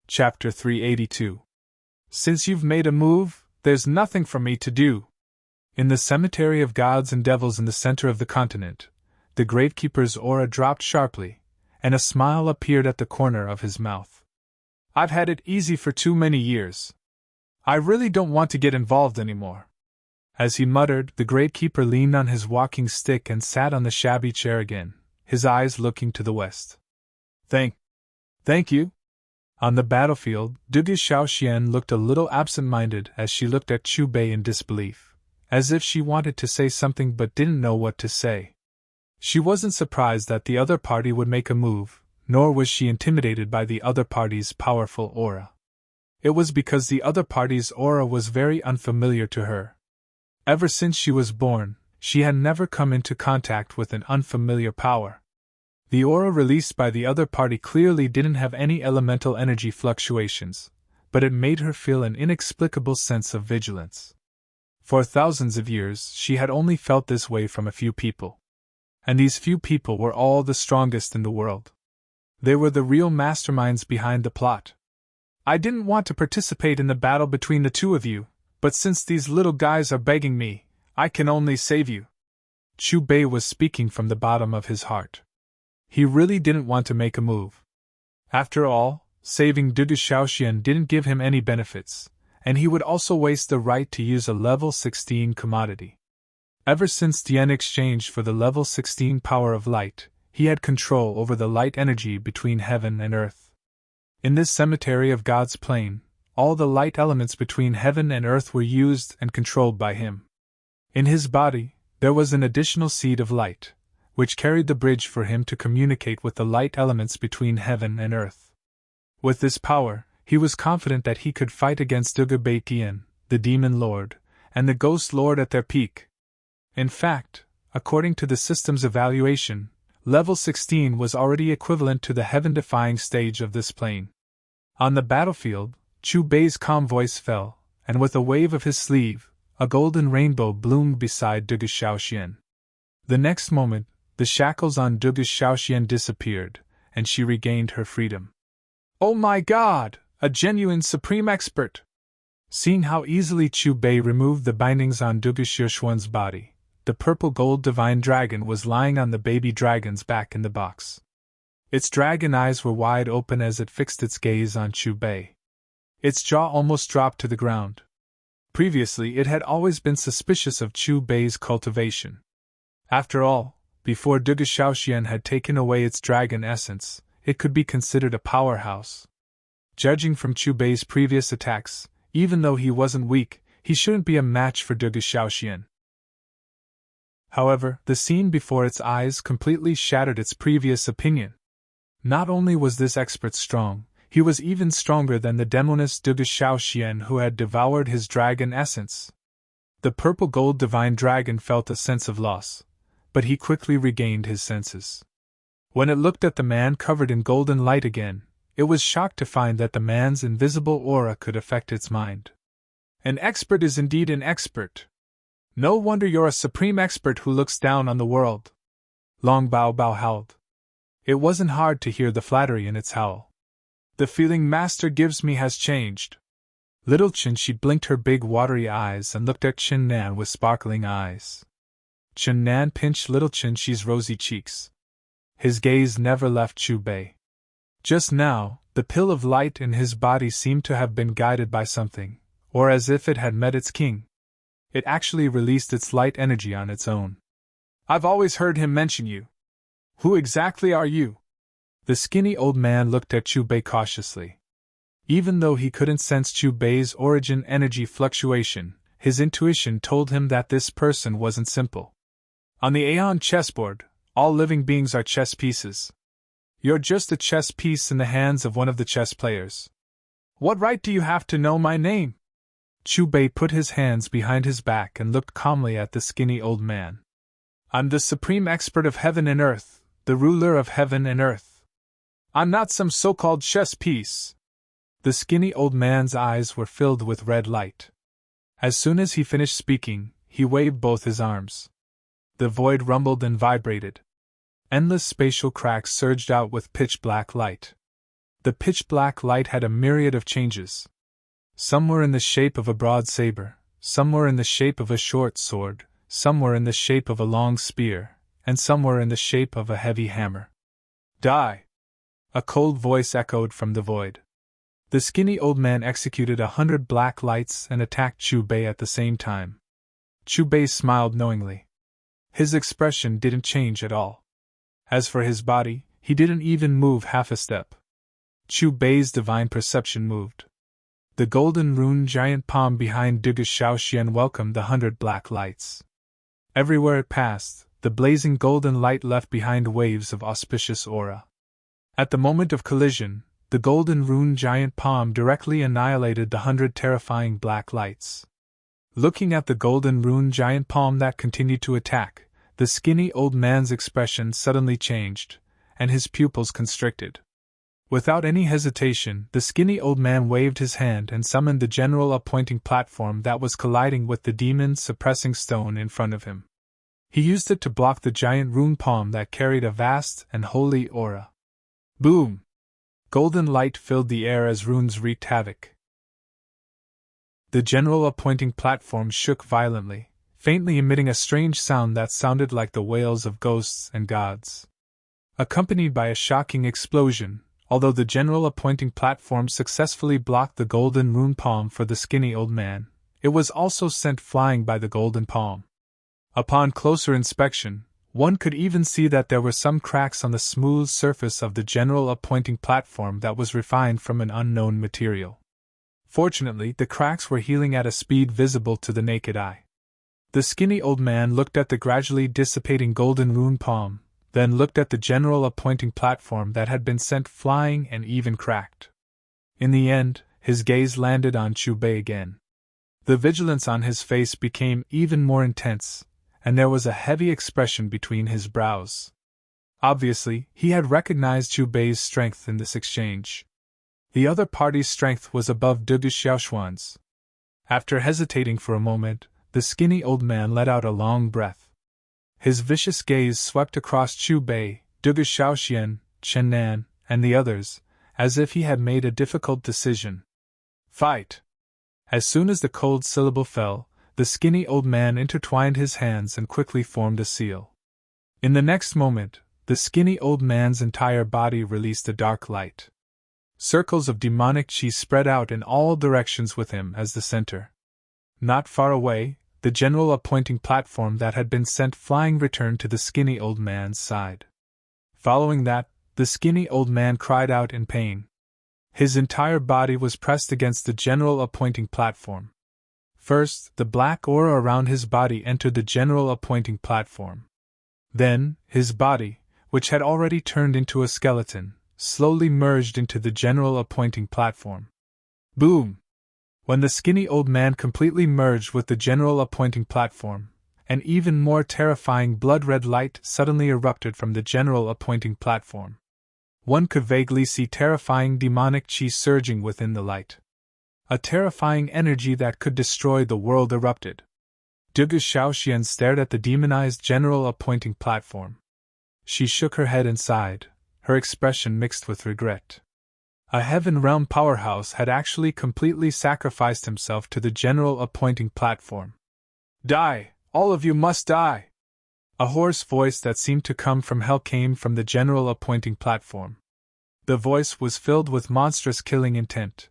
Chapter 382. Since you've made a move, there's nothing for me to do. In the cemetery of gods and devils in the center of the continent, the gravekeeper's aura dropped sharply, and a smile appeared at the corner of his mouth. I've had it easy for too many years. I really don't want to get involved anymore. As he muttered, the gravekeeper leaned on his walking stick and sat on the shabby chair again, his eyes looking to the west. Thank you. On the battlefield, Dugu Xiaoxian looked a little absent-minded as she looked at Chu Bei in disbelief, as if she wanted to say something but didn't know what to say. She wasn't surprised that the other party would make a move, nor was she intimidated by the other party's powerful aura. It was because the other party's aura was very unfamiliar to her. Ever since she was born, she had never come into contact with an unfamiliar power. The aura released by the other party clearly didn't have any elemental energy fluctuations, but it made her feel an inexplicable sense of vigilance. For thousands of years, she had only felt this way from a few people. And these few people were all the strongest in the world. They were the real masterminds behind the plot. I didn't want to participate in the battle between the two of you, but since these little guys are begging me, I can only save you. Chu Bei was speaking from the bottom of his heart. He really didn't want to make a move. After all, saving Dugu Xiaoxian didn't give him any benefits, and he would also waste the right to use a level 16 commodity. Ever since Dian exchanged for the level 16 power of light, he had control over the light energy between heaven and earth. In this cemetery of God's plane, all the light elements between heaven and earth were used and controlled by him. In his body, there was an additional seed of light, which carried the bridge for him to communicate with the light elements between heaven and earth. With this power, he was confident that he could fight against Dugu Bei Tian, the Demon Lord, and the Ghost Lord at their peak. In fact, according to the system's evaluation, level 16 was already equivalent to the heaven-defying stage of this plane. On the battlefield, Chu Bei's calm voice fell, and with a wave of his sleeve, a golden rainbow bloomed beside Dugu Xiaoxian. The next moment, the shackles on Dugu Xiaoxian disappeared, and she regained her freedom. Oh my God! A genuine supreme expert! Seeing how easily Chu Bei removed the bindings on Dugu Xiaoxian's body, the purple gold divine dragon was lying on the baby dragon's back in the box. Its dragon eyes were wide open as it fixed its gaze on Chu Bei. Its jaw almost dropped to the ground. Previously, it had always been suspicious of Chu Bei's cultivation. After all, before Dugu Xiaoxian had taken away its dragon essence, it could be considered a powerhouse. Judging from Chu Bei's previous attacks, even though he wasn't weak, he shouldn't be a match for Dugu Xiaoxian. However, the scene before its eyes completely shattered its previous opinion. Not only was this expert strong, he was even stronger than the demoness Dugu Xiaoxian who had devoured his dragon essence. The purple gold divine dragon felt a sense of loss, but he quickly regained his senses. When it looked at the man covered in golden light again, it was shocked to find that the man's invisible aura could affect its mind. An expert is indeed an expert. No wonder you're a supreme expert who looks down on the world. Long Bao Bao howled. It wasn't hard to hear the flattery in its howl. The feeling Master gives me has changed. Little Qin blinked her big watery eyes and looked at Qin Nan with sparkling eyes. Qin Nan pinched little Qin's rosy cheeks. His gaze never left Chu Bei. Just now, the pill of light in his body seemed to have been guided by something, or as if it had met its king. It actually released its light energy on its own. I've always heard him mention you. Who exactly are you? The skinny old man looked at Chu Bei cautiously. Even though he couldn't sense Chu Bei's origin energy fluctuation, his intuition told him that this person wasn't simple. On the Aeon chessboard, all living beings are chess pieces. You're just a chess piece in the hands of one of the chess players. What right do you have to know my name? Chu Bei put his hands behind his back and looked calmly at the skinny old man. I'm the supreme expert of heaven and earth, the ruler of heaven and earth. I'm not some so-called chess piece. The skinny old man's eyes were filled with red light. As soon as he finished speaking, he waved both his arms. The void rumbled and vibrated. Endless spatial cracks surged out with pitch-black light. The pitch-black light had a myriad of changes. Some were in the shape of a broad saber, some were in the shape of a short sword, some were in the shape of a long spear, and some were in the shape of a heavy hammer. Die! A cold voice echoed from the void. The skinny old man executed 100 black lights and attacked Chu Bei at the same time. Chu Bei smiled knowingly. His expression didn't change at all. As for his body, he didn't even move half a step. Chu Bei's divine perception moved. The golden rune giant palm behind Duge Xiaoxian welcomed the 100 black lights. Everywhere it passed, the blazing golden light left behind waves of auspicious aura. At the moment of collision, the golden rune giant palm directly annihilated the 100 terrifying black lights. Looking at the golden rune giant palm that continued to attack, the skinny old man's expression suddenly changed, and his pupils constricted. Without any hesitation, the skinny old man waved his hand and summoned the general appointing platform that was colliding with the demon's suppressing stone in front of him. He used it to block the giant rune palm that carried a vast and holy aura. Boom! Golden light filled the air as runes wreaked havoc. The general appointing platform shook violently, faintly emitting a strange sound that sounded like the wails of ghosts and gods. Accompanied by a shocking explosion, although the general appointing platform successfully blocked the golden rune palm for the skinny old man, it was also sent flying by the golden palm. Upon closer inspection, one could even see that there were some cracks on the smooth surface of the general appointing platform that was refined from an unknown material. Fortunately, the cracks were healing at a speed visible to the naked eye. The skinny old man looked at the gradually dissipating golden rune palm, then looked at the general appointing platform that had been sent flying and even cracked. In the end, his gaze landed on Chu Bei again. The vigilance on his face became even more intense, and there was a heavy expression between his brows. Obviously, he had recognized Chu Bei's strength in this exchange. The other party's strength was above Duge Xiaoxuan's. After hesitating for a moment, the skinny old man let out a long breath. His vicious gaze swept across Chu Bei, Duge Xiaoxian, Chen Nan, and the others, as if he had made a difficult decision. Fight! As soon as the cold syllable fell, the skinny old man intertwined his hands and quickly formed a seal. In the next moment, the skinny old man's entire body released a dark light. Circles of demonic chi spread out in all directions with him as the center. Not far away, the general appointing platform that had been sent flying returned to the skinny old man's side. Following that, the skinny old man cried out in pain. His entire body was pressed against the general appointing platform. First, the black aura around his body entered the general appointing platform. Then, his body, which had already turned into a skeleton, slowly merged into the general appointing platform. Boom! When the skinny old man completely merged with the general appointing platform, an even more terrifying blood-red light suddenly erupted from the general appointing platform. One could vaguely see terrifying demonic chi surging within the light. A terrifying energy that could destroy the world erupted. Duge Xiaoxian stared at the demonized general appointing platform. She shook her head and sighed, her expression mixed with regret. A heaven realm powerhouse had actually completely sacrificed himself to the general appointing platform. Die! All of you must die! A hoarse voice that seemed to come from hell came from the general appointing platform. The voice was filled with monstrous killing intent.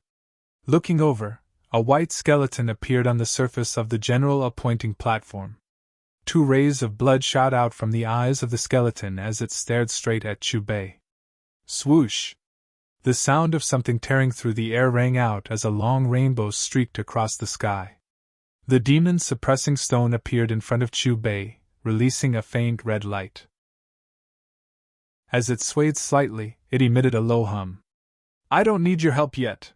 Looking over, a white skeleton appeared on the surface of the general appointing platform. 2 rays of blood shot out from the eyes of the skeleton as it stared straight at Chu Bei. Swoosh! The sound of something tearing through the air rang out as a long rainbow streaked across the sky. The demon's suppressing stone appeared in front of Chu Bei, releasing a faint red light. As it swayed slightly, it emitted a low hum. I don't need your help yet.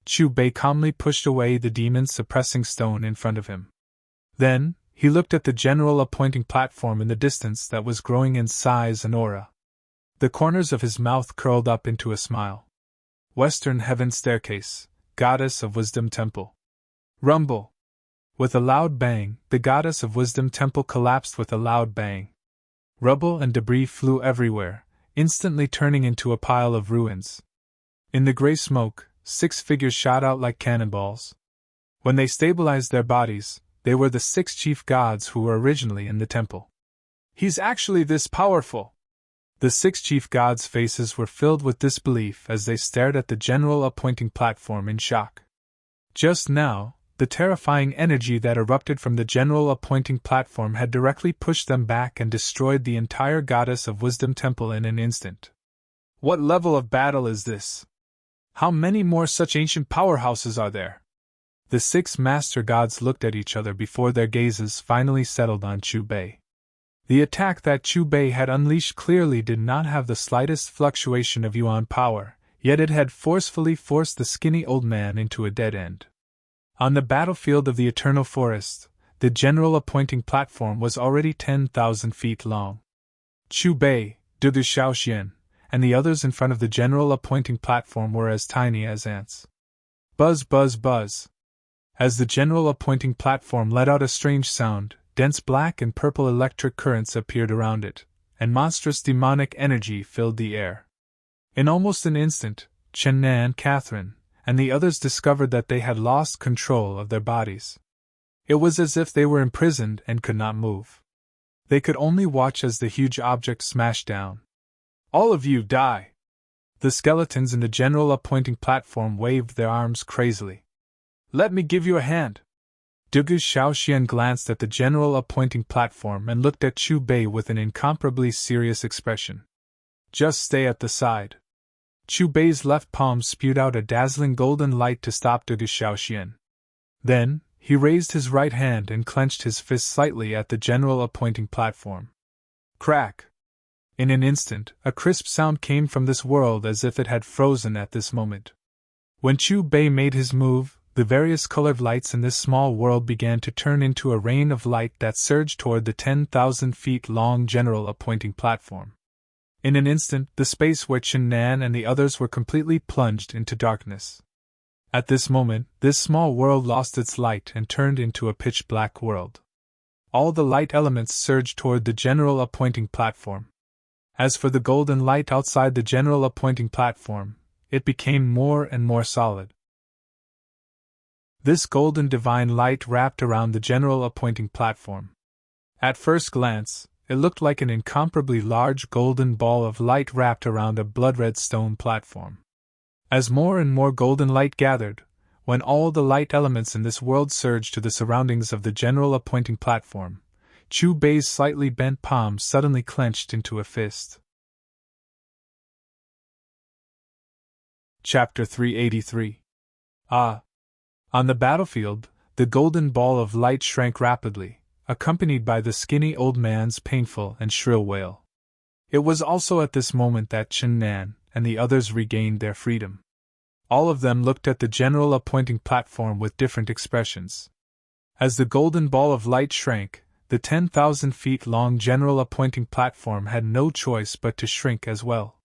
Chu Bei calmly pushed away the demon's suppressing stone in front of him. Then, he looked at the general appointing platform in the distance that was growing in size and aura. The corners of his mouth curled up into a smile. Western Heaven Staircase, Goddess of Wisdom Temple. Rumble! With a loud bang, the Goddess of Wisdom Temple collapsed with a loud bang. Rubble and debris flew everywhere, instantly turning into a pile of ruins. In the gray smoke, 6 figures shot out like cannonballs. When they stabilized their bodies, they were the 6 chief gods who were originally in the temple. He's actually this powerful! The 6 chief gods' faces were filled with disbelief as they stared at the general appointing platform in shock. Just now, the terrifying energy that erupted from the general appointing platform had directly pushed them back and destroyed the entire Goddess of Wisdom temple in an instant. What level of battle is this? How many more such ancient powerhouses are there? The 6 master gods looked at each other before their gazes finally settled on Chu Bei. The attack that Chu Bei had unleashed clearly did not have the slightest fluctuation of yuan power, yet it had forcefully forced the skinny old man into a dead end. On the battlefield of the Eternal Forest, the general appointing platform was already 10,000 feet long. Chu Bei, Dugu Shaoxian, and the others in front of the general appointing platform were as tiny as ants. Buzz, buzz, buzz. As the general appointing platform let out a strange sound, dense black and purple electric currents appeared around it, and monstrous demonic energy filled the air. In almost an instant, Chen Nan, Catherine, and the others discovered that they had lost control of their bodies. It was as if they were imprisoned and could not move. They could only watch as the huge object smashed down. All of you die! The skeletons in the general appointing platform waved their arms crazily. Let me give you a hand! Dugu Shaoxian glanced at the general appointing platform and looked at Chu Bei with an incomparably serious expression. Just stay at the side. Chu Bei's left palm spewed out a dazzling golden light to stop Dugu Shaoxian. Then, he raised his right hand and clenched his fist slightly at the general appointing platform. Crack! In an instant, a crisp sound came from this world as if it had frozen at this moment. When Chu Bei made his move, the various colored lights in this small world began to turn into a rain of light that surged toward the 10,000 feet long general appointing platform. In an instant, the space where Chen Nan and the others were completely plunged into darkness. At this moment, this small world lost its light and turned into a pitch-black world. All the light elements surged toward the general appointing platform. As for the golden light outside the general appointing platform, it became more and more solid. This golden divine light wrapped around the general appointing platform. At first glance, it looked like an incomparably large golden ball of light wrapped around a blood-red stone platform. As more and more golden light gathered, when all the light elements in this world surged to the surroundings of the general appointing platform, Chu Bei's slightly bent palm suddenly clenched into a fist. Chapter 383. Ah! On the battlefield, the golden ball of light shrank rapidly, accompanied by the skinny old man's painful and shrill wail. It was also at this moment that Chen Nan and the others regained their freedom. All of them looked at the general appointing platform with different expressions. As the golden ball of light shrank, the 10,000 feet long general appointing platform had no choice but to shrink as well.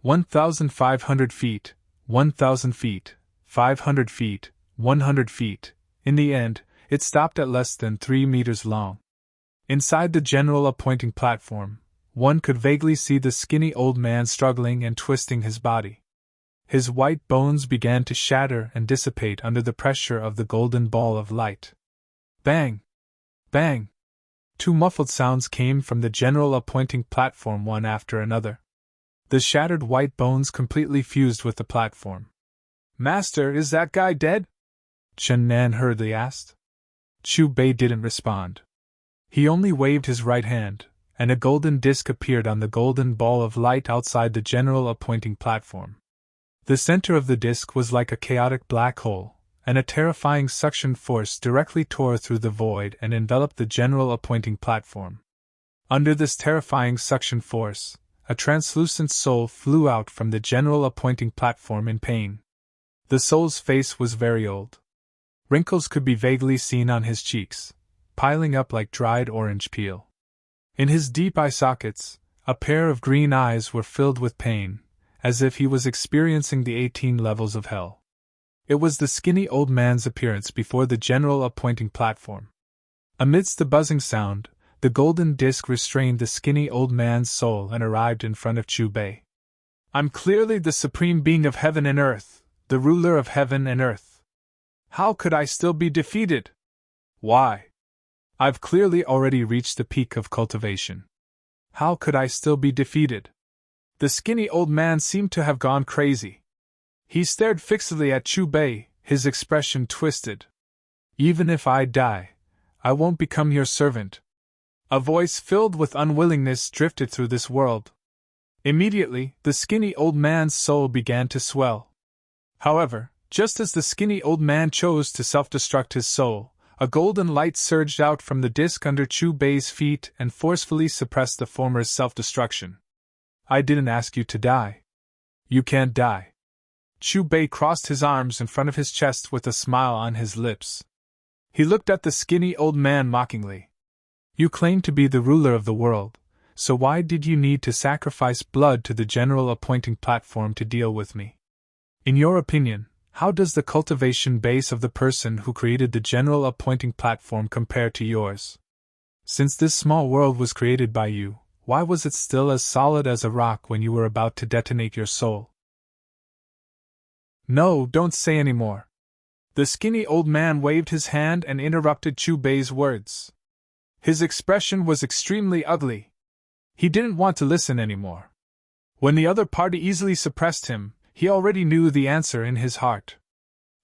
1,500 feet, 1,000 feet, 500 feet, 100 feet. In the end, it stopped at less than 3 meters long. Inside the general appointing platform, one could vaguely see the skinny old man struggling and twisting his body. His white bones began to shatter and dissipate under the pressure of the golden ball of light. Bang! Bang! 2 muffled sounds came from the general appointing platform one after another. The shattered white bones completely fused with the platform. Master, is that guy dead? Chen Nan hurriedly asked. Chu Bei didn't respond. He only waved his right hand, and a golden disc appeared on the golden ball of light outside the general appointing platform. The center of the disc was like a chaotic black hole, and a terrifying suction force directly tore through the void and enveloped the general appointing platform. Under this terrifying suction force, a translucent soul flew out from the general appointing platform in pain. The soul's face was very old. Wrinkles could be vaguely seen on his cheeks, piling up like dried orange peel. In his deep eye sockets, a pair of green eyes were filled with pain, as if he was experiencing the 18 levels of hell. It was the skinny old man's appearance before the general appointing platform. Amidst the buzzing sound, the golden disc restrained the skinny old man's soul and arrived in front of Chu Bei. I'm clearly the supreme being of heaven and earth, the ruler of heaven and earth. How could I still be defeated? Why? I've clearly already reached the peak of cultivation. How could I still be defeated? The skinny old man seemed to have gone crazy. He stared fixedly at Chu Bei, his expression twisted. Even if I die, I won't become your servant. A voice filled with unwillingness drifted through this world. Immediately, the skinny old man's soul began to swell. However, just as the skinny old man chose to self-destruct his soul, a golden light surged out from the disk under Chu Bei's feet and forcefully suppressed the former's self-destruction. I didn't ask you to die. You can't die. Chu Bei crossed his arms in front of his chest with a smile on his lips. He looked at the skinny old man mockingly. You claim to be the ruler of the world, so why did you need to sacrifice blood to the general appointing platform to deal with me? In your opinion, how does the cultivation base of the person who created the general appointing platform compare to yours? Since this small world was created by you, why was it still as solid as a rock when you were about to detonate your soul? No, don't say any more. The skinny old man waved his hand and interrupted Chu Bei's words. His expression was extremely ugly. He didn't want to listen anymore. When the other party easily suppressed him, he already knew the answer in his heart.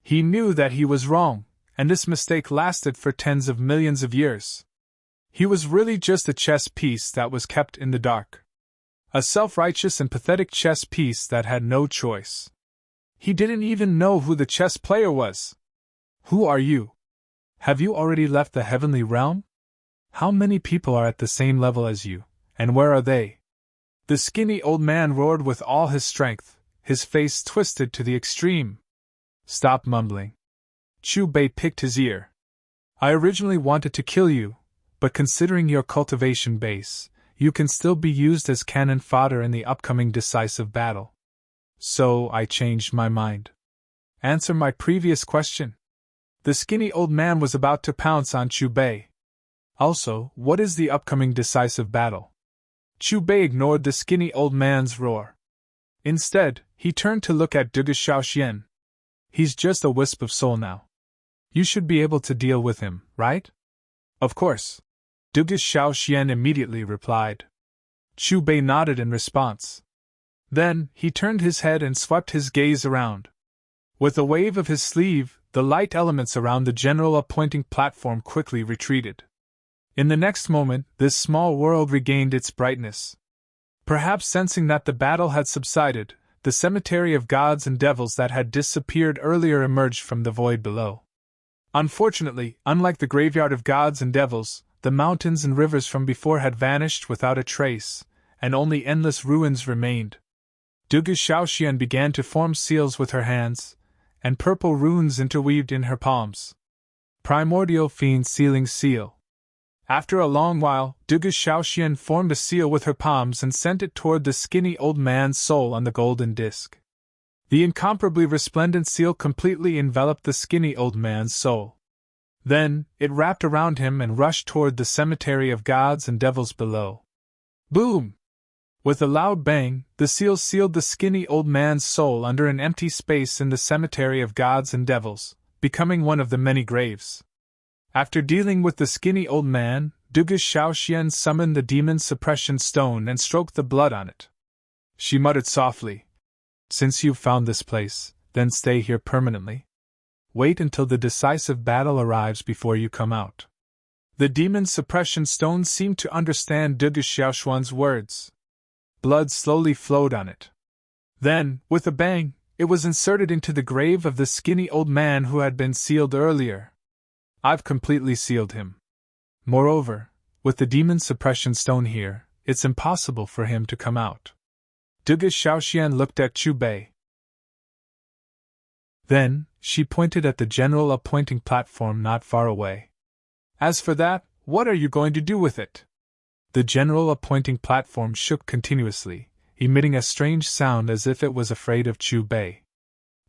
He knew that he was wrong, and this mistake lasted for tens of millions of years. He was really just a chess piece that was kept in the dark. A self-righteous and pathetic chess piece that had no choice. He didn't even know who the chess player was. Who are you? Have you already left the heavenly realm? How many people are at the same level as you, and where are they? The skinny old man roared with all his strength, his face twisted to the extreme. Stop mumbling. Chu Bei picked his ear. I originally wanted to kill you, but considering your cultivation base, you can still be used as cannon fodder in the upcoming decisive battle. So I changed my mind. Answer my previous question. The skinny old man was about to pounce on Chu Bei. Also, what is the upcoming decisive battle? Chu Bei ignored the skinny old man's roar. Instead, he turned to look at Duge Xiaoxian. He's just a wisp of soul now. You should be able to deal with him, right? Of course. Duge Xiaoxian immediately replied. Chu Bei nodded in response. Then, he turned his head and swept his gaze around. With a wave of his sleeve, the light elements around the general appointing platform quickly retreated. In the next moment, this small world regained its brightness. Perhaps sensing that the battle had subsided, the cemetery of gods and devils that had disappeared earlier emerged from the void below. Unfortunately, unlike the graveyard of gods and devils, the mountains and rivers from before had vanished without a trace, and only endless ruins remained. Duge Xiaoxian began to form seals with her hands, and purple runes interweaved in her palms. Primordial Fiend Sealing Seal. After a long while, Duge Xiaoxian formed a seal with her palms and sent it toward the skinny old man's soul on the golden disc. The incomparably resplendent seal completely enveloped the skinny old man's soul. Then, it wrapped around him and rushed toward the cemetery of gods and devils below. Boom! With a loud bang, the seal sealed the skinny old man's soul under an empty space in the cemetery of gods and devils, becoming one of the many graves. After dealing with the skinny old man, Duge Xiaoxian summoned the demon suppression stone and stroked the blood on it. She muttered softly, Since you've found this place, then stay here permanently. Wait until the decisive battle arrives before you come out. The demon suppression stone seemed to understand Duge Xiaoxian's words. Blood slowly flowed on it. Then, with a bang, it was inserted into the grave of the skinny old man who had been sealed earlier. I've completely sealed him. Moreover, with the demon suppression stone here, it's impossible for him to come out. Duge Xiaoxian looked at Chu Bei. Then, she pointed at the general appointing platform not far away. As for that, what are you going to do with it? The general appointing platform shook continuously, emitting a strange sound as if it was afraid of Chu Bei.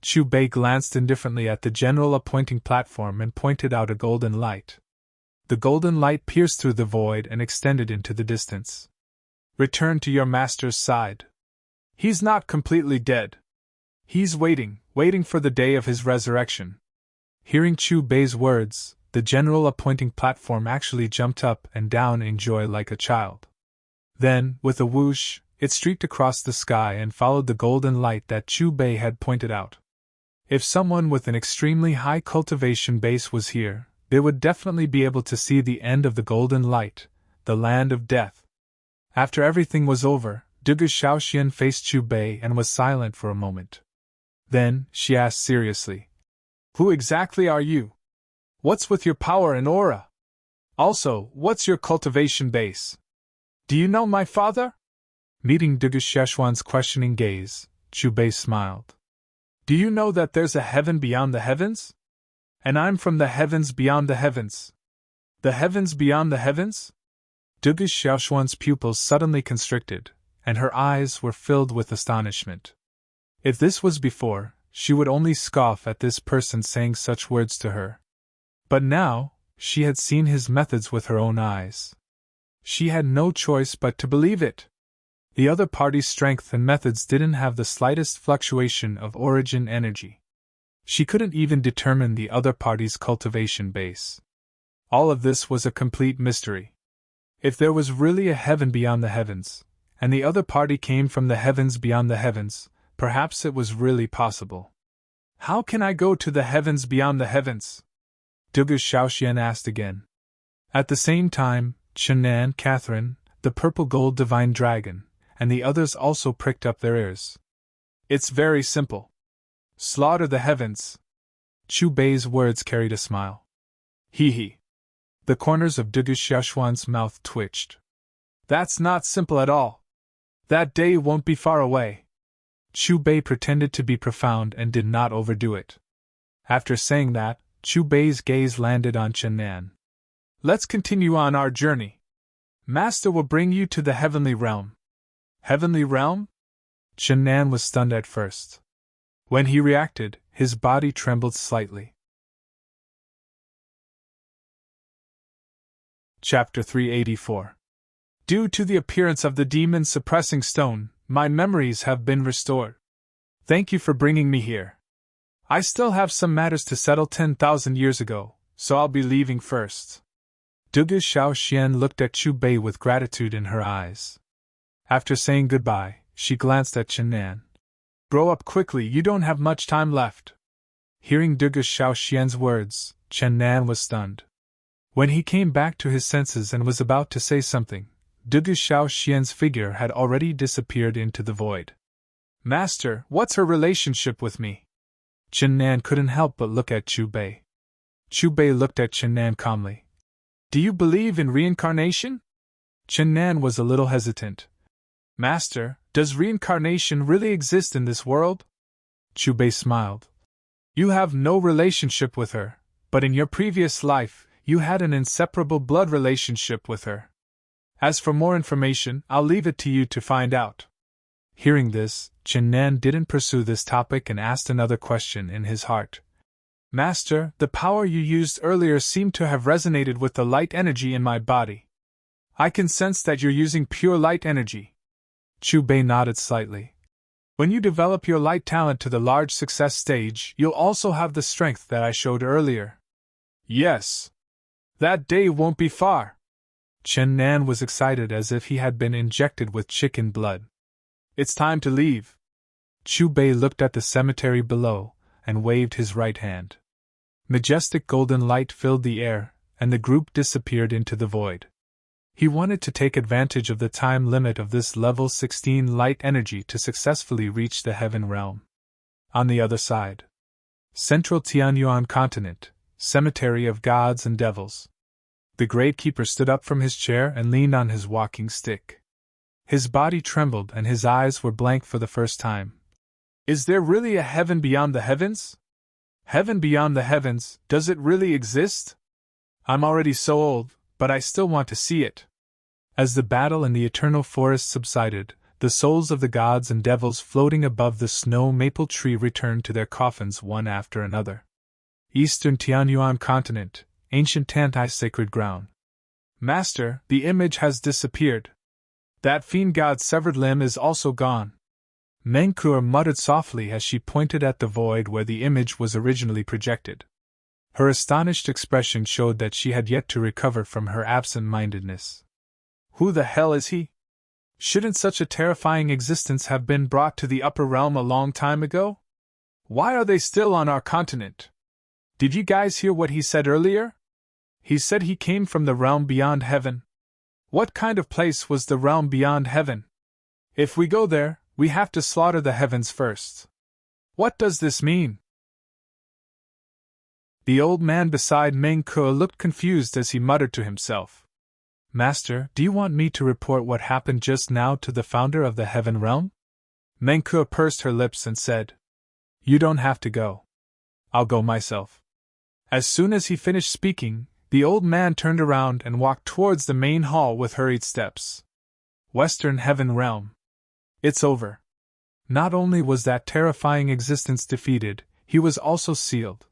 Chu Bei glanced indifferently at the general appointing platform and pointed out a golden light. The golden light pierced through the void and extended into the distance. Return to your master's side. He's not completely dead. He's waiting for the day of his resurrection. Hearing Chu Bei's words, the general appointing platform actually jumped up and down in joy like a child. Then, with a whoosh, it streaked across the sky and followed the golden light that Chu Bei had pointed out. If someone with an extremely high cultivation base was here, they would definitely be able to see the end of the golden light, the land of death. After everything was over, Dugu Shaoxian faced Chu Bei and was silent for a moment. Then, she asked seriously, "Who exactly are you? What's with your power and aura? Also, what's your cultivation base? Do you know my father?" Meeting Dugu Szechuan's questioning gaze, Chu Bei smiled. "Do you know that there's a heaven beyond the heavens? And I'm from the heavens beyond the heavens." "The heavens beyond the heavens?" Dugu Szechuan's pupils suddenly constricted, and her eyes were filled with astonishment. If this was before, she would only scoff at this person saying such words to her. But now, she had seen his methods with her own eyes. She had no choice but to believe it. The other party's strength and methods didn't have the slightest fluctuation of origin energy. She couldn't even determine the other party's cultivation base. All of this was a complete mystery. If there was really a heaven beyond the heavens, and the other party came from the heavens beyond the heavens, perhaps it was really possible. "How can I go to the heavens beyond the heavens?" Dugu Shaoxian asked again. At the same time, Chenan, Catherine, the purple gold divine dragon, and the others also pricked up their ears. "It's very simple. Slaughter the heavens." Chu Bei's words carried a smile. He. The corners of Dugu Szechuan's mouth twitched. "That's not simple at all. That day won't be far away." Chu Bei pretended to be profound and did not overdo it. After saying that, Chu Bei's gaze landed on Chenan. "Let's continue on our journey. Master will bring you to the heavenly realm." "Heavenly realm?" Chenan was stunned at first. When he reacted, his body trembled slightly. Chapter 384. Due to the appearance of the demon-suppressing stone, my memories have been restored. Thank you for bringing me here. I still have some matters to settle 10,000 years ago, so I'll be leaving first. Dugu Shaoxian looked at Chu Bei with gratitude in her eyes. After saying goodbye, she glanced at Chenan. "Grow up quickly, you don't have much time left." Hearing Dugu Shaoxian's words, Chenan was stunned. When he came back to his senses and was about to say something, Dugu Shaoxian's figure had already disappeared into the void. "Master, what's her relationship with me?" Chenan couldn't help but look at Chu Bei. Chu Bei looked at Chenan calmly. "Do you believe in reincarnation?" Chenan was a little hesitant. "Master, does reincarnation really exist in this world?" Chu Bei smiled. "You have no relationship with her, but in your previous life, you had an inseparable blood relationship with her. As for more information, I'll leave it to you to find out." Hearing this, Chenan didn't pursue this topic and asked another question in his heart. "Master, the power you used earlier seemed to have resonated with the light energy in my body. I can sense that you're using pure light energy." Chu Bei nodded slightly. "When you develop your light talent to the large success stage, you'll also have the strength that I showed earlier." "Yes. That day won't be far." Chenan was excited as if he had been injected with chicken blood. "It's time to leave." Chu Bei looked at the cemetery below and waved his right hand. Majestic golden light filled the air, and the group disappeared into the void. He wanted to take advantage of the time limit of this level 16 light energy to successfully reach the heaven realm. On the other side, Central Tianyuan continent, cemetery of gods and devils. The Great Keeper stood up from his chair and leaned on his walking stick. His body trembled and his eyes were blank for the first time. "Is there really a heaven beyond the heavens? Heaven beyond the heavens, does it really exist? I'm already so old, but I still want to see it." As the battle in the eternal forest subsided, the souls of the gods and devils floating above the snow maple tree returned to their coffins one after another. Eastern Tianyuan continent, ancient anti-sacred ground. "Master, the image has disappeared. That fiend god's severed limb is also gone." Menkure muttered softly as she pointed at the void where the image was originally projected. Her astonished expression showed that she had yet to recover from her absent-mindedness. Who the hell is he? Shouldn't such a terrifying existence have been brought to the upper realm a long time ago? Why are they still on our continent? Did you guys hear what he said earlier? He said he came from the realm beyond heaven. What kind of place was the realm beyond heaven? If we go there, we have to slaughter the heavens first. What does this mean? The old man beside Menkure looked confused as he muttered to himself. Master, do you want me to report what happened just now to the founder of the heaven realm? Menkure pursed her lips and said, You don't have to go. I'll go myself. As soon as he finished speaking, the old man turned around and walked towards the main hall with hurried steps. Western Heaven Realm. It's over. Not only was that terrifying existence defeated, he was also sealed.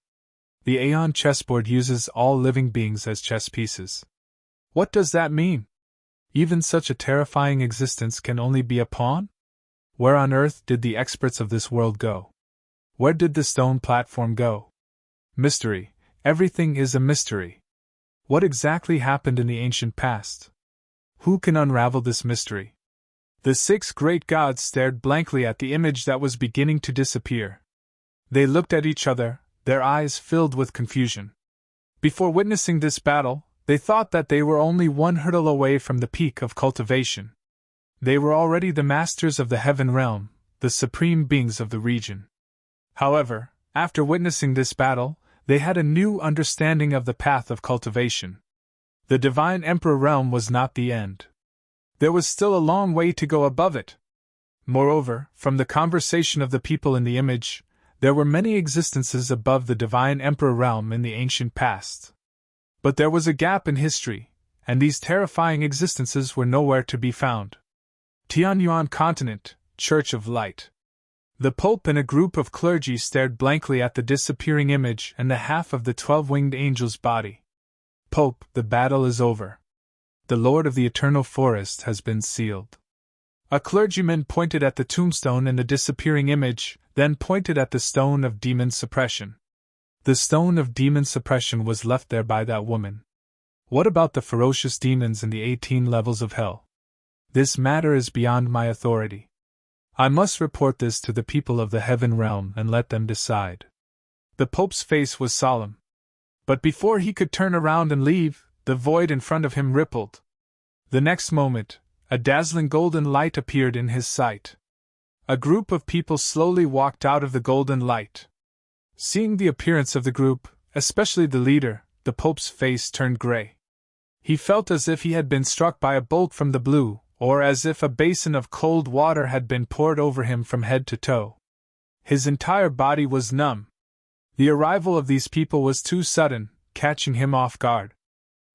The Aeon chessboard uses all living beings as chess pieces. What does that mean? Even such a terrifying existence can only be a pawn? Where on earth did the experts of this world go? Where did the stone platform go? Mystery. Everything is a mystery. What exactly happened in the ancient past? Who can unravel this mystery? The 6 great gods stared blankly at the image that was beginning to disappear. They looked at each other, their eyes filled with confusion. Before witnessing this battle, they thought that they were only one hurdle away from the peak of cultivation. They were already the masters of the heaven realm, the supreme beings of the region. However, after witnessing this battle, they had a new understanding of the path of cultivation. The divine emperor realm was not the end. There was still a long way to go above it. Moreover, from the conversation of the people in the image, there were many existences above the divine emperor realm in the ancient past. But there was a gap in history, and these terrifying existences were nowhere to be found. Tianyuan Continent, Church of Light. The Pope and a group of clergy stared blankly at the disappearing image and the half of the 12-winged angel's body. Pope, the battle is over. The Lord of the Eternal Forest has been sealed. A clergyman pointed at the tombstone in the disappearing image, then pointed at the stone of demon suppression. The stone of demon suppression was left there by that woman. What about the ferocious demons in the 18 levels of hell? This matter is beyond my authority. I must report this to the people of the heaven realm and let them decide. The Pope's face was solemn. But before he could turn around and leave, the void in front of him rippled. The next moment, a dazzling golden light appeared in his sight. A group of people slowly walked out of the golden light. Seeing the appearance of the group, especially the leader, the Pope's face turned gray. He felt as if he had been struck by a bolt from the blue, or as if a basin of cold water had been poured over him from head to toe. His entire body was numb. The arrival of these people was too sudden, catching him off guard.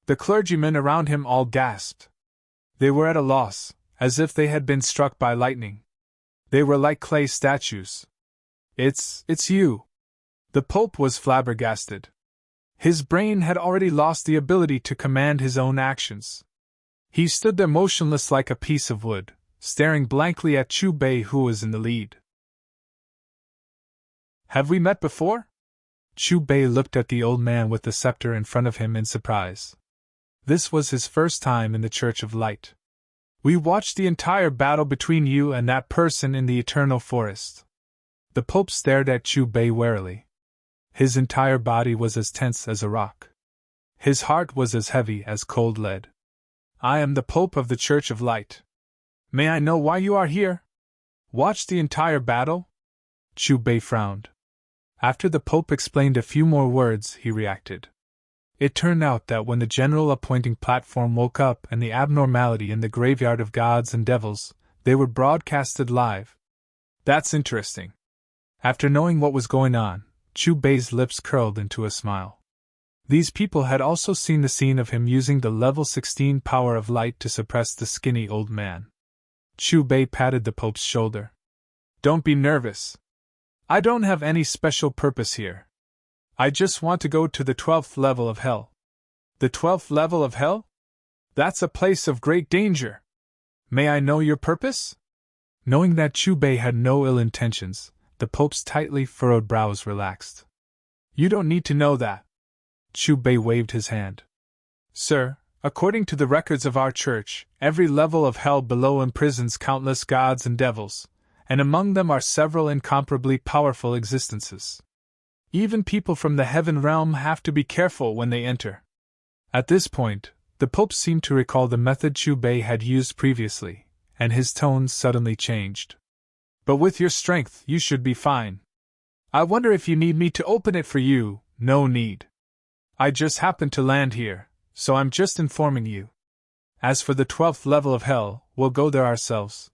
The clergymen around him all gasped. They were at a loss, as if they had been struck by lightning. They were like clay statues. It's you. The Pope was flabbergasted. His brain had already lost the ability to command his own actions. He stood there motionless like a piece of wood, staring blankly at Chu Bei, who was in the lead. Have we met before? Chu Bei looked at the old man with the scepter in front of him in surprise. This was his first time in the Church of Light. We watched the entire battle between you and that person in the Eternal Forest. The Pope stared at Chu Bei warily. His entire body was as tense as a rock. His heart was as heavy as cold lead. I am the Pope of the Church of Light. May I know why you are here? Watch the entire battle? Chu Bei frowned. After the Pope explained a few more words, he reacted. It turned out that when the general appointing platform woke up and the abnormality in the graveyard of gods and devils, they were broadcasted live. That's interesting. After knowing what was going on, Chu Bei's lips curled into a smile. These people had also seen the scene of him using the level 16 power of light to suppress the skinny old man. Chu Bei patted the Pope's shoulder. Don't be nervous. I don't have any special purpose here. I just want to go to the 12th level of hell. The 12th level of hell? That's a place of great danger. May I know your purpose? Knowing that Chubei had no ill intentions, the Pope's tightly furrowed brows relaxed. You don't need to know that. Chubei waved his hand. Sir, according to the records of our church, every level of hell below imprisons countless gods and devils, and among them are several incomparably powerful existences. Even people from the heaven realm have to be careful when they enter. At this point, the Pope seemed to recall the method Chubei had used previously, and his tone suddenly changed. But with your strength, you should be fine. I wonder if you need me to open it for you. No need. I just happened to land here, so I'm just informing you. As for the 12th level of hell, we'll go there ourselves.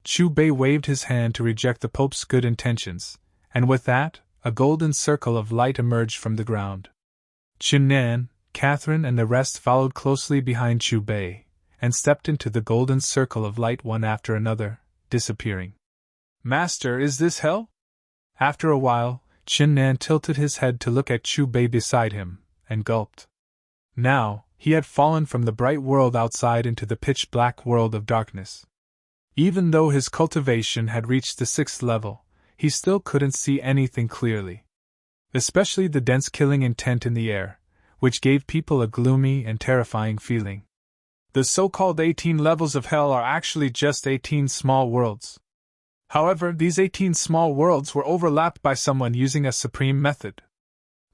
Chubei waved his hand to reject the Pope's good intentions, and with that, a golden circle of light emerged from the ground. Qinnan, Catherine and the rest followed closely behind Chubei, and stepped into the golden circle of light one after another, disappearing. Master, is this hell? After a while, Qinnan tilted his head to look at Chubei beside him, and gulped. Now, he had fallen from the bright world outside into the pitch-black world of darkness. Even though his cultivation had reached the 6th level, he still couldn't see anything clearly. Especially the dense killing intent in the air, which gave people a gloomy and terrifying feeling. The so-called 18 levels of hell are actually just 18 small worlds. However, these 18 small worlds were overlapped by someone using a supreme method.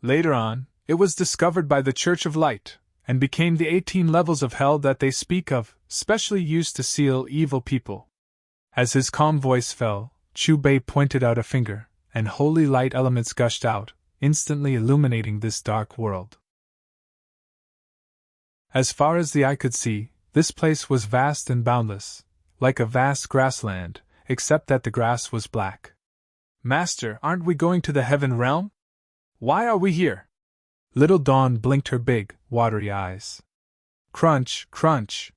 Later on, it was discovered by the Church of Light, and became the 18 levels of hell that they speak of, specially used to seal evil people. As his calm voice fell, Chubei pointed out a finger, and holy light elements gushed out, instantly illuminating this dark world. As far as the eye could see, this place was vast and boundless, like a vast grassland, except that the grass was black. Master, aren't we going to the heaven realm? Why are we here? Little Dawn blinked her big, watery eyes. Crunch, crunch.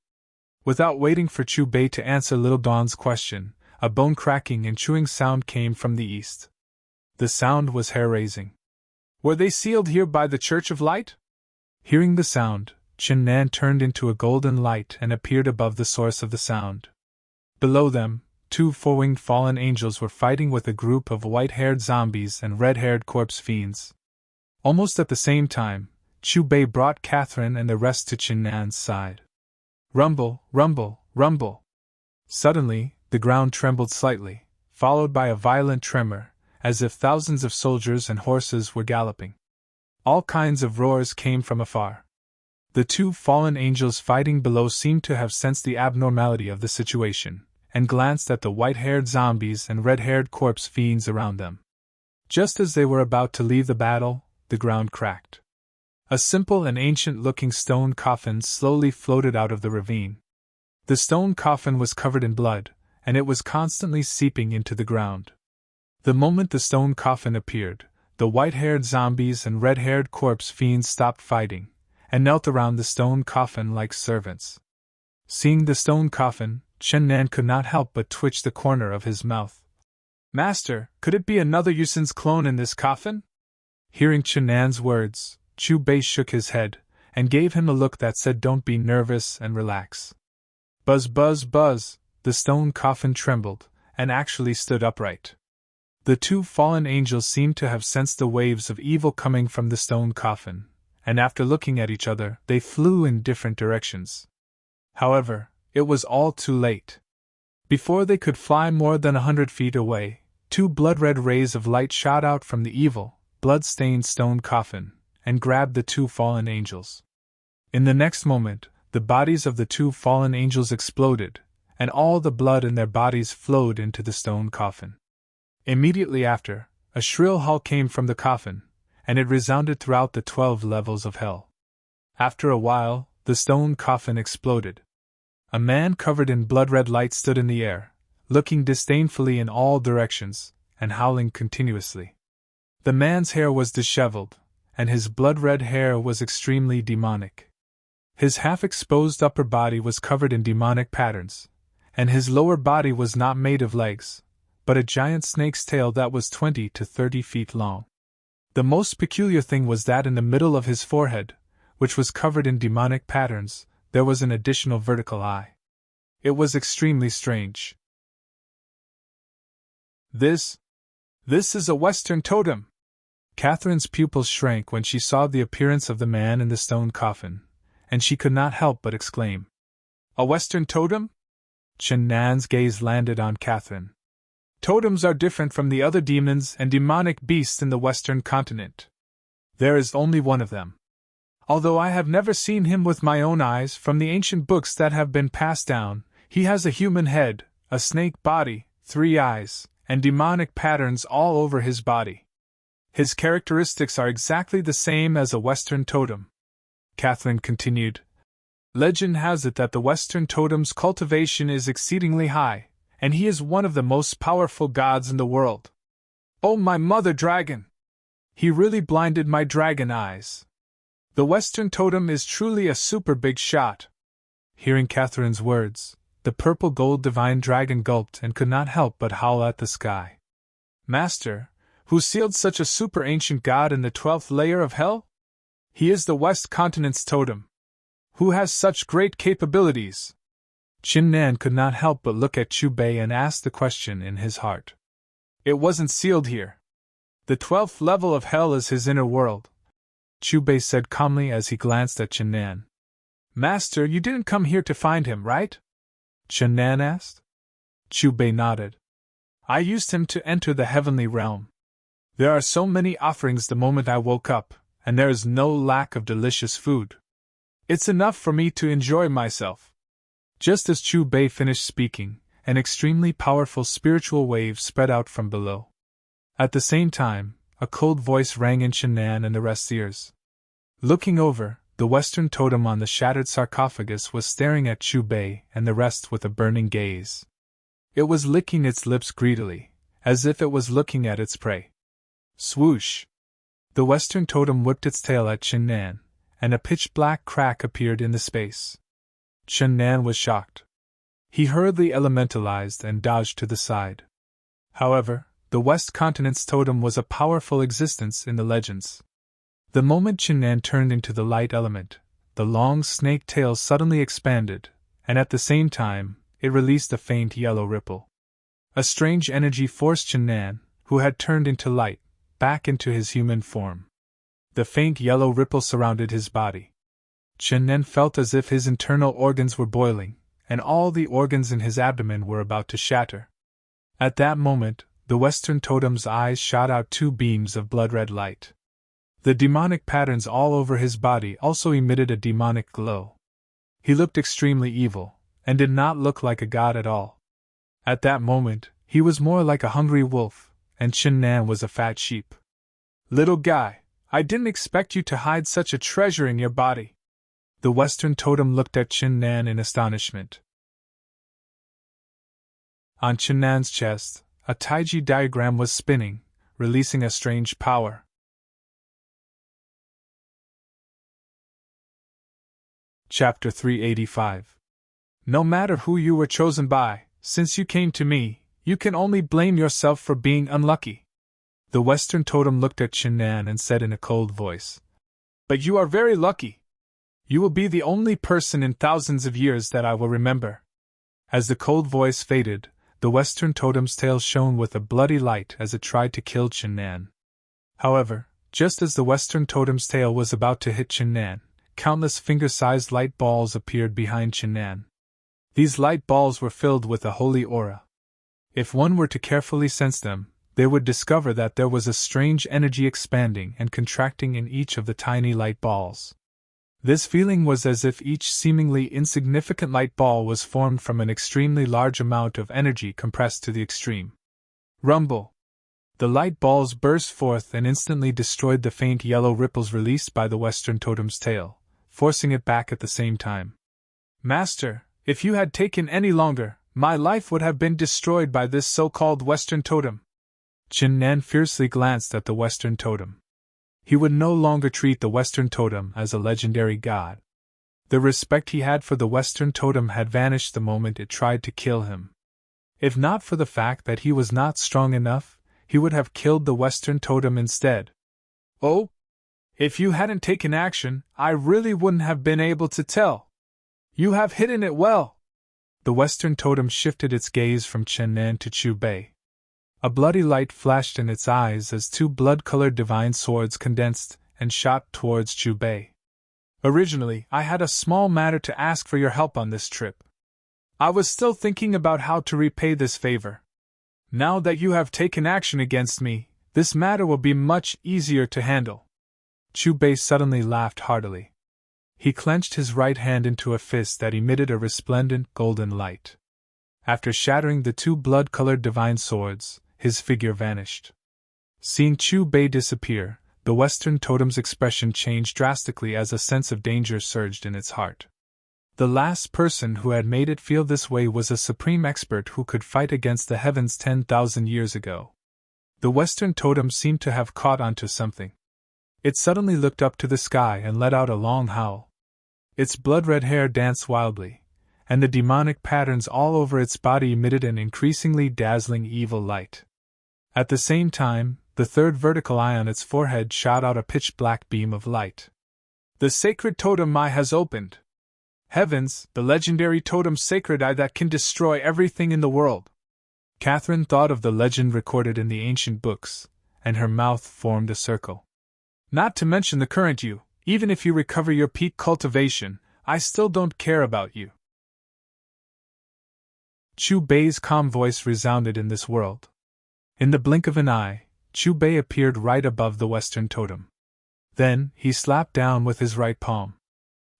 Without waiting for Chubei to answer Little Dawn's question, a bone-cracking and chewing sound came from the east. The sound was hair-raising. Were they sealed here by the Church of Light? Hearing the sound, Qinnan turned into a golden light and appeared above the source of the sound. Below them, 2 four-winged fallen angels were fighting with a group of white-haired zombies and red-haired corpse fiends. Almost at the same time, Chubei brought Catherine and the rest to Qinnan's side. Rumble, rumble, rumble. Suddenly, the ground trembled slightly, followed by a violent tremor, as if thousands of soldiers and horses were galloping. All kinds of roars came from afar. The 2 fallen angels fighting below seemed to have sensed the abnormality of the situation, and glanced at the white-haired zombies and red-haired corpse fiends around them. Just as they were about to leave the battle, the ground cracked. A simple and ancient-looking stone coffin slowly floated out of the ravine. The stone coffin was covered in blood, and it was constantly seeping into the ground. The moment the stone coffin appeared, the white-haired zombies and red-haired corpse fiends stopped fighting, and knelt around the stone coffin like servants. Seeing the stone coffin, Qinnan could not help but twitch the corner of his mouth. Master, could it be another Yusin's clone in this coffin? Hearing Qinnan's words, Chubei shook his head, and gave him a look that said don't be nervous and relax. Buzz buzz buzz, the stone coffin trembled, and actually stood upright. The 2 fallen angels seemed to have sensed the waves of evil coming from the stone coffin, and after looking at each other, they flew in different directions. However, it was all too late. Before they could fly more than 100 feet away, 2 blood-red rays of light shot out from the evil, blood-stained stone coffin, and grabbed the 2 fallen angels. In the next moment, the bodies of the 2 fallen angels exploded, and all the blood in their bodies flowed into the stone coffin. Immediately after, a shrill howl came from the coffin, and it resounded throughout the 12 levels of hell. After a while, the stone coffin exploded. A man covered in blood-red light stood in the air, looking disdainfully in all directions, and howling continuously. The man's hair was disheveled, and his blood-red hair was extremely demonic. His half-exposed upper body was covered in demonic patterns, and his lower body was not made of legs, but a giant snake's tail that was 20 to 30 feet long. The most peculiar thing was that in the middle of his forehead, which was covered in demonic patterns, there was an additional vertical eye. It was extremely strange. This is a Western totem. Catherine's pupils shrank when she saw the appearance of the man in the stone coffin, and she could not help but exclaim, "A Western totem?" Chen Nan's gaze landed on Catherine. Totems are different from the other demons and demonic beasts in the Western continent. There is only one of them. Although I have never seen him with my own eyes, from the ancient books that have been passed down, he has a human head, a snake body, 3 eyes, and demonic patterns all over his body. His characteristics are exactly the same as a Western totem. Catherine continued. Legend has it that the Western totem's cultivation is exceedingly high, and he is one of the most powerful gods in the world. Oh, my mother dragon! He really blinded my dragon eyes. The Western totem is truly a super big shot. Hearing Catherine's words, the purple gold divine dragon gulped and could not help but howl at the sky. Master, who sealed such a super ancient god in the 12th layer of hell? He is the West Continent's totem. Who has such great capabilities? Qin Nan could not help but look at Chu Bei and ask the question in his heart. It wasn't sealed here. The 12th level of hell is his inner world, Chu Bei said calmly as he glanced at Qin Nan. Master, you didn't come here to find him, right? Qin Nan asked. Chu Bei nodded. I used him to enter the heavenly realm. There are so many offerings the moment I woke up, and there is no lack of delicious food. It's enough for me to enjoy myself. Just as Chu Bei finished speaking, an extremely powerful spiritual wave spread out from below. At the same time, a cold voice rang in Qin Nan and the rest's ears. Looking over, the Western totem on the shattered sarcophagus was staring at Chu Bei and the rest with a burning gaze. It was licking its lips greedily, as if it was looking at its prey. Swoosh! The Western totem whipped its tail at Qin Nan, and a pitch-black crack appeared in the space. Qin Nan was shocked. He hurriedly elementalized and dodged to the side. However, the West Continent's totem was a powerful existence in the legends. The moment Qin Nan turned into the light element, the long snake tail suddenly expanded, and at the same time, it released a faint yellow ripple. A strange energy forced Qin Nan, who had turned into light, back into his human form. The faint yellow ripple surrounded his body. Qin Nan felt as if his internal organs were boiling, and all the organs in his abdomen were about to shatter. At that moment, the Western totem's eyes shot out 2 beams of blood-red light. The demonic patterns all over his body also emitted a demonic glow. He looked extremely evil, and did not look like a god at all. At that moment, he was more like a hungry wolf, and Qin Nan was a fat sheep. Little guy, I didn't expect you to hide such a treasure in your body. The Western totem looked at Qin Nan in astonishment. On Qin Nan's chest, a Taiji diagram was spinning, releasing a strange power. Chapter 385. No matter who you were chosen by, since you came to me, you can only blame yourself for being unlucky. The Western totem looked at Qin Nan and said in a cold voice. But you are very lucky. You will be the only person in thousands of years that I will remember. As the cold voice faded, the Western totem's tail shone with a bloody light as it tried to kill Qin Nan. However, just as the Western totem's tail was about to hit Qin Nan, countless finger-sized light balls appeared behind Qin Nan. These light balls were filled with a holy aura. If one were to carefully sense them, they would discover that there was a strange energy expanding and contracting in each of the tiny light balls. This feeling was as if each seemingly insignificant light ball was formed from an extremely large amount of energy compressed to the extreme. Rumble! The light balls burst forth and instantly destroyed the faint yellow ripples released by the Western totem's tail, forcing it back at the same time. Master, if you had taken any longer, my life would have been destroyed by this so-called Western totem. Qin Nan fiercely glanced at the Western totem. He would no longer treat the Western totem as a legendary god. The respect he had for the Western totem had vanished the moment it tried to kill him. If not for the fact that he was not strong enough, he would have killed the Western totem instead. Oh? If you hadn't taken action, I really wouldn't have been able to tell. You have hidden it well. The Western totem shifted its gaze from Qin Nan to Chu Bei. A bloody light flashed in its eyes as two blood-colored divine swords condensed and shot towards Chu Bei. Originally, I had a small matter to ask for your help on this trip. I was still thinking about how to repay this favor. Now that you have taken action against me, this matter will be much easier to handle. Chu Bei suddenly laughed heartily. He clenched his right hand into a fist that emitted a resplendent golden light. After shattering the two blood-colored divine swords, his figure vanished. Seeing Chu Bei disappear, the Western totem's expression changed drastically as a sense of danger surged in its heart. The last person who had made it feel this way was a supreme expert who could fight against the heavens 10,000 years ago. The Western totem seemed to have caught onto something. It suddenly looked up to the sky and let out a long howl. Its blood-red hair danced wildly, and the demonic patterns all over its body emitted an increasingly dazzling evil light. At the same time, the third vertical eye on its forehead shot out a pitch-black beam of light. The sacred totem eye has opened. Heavens, the legendary totem's sacred eye that can destroy everything in the world. Catherine thought of the legend recorded in the ancient books, and her mouth formed a circle. Not to mention the current you, even if you recover your peak cultivation, I still don't care about you. Chu Bei's calm voice resounded in this world. In the blink of an eye, Chu Bei appeared right above the Western totem. Then, he slapped down with his right palm.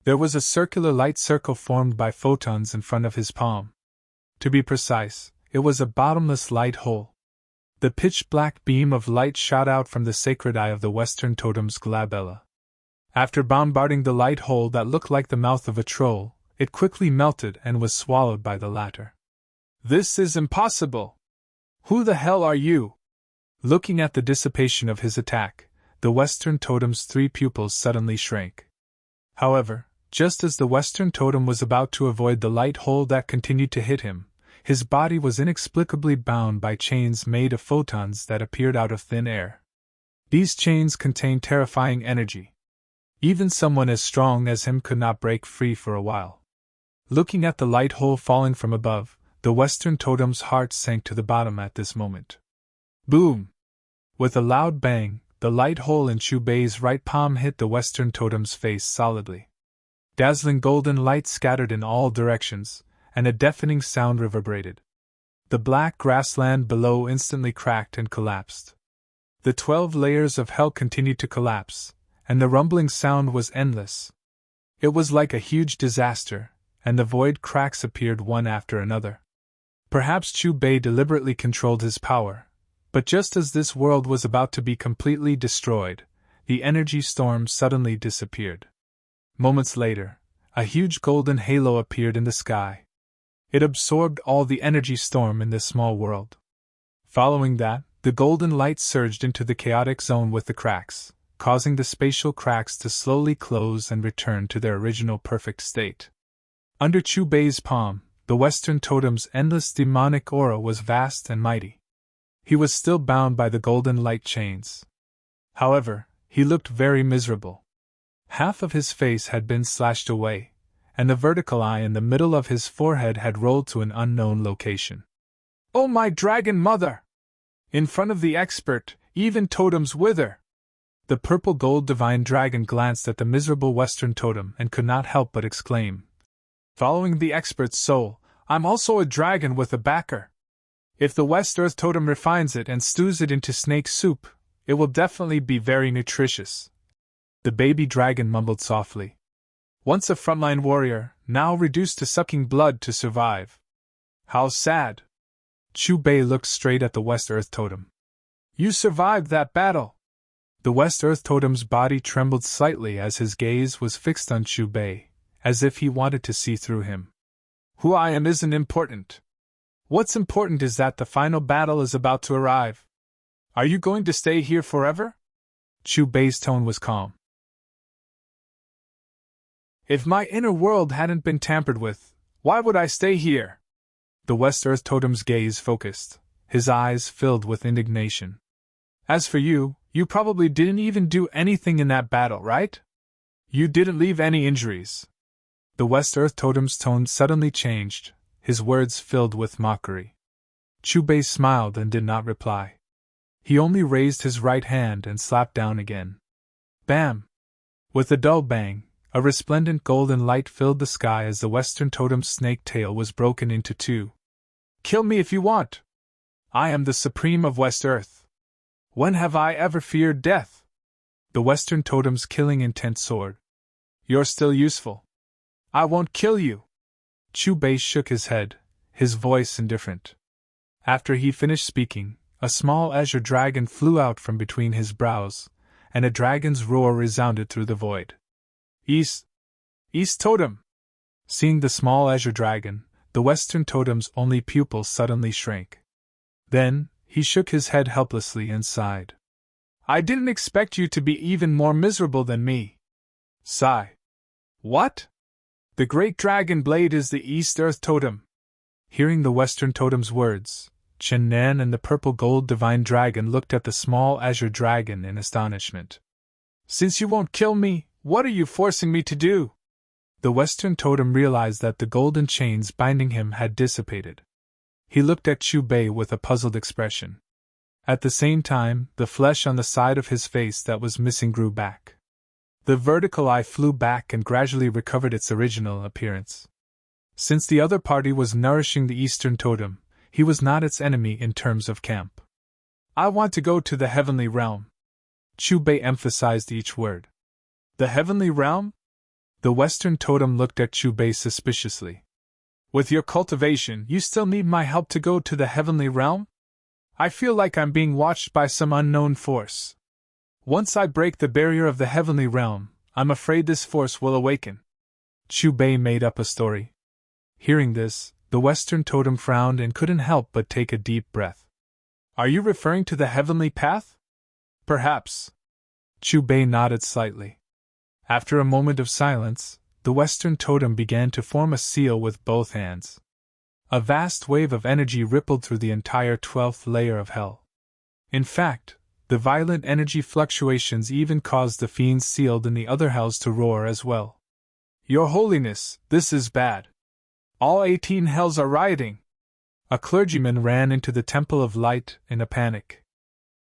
There was a circular light circle formed by photons in front of his palm. To be precise, it was a bottomless light hole. The pitch-black beam of light shot out from the sacred eye of the Western totem's glabella. After bombarding the light hole that looked like the mouth of a troll, it quickly melted and was swallowed by the latter. This is impossible! Who the hell are you? Looking at the dissipation of his attack, the Western totem's three pupils suddenly shrank. However, just as the Western totem was about to avoid the light hole that continued to hit him, his body was inexplicably bound by chains made of photons that appeared out of thin air. These chains contained terrifying energy. Even someone as strong as him could not break free for a while. Looking at the light hole falling from above, the Western totem's heart sank to the bottom at this moment. Boom! With a loud bang, the light hole in Chu Bei's right palm hit the Western totem's face solidly. Dazzling golden light scattered in all directions, and a deafening sound reverberated. The black grassland below instantly cracked and collapsed. The 12 layers of hell continued to collapse, and the rumbling sound was endless. It was like a huge disaster, and the void cracks appeared one after another. Perhaps Chu Bei deliberately controlled his power, but just as this world was about to be completely destroyed, the energy storm suddenly disappeared. Moments later, a huge golden halo appeared in the sky. It absorbed all the energy storm in this small world. Following that, the golden light surged into the chaotic zone with the cracks, causing the spatial cracks to slowly close and return to their original perfect state. Under Chu Bei's palm, the Western totem's endless demonic aura was vast and mighty. He was still bound by the golden light chains. However, he looked very miserable. Half of his face had been slashed away, and the vertical eye in the middle of his forehead had rolled to an unknown location. Oh my dragon mother! In front of the expert, even totems wither! The purple-gold divine dragon glanced at the miserable Western totem and could not help but exclaim, "Following the expert's soul, I'm also a dragon with a backer. If the West Earth totem refines it and stews it into snake soup, it will definitely be very nutritious." The baby dragon mumbled softly. Once a frontline warrior, now reduced to sucking blood to survive. How sad. Chu Bei looked straight at the West Earth totem. You survived that battle. The West Earth totem's body trembled slightly as his gaze was fixed on Chu Bei, as if he wanted to see through him. Who I am isn't important. What's important is that the final battle is about to arrive. Are you going to stay here forever? Chu Bei's tone was calm. If my inner world hadn't been tampered with, why would I stay here? The West Earth totem's gaze focused, his eyes filled with indignation. As for you, you probably didn't even do anything in that battle, right? You didn't leave any injuries. The West Earth totem's tone suddenly changed, his words filled with mockery. Chubei smiled and did not reply. He only raised his right hand and slapped down again. Bam! With a dull bang, a resplendent golden light filled the sky as the Western Totem's snake tail was broken into two. Kill me if you want! I am the Supreme of West Earth. When have I ever feared death? The Western Totem's killing intent soared. You're still useful. I won't kill you. Chubei shook his head, his voice indifferent. After he finished speaking, a small azure dragon flew out from between his brows, and a dragon's roar resounded through the void. East Totem! Seeing the small azure dragon, the Western Totem's only pupil suddenly shrank. Then, he shook his head helplessly and sighed. I didn't expect you to be even more miserable than me. Sigh. What? The great dragon blade is the East Earth Totem. Hearing the Western Totem's words, Chen Nan and the purple gold divine dragon looked at the small azure dragon in astonishment. Since you won't kill me, what are you forcing me to do? The Western Totem realized that the golden chains binding him had dissipated. He looked at Chubei with a puzzled expression. At the same time, the flesh on the side of his face that was missing grew back. The vertical eye flew back and gradually recovered its original appearance. Since the other party was nourishing the Eastern Totem, he was not its enemy in terms of camp. I want to go to the heavenly realm. Chubei emphasized each word. The heavenly realm? The Western Totem looked at Chubei suspiciously. With your cultivation, you still need my help to go to the heavenly realm? I feel like I'm being watched by some unknown force. Once I break the barrier of the heavenly realm, I'm afraid this force will awaken. Chubei made up a story. Hearing this, the Western Totem frowned and couldn't help but take a deep breath. Are you referring to the heavenly path? Perhaps. Chubei nodded slightly. After a moment of silence, the Western Totem began to form a seal with both hands. A vast wave of energy rippled through the entire 12th layer of hell. In fact, the violent energy fluctuations even caused the fiends sealed in the other hells to roar as well. Your Holiness, this is bad. All 18 hells are rioting. A clergyman ran into the Temple of Light in a panic.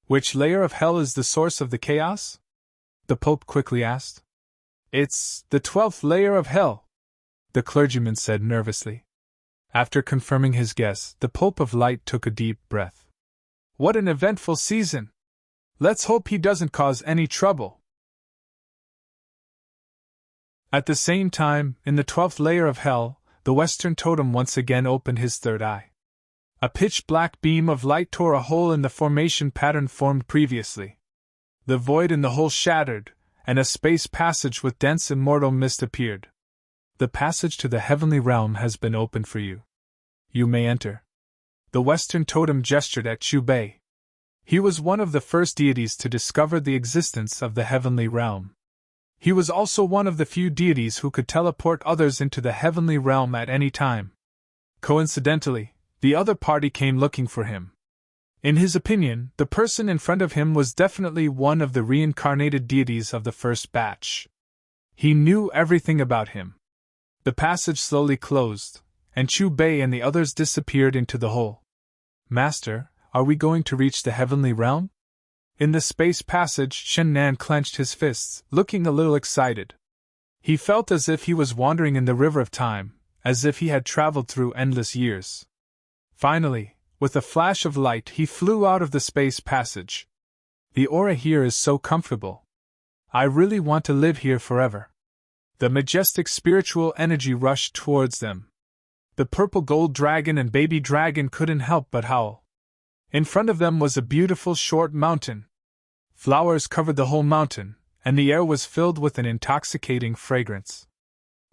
Which layer of hell is the source of the chaos? The Pope quickly asked. It's the 12th layer of hell, the clergyman said nervously. After confirming his guess, the Pope of Light took a deep breath. What an eventful season! Let's hope he doesn't cause any trouble. At the same time, in the 12th layer of hell, the Western Totem once again opened his third eye. A pitch-black beam of light tore a hole in the formation pattern formed previously. The void in the hole shattered, and a space passage with dense immortal mist appeared. The passage to the heavenly realm has been opened for you. You may enter. The Western Totem gestured at Chubei. He was one of the first deities to discover the existence of the heavenly realm. He was also one of the few deities who could teleport others into the heavenly realm at any time. Coincidentally, the other party came looking for him. In his opinion, the person in front of him was definitely one of the reincarnated deities of the first batch. He knew everything about him. The passage slowly closed, and Chubei and the others disappeared into the hole. Master, are we going to reach the heavenly realm? In the space passage, Shen Nan clenched his fists, looking a little excited. He felt as if he was wandering in the river of time, as if he had traveled through endless years. Finally, with a flash of light, he flew out of the space passage. The aura here is so comfortable. I really want to live here forever. The majestic spiritual energy rushed towards them. The purple gold dragon and baby dragon couldn't help but howl. In front of them was a beautiful short mountain. Flowers covered the whole mountain, and the air was filled with an intoxicating fragrance.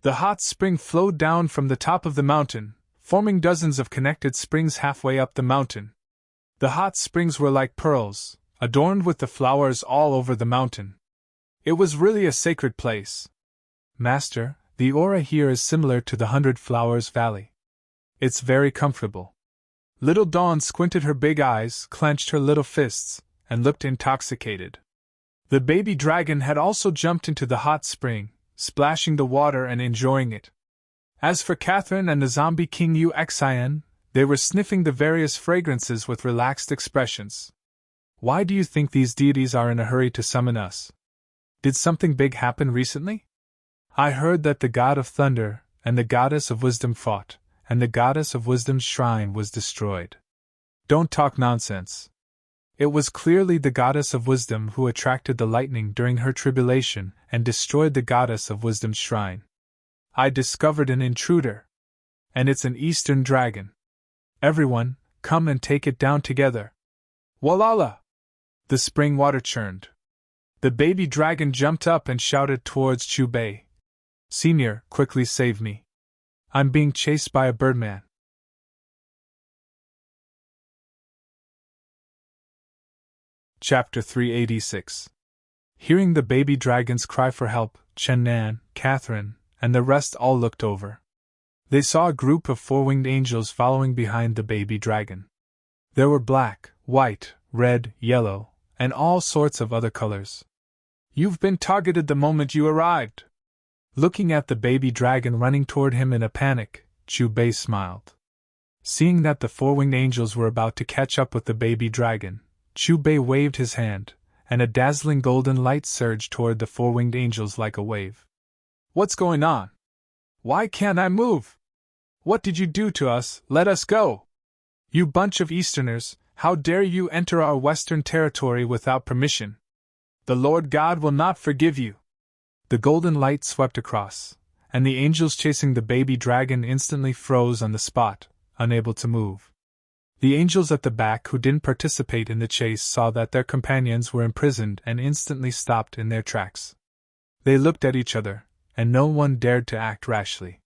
The hot spring flowed down from the top of the mountain, forming dozens of connected springs halfway up the mountain. The hot springs were like pearls, adorned with the flowers all over the mountain. It was really a sacred place. Master, the aura here is similar to the 100 Flowers Valley. It's very comfortable. Little Dawn squinted her big eyes, clenched her little fists, and looked intoxicated. The baby dragon had also jumped into the hot spring, splashing the water and enjoying it. As for Catherine and the zombie king Uxin, They were sniffing the various fragrances with relaxed expressions. Why do you think these deities are in a hurry to summon us? Did something big happen recently? I heard that the god of thunder and the goddess of wisdom fought, and the goddess of wisdom's shrine was destroyed. Don't talk nonsense. It was clearly the goddess of wisdom who attracted the lightning during her tribulation and destroyed the goddess of wisdom's shrine. I discovered an intruder. And it's an eastern dragon. Everyone, come and take it down together. Walala! The spring water churned. The baby dragon jumped up and shouted towards Chubei. Senior, quickly save me. I'm being chased by a birdman. Chapter 386. Hearing the baby dragon's cry for help, Chen Nan, Catherine, and the rest all looked over. They saw a group of four-winged angels following behind the baby dragon. There were black, white, red, yellow, and all sorts of other colors. You've been targeted the moment you arrived. Looking at the baby dragon running toward him in a panic, Chubei smiled. Seeing that the four-winged angels were about to catch up with the baby dragon, Chubei waved his hand, and a dazzling golden light surged toward the four-winged angels like a wave. What's going on? Why can't I move? What did you do to us? Let us go! You bunch of Easterners, how dare you enter our Western territory without permission? The Lord God will not forgive you. The golden light swept across, and the angels chasing the baby dragon instantly froze on the spot, unable to move. The angels at the back who didn't participate in the chase saw that their companions were imprisoned and instantly stopped in their tracks. They looked at each other, and no one dared to act rashly.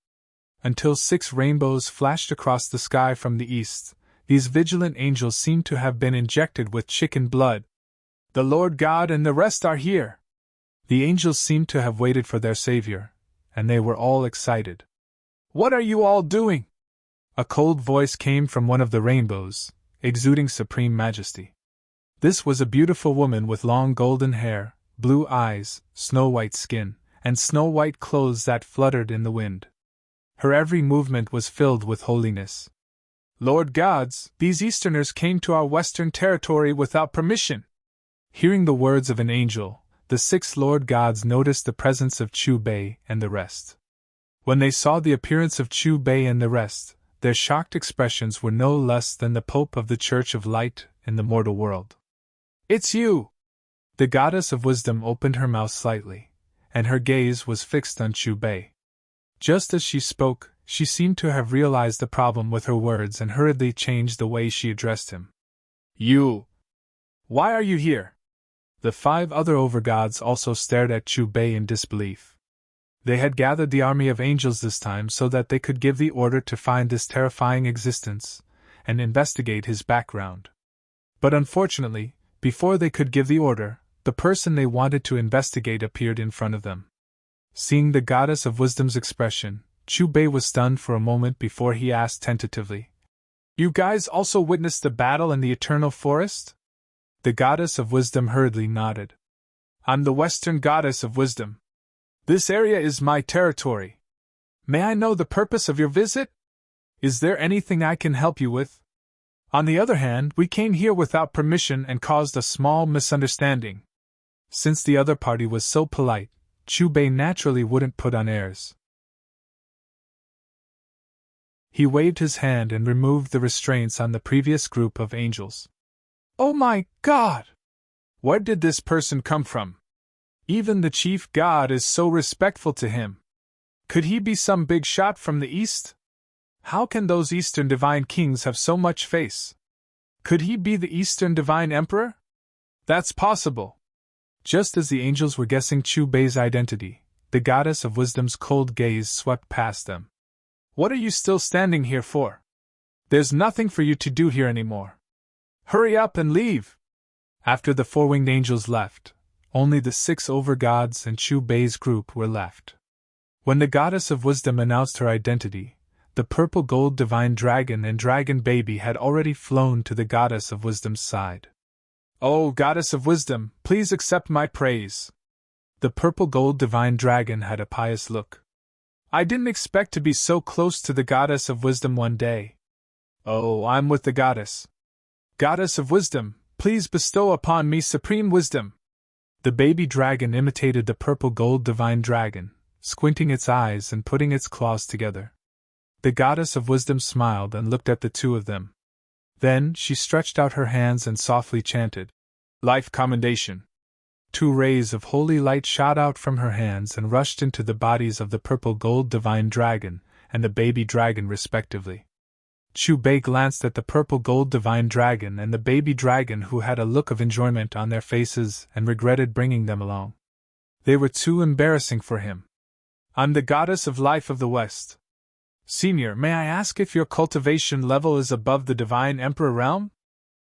Until 6 rainbows flashed across the sky from the east, these vigilant angels seemed to have been injected with chicken blood. The Lord God and the rest are here! The angels seemed to have waited for their savior, and they were all excited. What are you all doing? A cold voice came from one of the rainbows, exuding supreme majesty. This was a beautiful woman with long golden hair, blue eyes, snow-white skin, and snow-white clothes that fluttered in the wind. Her every movement was filled with holiness. Lord gods, these Easterners came to our Western territory without permission. Hearing the words of an angel, the 6 Lord gods noticed the presence of Chubei and the rest. When they saw the appearance of Chubei and the rest, their shocked expressions were no less than the Pope of the Church of Light in the mortal world. It's you! The goddess of wisdom opened her mouth slightly, and her gaze was fixed on Chubei. Just as she spoke, she seemed to have realized the problem with her words and hurriedly changed the way she addressed him. You! Why are you here? The 5 other overgods also stared at Chubei in disbelief. They had gathered the army of angels this time so that they could give the order to find this terrifying existence and investigate his background. But unfortunately, before they could give the order, the person they wanted to investigate appeared in front of them. Seeing the goddess of wisdom's expression, Chubei was stunned for a moment before he asked tentatively, You guys also witnessed the battle in the eternal forest? The goddess of wisdom hurriedly nodded. I'm the Western goddess of wisdom. This area is my territory. May I know the purpose of your visit? Is there anything I can help you with? On the other hand, we came here without permission and caused a small misunderstanding. Since the other party was so polite, Chubei naturally wouldn't put on airs. He waved his hand and removed the restraints on the previous group of angels. Oh my God! Where did this person come from? Even the chief god is so respectful to him. Could he be some big shot from the east? How can those Eastern divine kings have so much face? Could he be the Eastern divine emperor? That's possible. Just as the angels were guessing Chubei's identity, the goddess of wisdom's cold gaze swept past them. What are you still standing here for? There's nothing for you to do here anymore. Hurry up and leave! After the 4-winged angels left, only the 6 overgods and Chubei's group were left. When the goddess of wisdom announced her identity, the purple gold divine dragon and dragon baby had already flown to the goddess of wisdom's side. Oh, goddess of wisdom, please accept my praise. The purple gold divine dragon had a pious look. I didn't expect to be so close to the goddess of wisdom one day. Oh, I'm with the goddess. Goddess of wisdom, please bestow upon me supreme wisdom. The baby dragon imitated the purple gold divine dragon, squinting its eyes and putting its claws together. The goddess of wisdom smiled and looked at the two of them. Then she stretched out her hands and softly chanted, "Life commendation." 2 rays of holy light shot out from her hands and rushed into the bodies of the purple gold divine dragon and the baby dragon respectively. Chubei glanced at the purple gold divine dragon and the baby dragon, who had a look of enjoyment on their faces and regretted bringing them along. They were too embarrassing for him. "I'm the goddess of life of the West. Senior, may I ask if your cultivation level is above the divine emperor realm?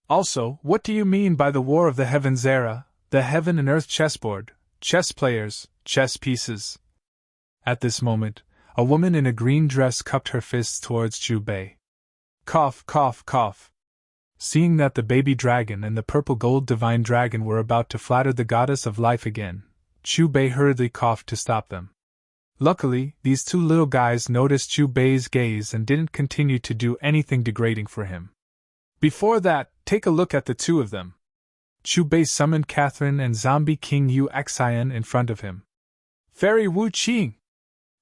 Also, what do you mean by the War of the Heavens era, the heaven and earth chessboard, chess players, chess pieces?" At this moment, a woman in a green dress cupped her fists towards Chubei. Cough, cough, cough. Seeing that the baby dragon and the purple gold divine dragon were about to flatter the goddess of life again, Chubei hurriedly coughed to stop them. Luckily, these 2 little guys noticed Chubei's gaze and didn't continue to do anything degrading for him. Before that, take a look at the 2 of them. Chubei summoned Catherine and Zombie King Yu Xian in front of him. "Fairy Wu Qing!"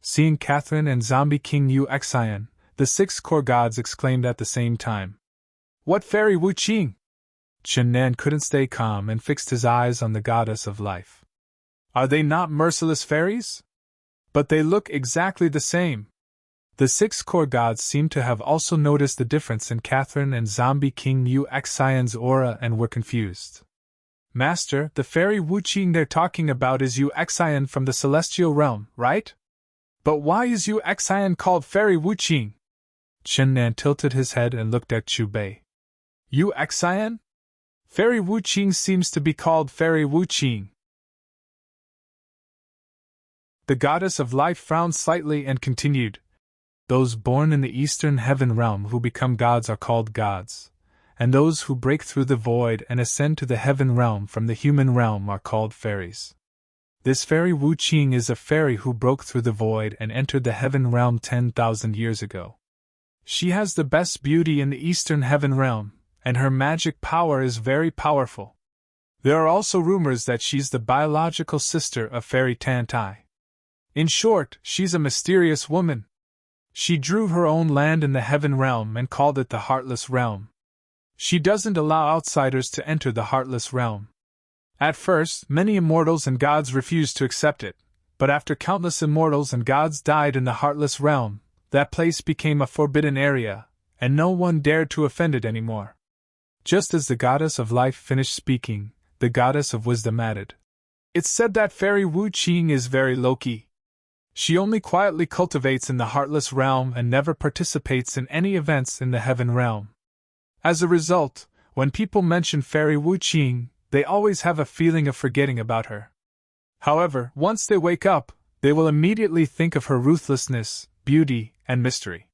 Seeing Catherine and Zombie King Yu Xian, the 6 core gods exclaimed at the same time. "What Fairy Wu Qing?" Chen Nan couldn't stay calm and fixed his eyes on the goddess of life. "Are they not merciless fairies? But they look exactly the same." The 6 core gods seemed to have also noticed the difference in Catherine and Zombie King Yu Xian's aura and were confused. "Master, the Fairy Wu Qing they're talking about is Yu Xian from the celestial realm, right? But why is Yu Xian called Fairy Wu Qing?" Chen Nan tilted his head and looked at Chubei. "Yu Xian? Fairy Wu Qing seems to be called Fairy Wu Qing." The goddess of life frowned slightly and continued, "Those born in the eastern heaven realm who become gods are called gods, and those who break through the void and ascend to the heaven realm from the human realm are called fairies. This Fairy Wu Qing is a fairy who broke through the void and entered the heaven realm 10,000 years ago. She has the best beauty in the eastern heaven realm, and her magic power is very powerful. There are also rumors that she's the biological sister of Fairy Tantai. In short, she's a mysterious woman. She drew her own land in the heaven realm and called it the Heartless Realm. She doesn't allow outsiders to enter the Heartless Realm. At first, many immortals and gods refused to accept it, but after countless immortals and gods died in the Heartless Realm, that place became a forbidden area, and no one dared to offend it anymore." Just as the goddess of life finished speaking, the goddess of wisdom added, "It's said that Fairy Wu Qing is very low-key. She only quietly cultivates in the Heartless Realm and never participates in any events in the Heaven Realm. As a result, when people mention Fairy Wu Qing, they always have a feeling of forgetting about her. However, once they wake up, they will immediately think of her ruthlessness, beauty, and mystery.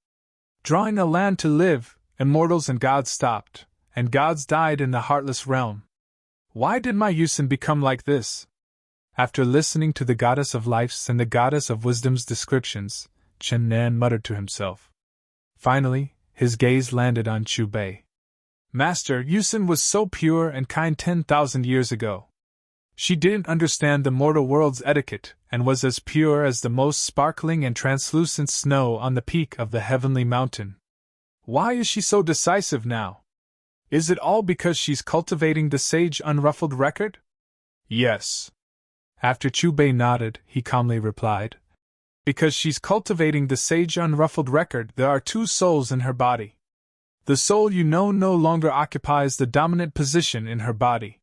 Drawing a land to live, immortals and gods stopped, and gods died in the Heartless Realm. Why did my Yusin become like this?" After listening to the goddess of life's and the goddess of wisdom's descriptions, Chen Nan muttered to himself. Finally, his gaze landed on Chubei. "Master, Yusin was so pure and kind 10,000 years ago. She didn't understand the mortal world's etiquette and was as pure as the most sparkling and translucent snow on the peak of the heavenly mountain. Why is she so decisive now? Is it all because she's cultivating the sage unruffled record?" "Yes." After Chubei nodded, he calmly replied, "Because she's cultivating the sage unruffled record, there are 2 souls in her body. The soul you know no longer occupies the dominant position in her body."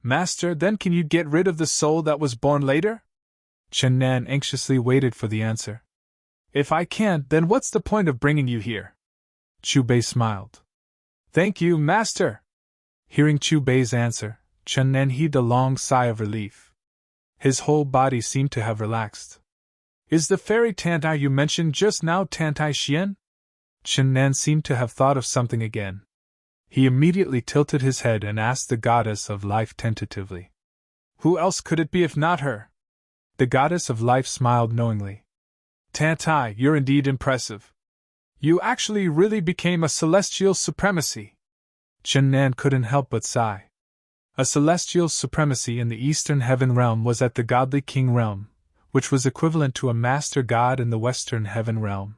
"Master, then can you get rid of the soul that was born later?" Chen Nan anxiously waited for the answer. "If I can't, then what's the point of bringing you here?" Chubei smiled. "Thank you, Master." Hearing Chubei's answer, Chen Nan heaved a long sigh of relief. His whole body seemed to have relaxed. "Is the fairy Tantai you mentioned just now Tantai Xian?" Chen Nan seemed to have thought of something again. He immediately tilted his head and asked the goddess of life tentatively, "Who else could it be if not her?" The goddess of life smiled knowingly. "Tantai, you're indeed impressive. You actually really became a celestial supremacy. Chen Nan couldn't help but sigh. A celestial supremacy in the Eastern Heaven Realm was at the godly King Realm, which was equivalent to a master god in the Western Heaven Realm.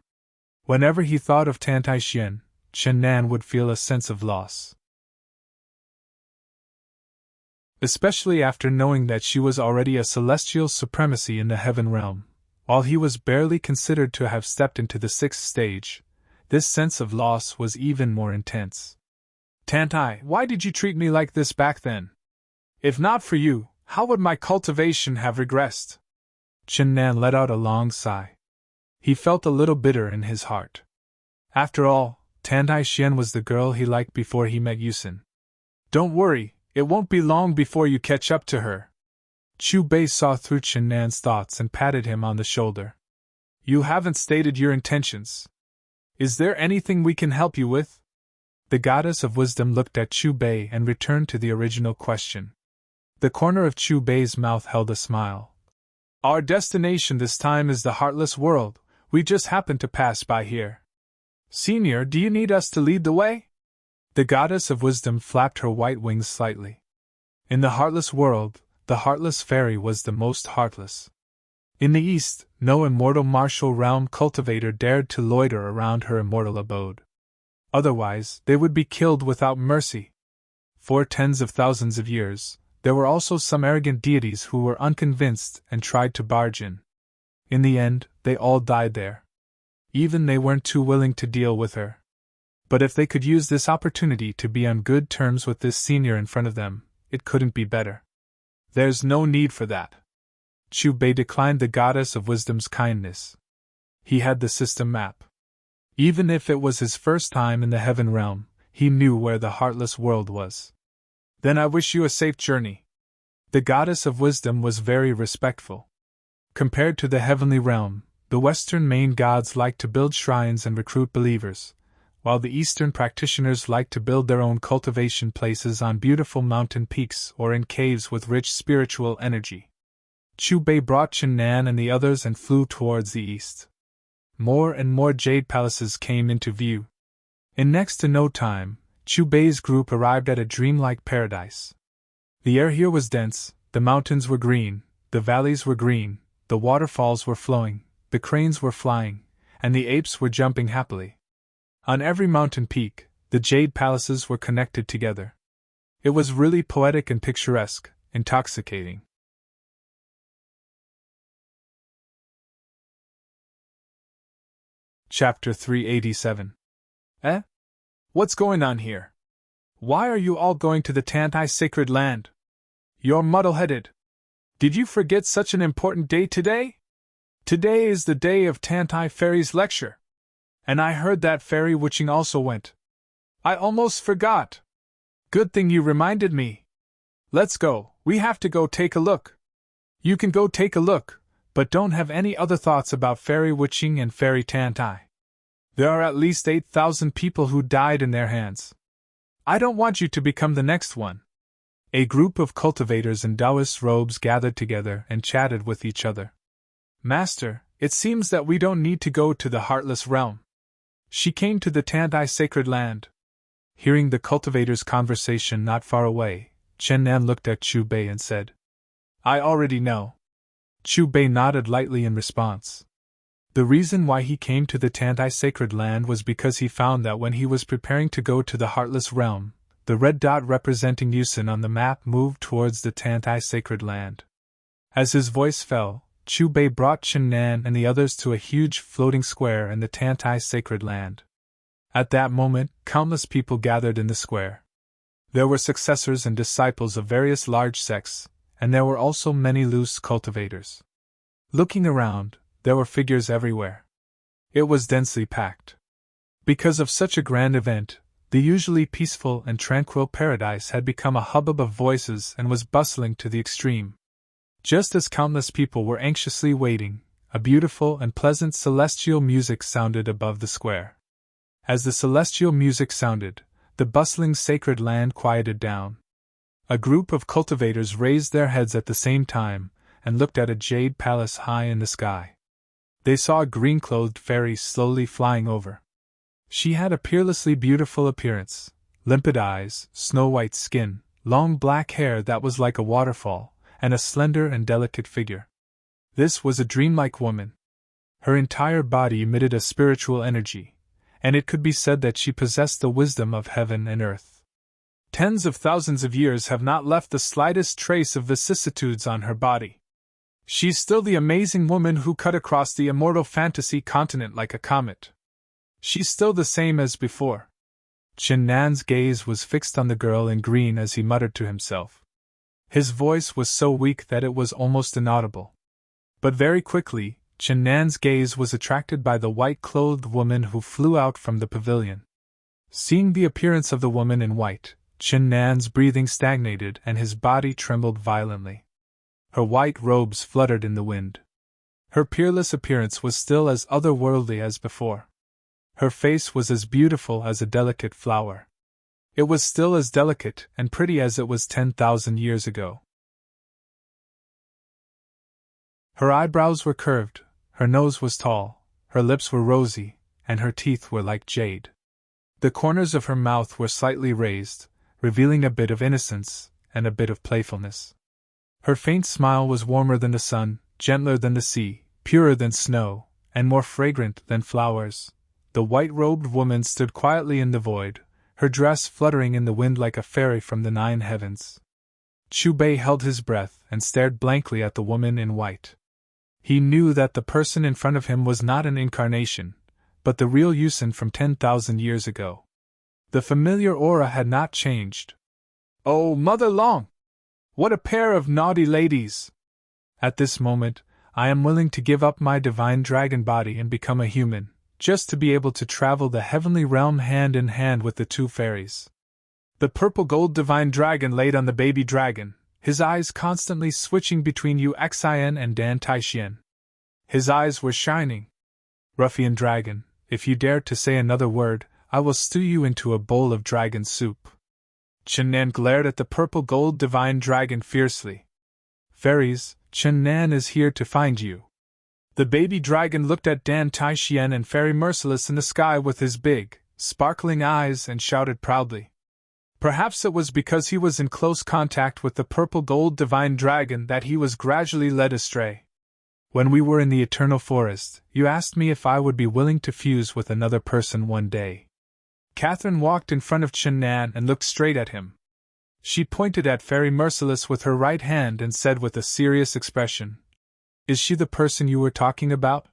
Whenever he thought of Tantai Xian, Chen Nan would feel a sense of loss. Especially after knowing that she was already a celestial supremacy in the Heaven Realm, while he was barely considered to have stepped into the 6th stage. This sense of loss was even more intense. Tantai, why did you treat me like this back then? If not for you, how would my cultivation have regressed? Chen Nan let out a long sigh. He felt a little bitter in his heart. After all, Tantai Xian was the girl he liked before he met Yusin. Don't worry, it won't be long before you catch up to her. Chu Bei saw through Chen Nan's thoughts and patted him on the shoulder. You haven't stated your intentions. Is there anything we can help you with? The goddess of wisdom looked at Chu Bei and returned to the original question. The corner of Chu Bei's mouth held a smile. Our destination this time is the Heartless World. We just happened to pass by here. Senior, do you need us to lead the way? The goddess of wisdom flapped her white wings slightly. In the Heartless World, the Heartless Fairy was the most heartless. In the East, no immortal martial realm cultivator dared to loiter around her immortal abode. Otherwise, they would be killed without mercy. For tens of thousands of years, there were also some arrogant deities who were unconvinced and tried to barge in. In the end, they all died there. Even they weren't too willing to deal with her. But if they could use this opportunity to be on good terms with this senior in front of them, it couldn't be better. There's no need for that. Chu Bei declined the goddess of wisdom's kindness. He had the system map. Even if it was his first time in the Heaven Realm, he knew where the Heartless World was. Then I wish you a safe journey. The goddess of wisdom was very respectful. Compared to the heavenly realm, the Western main gods liked to build shrines and recruit believers, while the Eastern practitioners liked to build their own cultivation places on beautiful mountain peaks or in caves with rich spiritual energy. Chu Bei brought Chen Nan and the others and flew towards the east. More and more jade palaces came into view. In next to no time, Chu Bei's group arrived at a dreamlike paradise. The air here was dense, the mountains were green, the valleys were green, the waterfalls were flowing, the cranes were flying, and the apes were jumping happily. On every mountain peak, the jade palaces were connected together. It was really poetic and picturesque, intoxicating. Chapter 387. Eh? What's going on here? Why are you all going to the Tantai Sacred Land? You're muddle-headed. Did you forget such an important day today? Today is the day of Tantai Fairy's lecture. And I heard that fairy witching also went. I almost forgot. Good thing you reminded me. Let's go, we have to go take a look. You can go take a look, but don't have any other thoughts about fairy witching and fairy Tantai. There are at least 8,000 people who died in their hands. I don't want you to become the next one. A group of cultivators in Taoist robes gathered together and chatted with each other. Master, it seems that we don't need to go to the Heartless Realm. She came to the Tantai Sacred Land. Hearing the cultivators' conversation not far away, Chen Nan looked at Chu Bei and said, I already know. Chu Bei nodded lightly in response. The reason why he came to the Tantai Sacred Land was because he found that when he was preparing to go to the Heartless Realm, the red dot representing Yusin on the map moved towards the Tantai Sacred Land. As his voice fell, Chu Bei brought Chen Nan and the others to a huge floating square in the Tantai Sacred Land. At that moment, countless people gathered in the square. There were successors and disciples of various large sects, and there were also many loose cultivators. Looking around, there were figures everywhere. It was densely packed. Because of such a grand event, the usually peaceful and tranquil paradise had become a hubbub of voices and was bustling to the extreme. Just as countless people were anxiously waiting, a beautiful and pleasant celestial music sounded above the square. As the celestial music sounded, the bustling sacred land quieted down. A group of cultivators raised their heads at the same time and looked at a jade palace high in the sky. They saw a green-clothed fairy slowly flying over. She had a peerlessly beautiful appearance, limpid eyes, snow-white skin, long black hair that was like a waterfall, and a slender and delicate figure. This was a dreamlike woman. Her entire body emitted a spiritual energy, and it could be said that she possessed the wisdom of heaven and earth. Tens of thousands of years have not left the slightest trace of vicissitudes on her body. She's still the amazing woman who cut across the immortal fantasy continent like a comet. She's still the same as before. Chen Nan's gaze was fixed on the girl in green as he muttered to himself. His voice was so weak that it was almost inaudible. But very quickly, Chen Nan's gaze was attracted by the white-clothed woman who flew out from the pavilion. Seeing the appearance of the woman in white, Chen Nan's breathing stagnated and his body trembled violently. Her white robes fluttered in the wind. Her peerless appearance was still as otherworldly as before. Her face was as beautiful as a delicate flower. It was still as delicate and pretty as it was 10,000 years ago. Her eyebrows were curved, her nose was tall, her lips were rosy, and her teeth were like jade. The corners of her mouth were slightly raised, revealing a bit of innocence and a bit of playfulness. Her faint smile was warmer than the sun, gentler than the sea, purer than snow, and more fragrant than flowers. The white-robed woman stood quietly in the void, her dress fluttering in the wind like a fairy from the 9 heavens. Chu Bei held his breath and stared blankly at the woman in white. He knew that the person in front of him was not an incarnation, but the real Yusen from 10,000 years ago. The familiar aura had not changed. Oh, Mother Long! What a pair of naughty ladies! At this moment, I am willing to give up my divine dragon body and become a human, just to be able to travel the heavenly realm hand in hand with the 2 fairies. The purple-gold divine dragon laid on the baby dragon, his eyes constantly switching between Yu Xian and Dan Taixian. His eyes were shining. Ruffian dragon, if you dare to say another word, I will stew you into a bowl of dragon soup. Chen Nan glared at the purple-gold divine dragon fiercely. Fairies, Chen Nan is here to find you. The baby dragon looked at Dan Taixian and Fairy Merciless in the sky with his big, sparkling eyes and shouted proudly. Perhaps it was because he was in close contact with the purple-gold divine dragon that he was gradually led astray. When we were in the Eternal Forest, you asked me if I would be willing to fuse with another person one day. Catherine walked in front of Chen Nan and looked straight at him. She pointed at Fairy Merciless with her right hand and said with a serious expression, "Is she the person you were talking about?"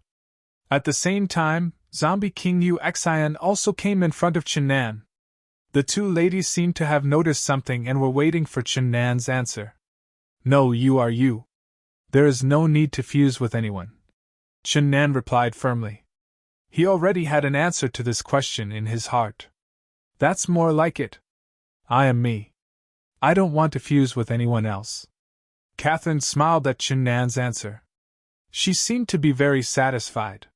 At the same time, Zombie King Yu Xian also came in front of Chen Nan. The 2 ladies seemed to have noticed something and were waiting for Chen Nan's answer. "No, you are you. There is no need to fuse with anyone," Chen Nan replied firmly. He already had an answer to this question in his heart. That's more like it. I am me. I don't want to fuse with anyone else. Catherine smiled at Chen Nan's answer. She seemed to be very satisfied.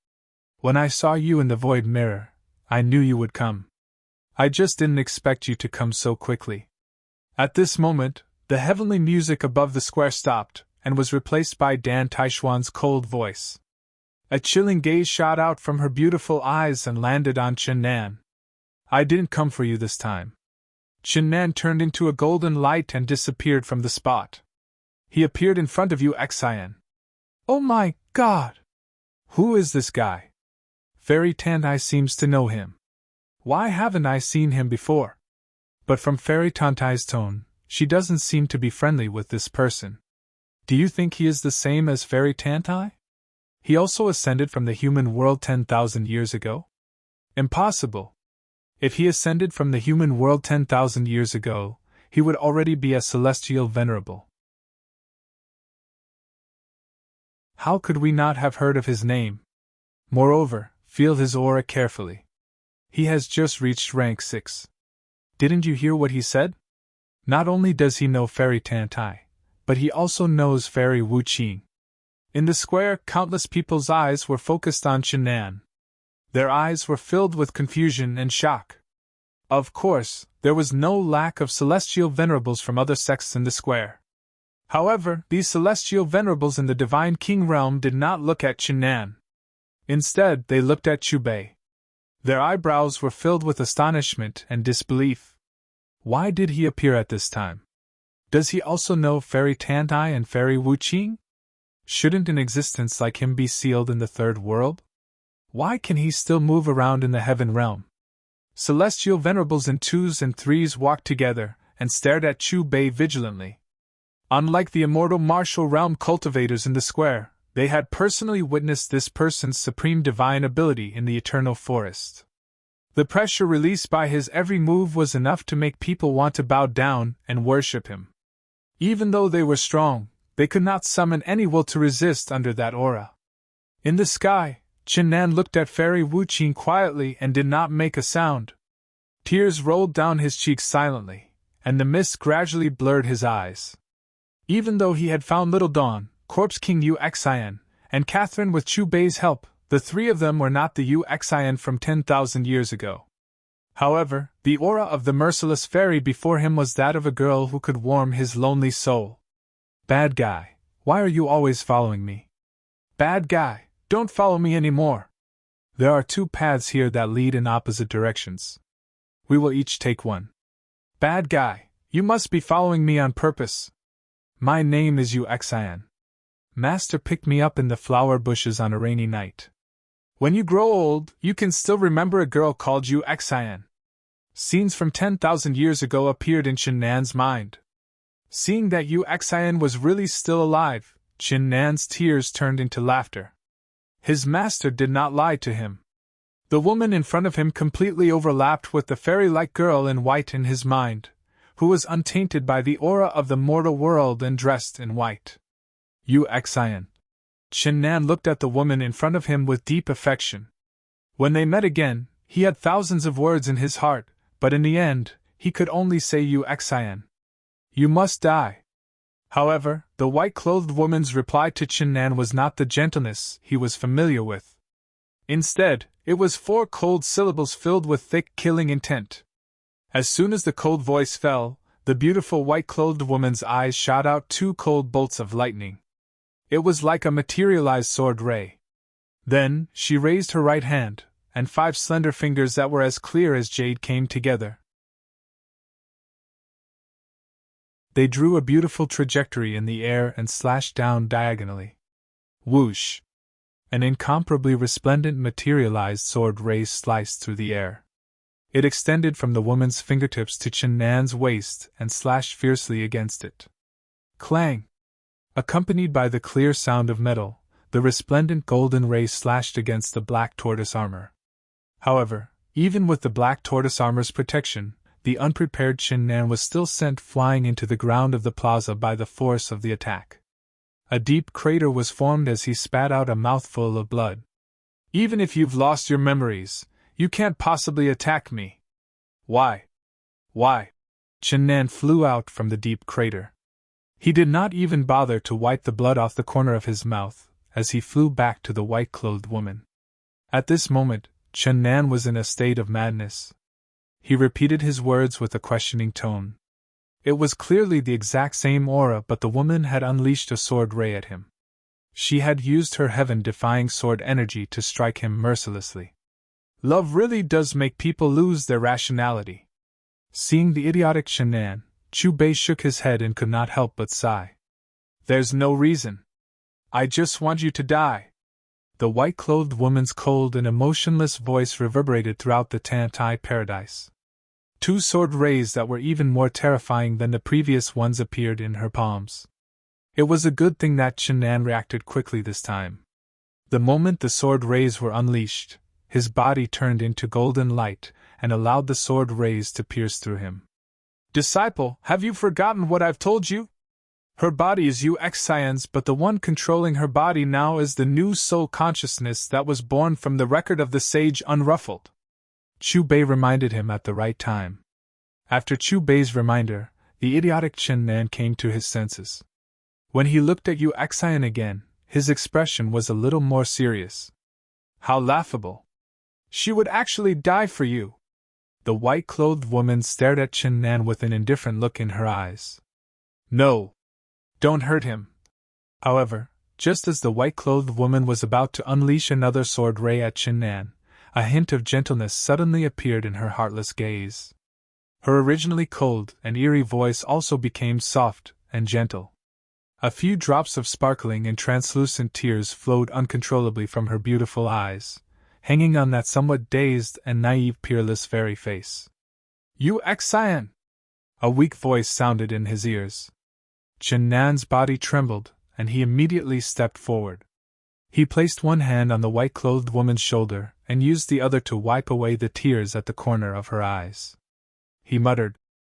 When I saw you in the void mirror, I knew you would come. I just didn't expect you to come so quickly. At this moment, the heavenly music above the square stopped, and was replaced by Dan Taishuan's cold voice. A chilling gaze shot out from her beautiful eyes and landed on Chen Nan. I didn't come for you this time. Chen Nan turned into a golden light and disappeared from the spot. He appeared in front of Yu Xian. Oh my God! Who is this guy? Fairy Tantai seems to know him. Why haven't I seen him before? But from Fairy Tantai's tone, she doesn't seem to be friendly with this person. Do you think he is the same as Fairy Tantai? He also ascended from the human world 10,000 years ago? Impossible. If he ascended from the human world 10,000 years ago, he would already be a celestial venerable. How could we not have heard of his name? Moreover, feel his aura carefully. He has just reached rank 6. Didn't you hear what he said? Not only does he know Fairy Tantai, but he also knows Fairy Wu Qing. In the square, countless people's eyes were focused on Chen Nan. Their eyes were filled with confusion and shock. Of course, there was no lack of celestial venerables from other sects in the square. However, these celestial venerables in the Divine King realm did not look at Chen Nan. Instead, they looked at Chu Bei. Their eyebrows were filled with astonishment and disbelief. Why did he appear at this time? Does he also know Fairy Tantai and Fairy Wuqing? Shouldn't an existence like him be sealed in the third world? Why can he still move around in the heaven realm? Celestial venerables in twos and threes walked together and stared at Chu Bei vigilantly. Unlike the immortal martial realm cultivators in the square, they had personally witnessed this person's supreme divine ability in the eternal forest. The pressure released by his every move was enough to make people want to bow down and worship him. Even though they were strong, they could not summon any will to resist under that aura. In the sky, Qiannan looked at Fairy Wuqing quietly and did not make a sound. Tears rolled down his cheeks silently, and the mist gradually blurred his eyes. Even though he had found Little Dawn, Corpse King Yu Xian, and Catherine with Chu Bei's help, the three of them were not the Yu Xian from 10,000 years ago. However, the aura of the merciless fairy before him was that of a girl who could warm his lonely soul. Bad guy, why are you always following me? Bad guy, don't follow me anymore. There are two paths here that lead in opposite directions. We will each take one. Bad guy, you must be following me on purpose. My name is Yu Xian. Master picked me up in the flower bushes on a rainy night. When you grow old, you can still remember a girl called Yu Xian. Scenes from 10,000 years ago appeared in Qiannan's mind. Seeing that Yu Xian was really still alive, Qiannan's tears turned into laughter. His master did not lie to him. The woman in front of him completely overlapped with the fairy-like girl in white in his mind, who was untainted by the aura of the mortal world and dressed in white. Yu Xian. Qiannan looked at the woman in front of him with deep affection. When they met again, he had thousands of words in his heart, but in the end, he could only say Yu Xian. You must die. However, the white-clothed woman's reply to Qiannan was not the gentleness he was familiar with. Instead, it was 4 cold syllables filled with thick, killing intent. As soon as the cold voice fell, the beautiful white-clothed woman's eyes shot out 2 cold bolts of lightning. It was like a materialized sword ray. Then, she raised her right hand, and 5 slender fingers that were as clear as jade came together. They drew a beautiful trajectory in the air and slashed down diagonally. Whoosh! An incomparably resplendent materialized sword ray sliced through the air. It extended from the woman's fingertips to Qiannan's waist and slashed fiercely against it. Clang! Accompanied by the clear sound of metal, the resplendent golden ray slashed against the black tortoise armor. However, even with the black tortoise armor's protection, the unprepared Qiannan was still sent flying into the ground of the plaza by the force of the attack. A deep crater was formed as he spat out a mouthful of blood. Even if you've lost your memories, you can't possibly attack me. Why? Why? Qiannan flew out from the deep crater. He did not even bother to wipe the blood off the corner of his mouth, as he flew back to the white-clothed woman. At this moment, Qiannan was in a state of madness. He repeated his words with a questioning tone. It was clearly the exact same aura, but the woman had unleashed a sword ray at him. She had used her heaven-defying sword energy to strike him mercilessly. Love really does make people lose their rationality. Seeing the idiotic Qiannan, Chu Bei shook his head and could not help but sigh. There's no reason. I just want you to die. The white-clothed woman's cold and emotionless voice reverberated throughout the Tantai paradise. 2 sword rays that were even more terrifying than the previous ones appeared in her palms. It was a good thing that Qiannan reacted quickly this time. The moment the sword rays were unleashed, his body turned into golden light and allowed the sword rays to pierce through him. Disciple, have you forgotten what I've told you? Her body is Yu Xian's, but the one controlling her body now is the new soul consciousness that was born from the record of the sage Unruffled. Chu Bei reminded him at the right time. After Chu Bei's reminder, the idiotic Qiannan came to his senses. When he looked at Yu Xian again, his expression was a little more serious. How laughable! She would actually die for you! The white-clothed woman stared at Qiannan with an indifferent look in her eyes. No! Don't hurt him. However, just as the white-clothed woman was about to unleash another sword ray at Qiannan, a hint of gentleness suddenly appeared in her heartless gaze. Her originally cold and eerie voice also became soft and gentle. A few drops of sparkling and translucent tears flowed uncontrollably from her beautiful eyes, hanging on that somewhat dazed and naive peerless fairy face. "You Xian!" A weak voice sounded in his ears. Chen Nan's body trembled, and he immediately stepped forward. He placed one hand on the white-clothed woman's shoulder and used the other to wipe away the tears at the corner of her eyes. He muttered,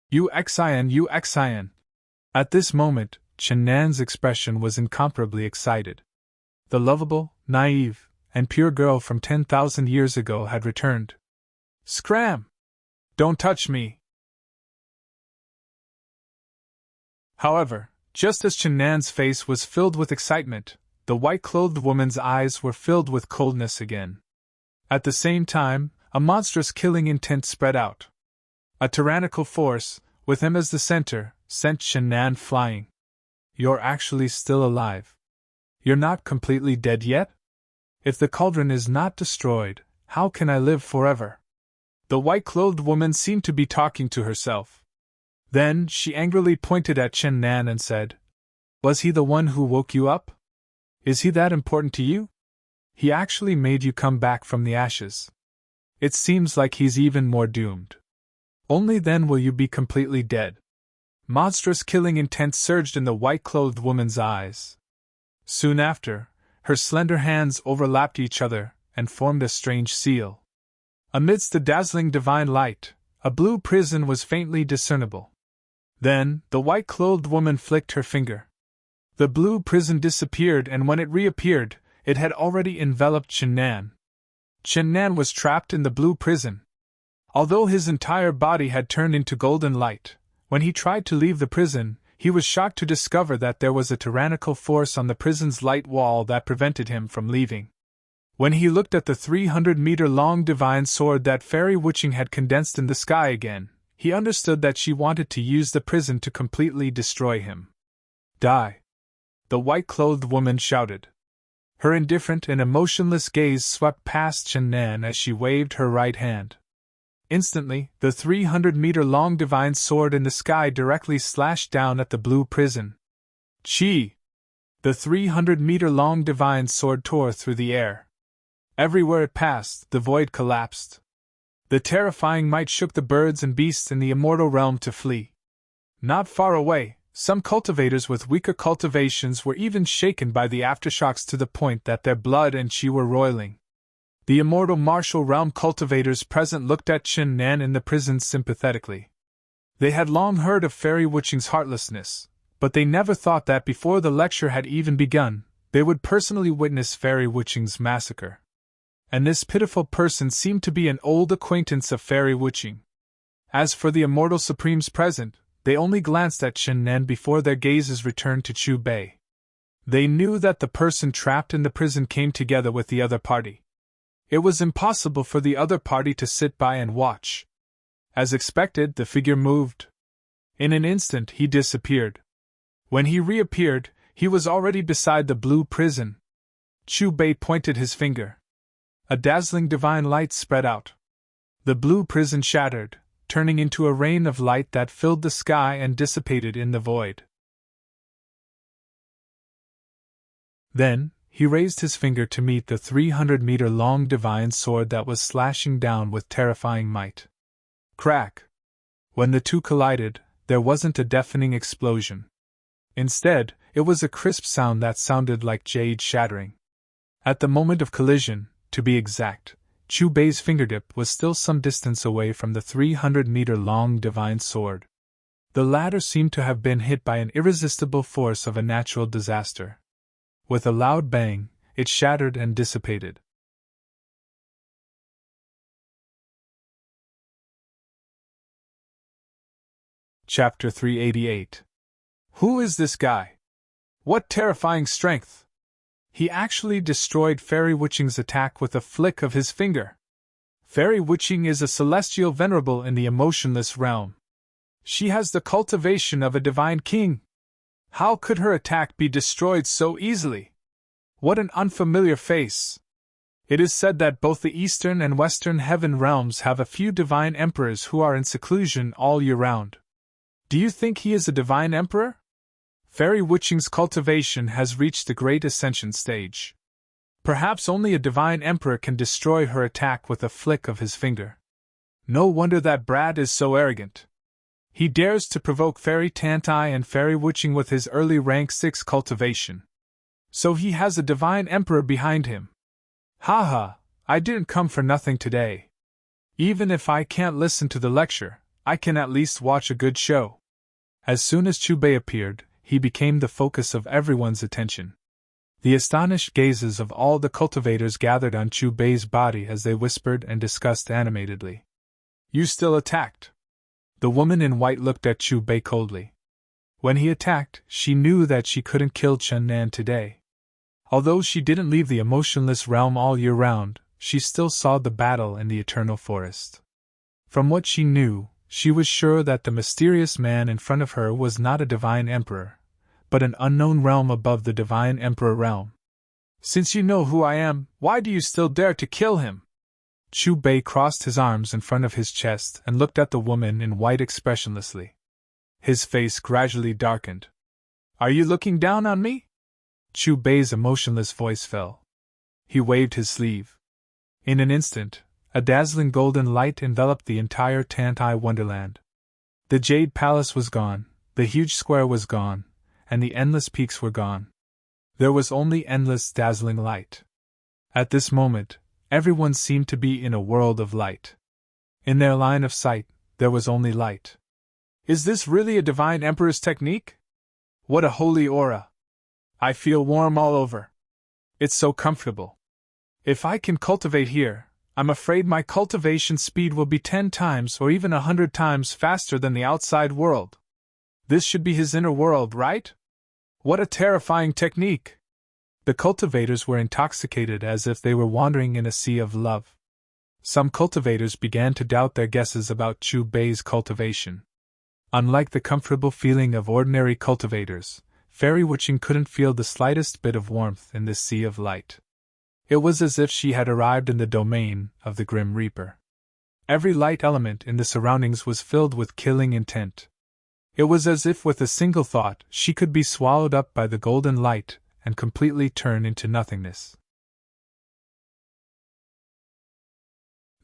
"You Xian, you Xian!" At this moment, Chen Nan's expression was incomparably excited. The lovable, naive, and pure girl from 10,000 years ago had returned. "Scram! Don't touch me!" However, just as Chen Nan's face was filled with excitement, the white-clothed woman's eyes were filled with coldness again. At the same time, a monstrous killing intent spread out. A tyrannical force, with him as the center, sent Chen Nan flying. "You're actually still alive. You're not completely dead yet? If the cauldron is not destroyed, how can I live forever?" The white-clothed woman seemed to be talking to herself. Then she angrily pointed at Chen Nan and said, "Was he the one who woke you up? Is he that important to you? He actually made you come back from the ashes. It seems like he's even more doomed. Only then will you be completely dead." Monstrous killing intent surged in the white-clothed woman's eyes. Soon after, her slender hands overlapped each other and formed a strange seal. Amidst the dazzling divine light, a blue prism was faintly discernible. Then, the white-clothed woman flicked her finger. The blue prism disappeared, and when it reappeared, it had already enveloped Chen Nan. Chen Nan was trapped in the blue prism. Although his entire body had turned into golden light, when he tried to leave the prison, he was shocked to discover that there was a tyrannical force on the prison's light wall that prevented him from leaving. When he looked at the 300-meter-long divine sword that Fairy Witching had condensed in the sky again, he understood that she wanted to use the prison to completely destroy him. "Die!" the white-clothed woman shouted. Her indifferent and emotionless gaze swept past Chen Nan as she waved her right hand. Instantly, the 300-meter-long divine sword in the sky directly slashed down at the blue prison. Chi! The 300-meter-long divine sword tore through the air. Everywhere it passed, the void collapsed. The terrifying might shook the birds and beasts in the immortal realm to flee. Not far away, some cultivators with weaker cultivations were even shaken by the aftershocks to the point that their blood and chi were roiling. The immortal martial realm cultivators present looked at Chen Nan in the prison sympathetically. They had long heard of Fairy Witching's heartlessness, but they never thought that before the lecture had even begun, they would personally witness Fairy Witching's massacre. And this pitiful person seemed to be an old acquaintance of Fairy Witching. As for the immortal supremes present, they only glanced at Chen Nan before their gazes returned to Chu Bei. They knew that the person trapped in the prison came together with the other party. It was impossible for the other party to sit by and watch. As expected, the figure moved. In an instant he disappeared. When he reappeared, he was already beside the blue prison. Chu Bei pointed his finger. A dazzling divine light spread out. The blue prison shattered, turning into a rain of light that filled the sky and dissipated in the void. Then, he raised his finger to meet the 300-meter-long divine sword that was slashing down with terrifying might. Crack! When the two collided, there wasn't a deafening explosion. Instead, it was a crisp sound that sounded like jade shattering. At the moment of collision, to be exact, Chu Bei's fingertip was still some distance away from the 300-meter-long divine sword. The latter seemed to have been hit by an irresistible force of a natural disaster. With a loud bang, it shattered and dissipated. Chapter 388. Who is this guy? What terrifying strength! He actually destroyed Fairy Witching's attack with a flick of his finger. Fairy Witching is a celestial venerable in the emotionless realm. She has the cultivation of a divine king. How could her attack be destroyed so easily? What an unfamiliar face! It is said that both the Eastern and Western heaven realms have a few divine emperors who are in seclusion all year round. Do you think he is a divine emperor? Fairy Witching's cultivation has reached the great ascension stage. Perhaps only a divine emperor can destroy her attack with a flick of his finger. No wonder that brat is so arrogant. He dares to provoke Fairy Tantai and Fairy Witching with his early rank 6 cultivation. So he has a divine emperor behind him. Ha ha, I didn't come for nothing today. Even if I can't listen to the lecture, I can at least watch a good show. As soon as Chubei appeared, he became the focus of everyone's attention. The astonished gazes of all the cultivators gathered on Chubei's body as they whispered and discussed animatedly. You still attacked? The woman in white looked at Chubei coldly. When he attacked, she knew that she couldn't kill Chen Nan today. Although she didn't leave the emotionless realm all year round, she still saw the battle in the eternal forest. From what she knew, she was sure that the mysterious man in front of her was not a divine emperor, but an unknown realm above the divine emperor realm. Since you know who I am, why do you still dare to kill him? Chubei crossed his arms in front of his chest and looked at the woman in white expressionlessly. His face gradually darkened. Are you looking down on me? Chubei's emotionless voice fell. He waved his sleeve. In an instant, a dazzling golden light enveloped the entire Tantai wonderland. The Jade Palace was gone, the huge square was gone, and the endless peaks were gone. There was only endless dazzling light. At this moment, everyone seemed to be in a world of light. In their line of sight, there was only light. Is this really a divine emperor's technique? What a holy aura! I feel warm all over. It's so comfortable. If I can cultivate here, I'm afraid my cultivation speed will be 10 times or even 100 times faster than the outside world. This should be his inner world, right? What a terrifying technique! The cultivators were intoxicated as if they were wandering in a sea of love. Some cultivators began to doubt their guesses about Chubei's cultivation. Unlike the comfortable feeling of ordinary cultivators, Fairy Witching couldn't feel the slightest bit of warmth in this sea of light. It was as if she had arrived in the domain of the Grim Reaper. Every light element in the surroundings was filled with killing intent. It was as if with a single thought she could be swallowed up by the golden light and completely turn into nothingness.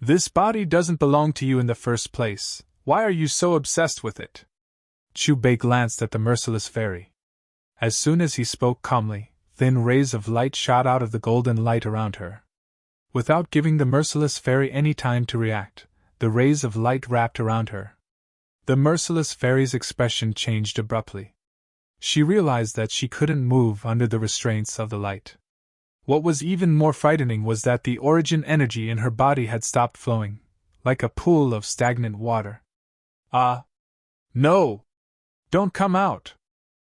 This body doesn't belong to you in the first place. Why are you so obsessed with it? Chubei glanced at the merciless fairy. As soon as he spoke calmly, thin rays of light shot out of the golden light around her. Without giving the merciless fairy any time to react, the rays of light wrapped around her. The merciless fairy's expression changed abruptly. She realized that she couldn't move under the restraints of the light. What was even more frightening was that the origin energy in her body had stopped flowing, like a pool of stagnant water. No! Don't come out!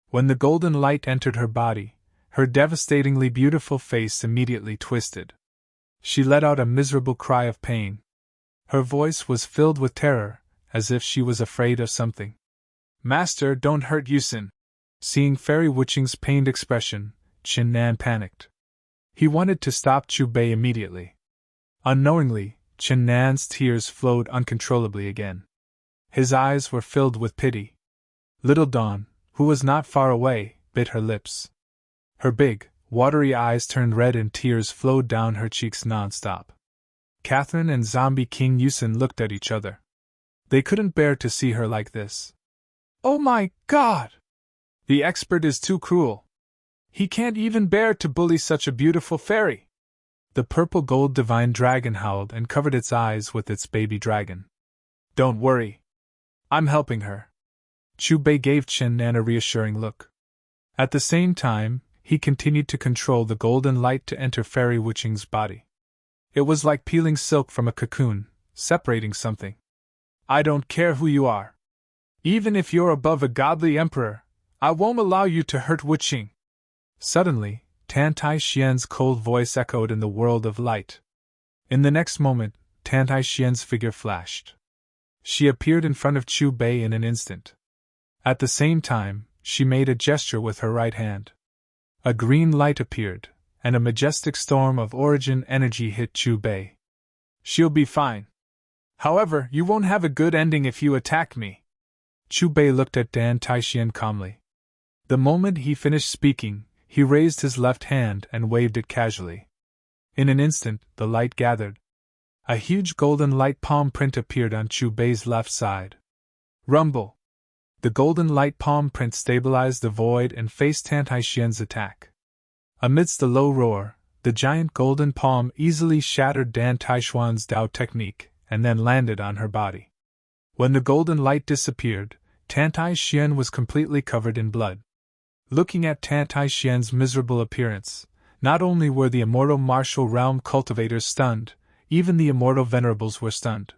When the golden light entered her body, her devastatingly beautiful face immediately twisted. She let out a miserable cry of pain. Her voice was filled with terror, as if she was afraid of something. Master, don't hurt Yusin! Seeing Fairy Witching's pained expression, Qin Nan panicked. He wanted to stop Chubei immediately. Unknowingly, Qin Nan's tears flowed uncontrollably again. His eyes were filled with pity. Little Dawn, who was not far away, bit her lips. Her big, watery eyes turned red and tears flowed down her cheeks non-stop. Catherine and Zombie King Yusin looked at each other. They couldn't bear to see her like this. Oh my God! The expert is too cruel. He can't even bear to bully such a beautiful fairy. The purple gold divine dragon howled and covered its eyes with its baby dragon. Don't worry. I'm helping her. Chubei gave Qin Nan a reassuring look. At the same time, he continued to control the golden light to enter Fairy Witching's body. It was like peeling silk from a cocoon, separating something. I don't care who you are. Even if you're above a godly emperor, I won't allow you to hurt Witching. Suddenly, Tantai Xian's cold voice echoed in the world of light. In the next moment, Tantai Xian's figure flashed. She appeared in front of Chubei in an instant. At the same time, she made a gesture with her right hand. A green light appeared, and a majestic storm of origin energy hit Chu Bei. She'll be fine. However, you won't have a good ending if you attack me. Chu Bei looked at Dan Taixian calmly. The moment he finished speaking, he raised his left hand and waved it casually. In an instant, the light gathered. A huge golden light palm print appeared on Chu Bei's left side. Rumble! The golden light palm print stabilized the void and faced Dan Taixian's attack. Amidst a low roar, the giant golden palm easily shattered Dan Taixian's Dao technique and then landed on her body. When the golden light disappeared, Dan Taixian was completely covered in blood. Looking at Dan Taixian's miserable appearance, not only were the immortal martial realm cultivators stunned, even the immortal venerables were stunned.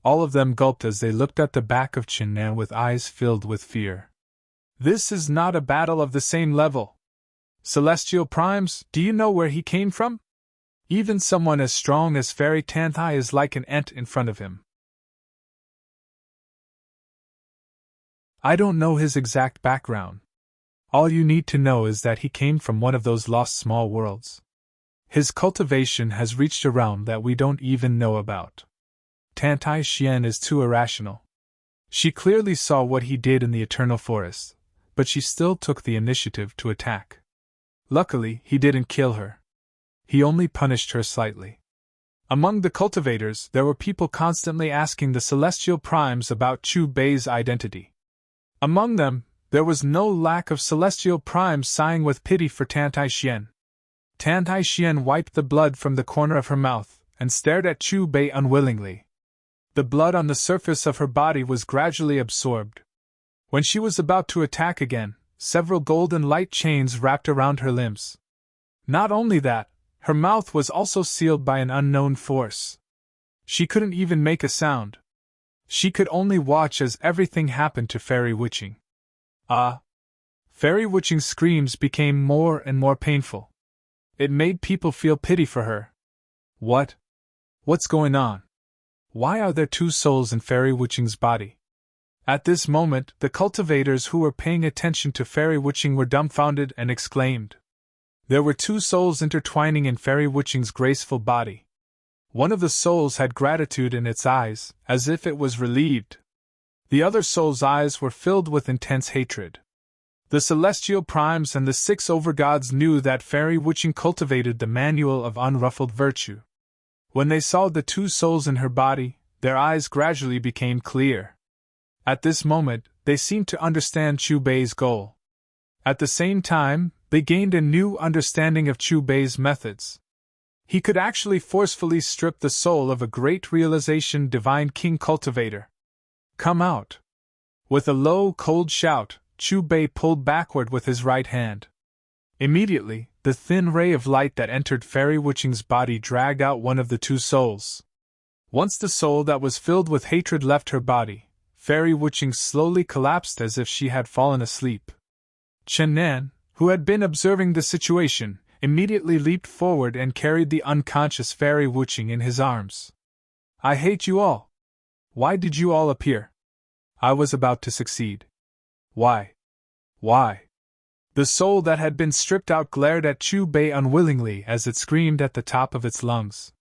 All of them gulped as they looked at the back of Chen Nan with eyes filled with fear. This is not a battle of the same level. Celestial Primes, do you know where he came from? Even someone as strong as Fairy Tanthai is like an ant in front of him. I don't know his exact background. All you need to know is that he came from one of those lost small worlds. His cultivation has reached a realm that we don't even know about. Dan Taixian is too irrational. She clearly saw what he did in the Eternal Forest, but she still took the initiative to attack. Luckily, he didn't kill her. He only punished her slightly. Among the cultivators, there were people constantly asking the Celestial Primes about Chu Bei's identity. Among them, there was no lack of Celestial Primes sighing with pity for Dan Taixian. Dan Taixian wiped the blood from the corner of her mouth and stared at Chu Bei unwillingly. The blood on the surface of her body was gradually absorbed. When she was about to attack again, several golden light chains wrapped around her limbs. Not only that, her mouth was also sealed by an unknown force. She couldn't even make a sound. She could only watch as everything happened to Fairy Witching. Fairy Witching's screams became more and more painful. It made people feel pity for her. What's going on? Why are there two souls in Fairy Witching's body? At this moment, the cultivators who were paying attention to Fairy Witching were dumbfounded and exclaimed. There were two souls intertwining in Fairy Witching's graceful body. One of the souls had gratitude in its eyes, as if it was relieved. The other soul's eyes were filled with intense hatred. The Celestial Primes and the 6 Overgods knew that Fairy Witching cultivated the manual of unruffled virtue. When they saw the two souls in her body, their eyes gradually became clear. At this moment, they seemed to understand Chu Bei's goal. At the same time, they gained a new understanding of Chu Bei's methods. He could actually forcefully strip the soul of a great realization divine king cultivator. Come out! With a low, cold shout, Chu Bei pulled backward with his right hand. Immediately, the thin ray of light that entered Fairy Witching's body dragged out one of the two souls. Once the soul that was filled with hatred left her body, Fairy Witching slowly collapsed as if she had fallen asleep. Chen Nan, who had been observing the situation, immediately leaped forward and carried the unconscious Fairy Witching in his arms. I hate you all. Why did you all appear? I was about to succeed. Why? The soul that had been stripped out glared at Chu Bei unwillingly as it screamed at the top of its lungs.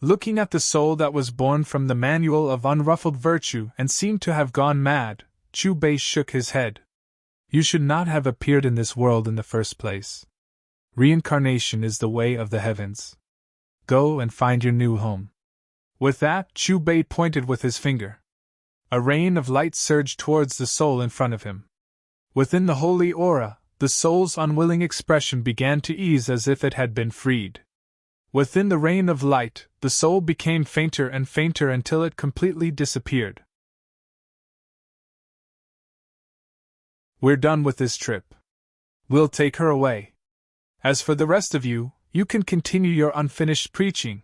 Looking at the soul that was born from the manual of unruffled virtue and seemed to have gone mad, Chu Bei shook his head. You should not have appeared in this world in the first place. Reincarnation is the way of the heavens. Go and find your new home. With that, Chu Bei pointed with his finger. A rain of light surged towards the soul in front of him. Within the holy aura, the soul's unwilling expression began to ease as if it had been freed. Within the rain of light, the soul became fainter and fainter until it completely disappeared. We're done with this trip. We'll take her away. As for the rest of you, you can continue your unfinished preaching.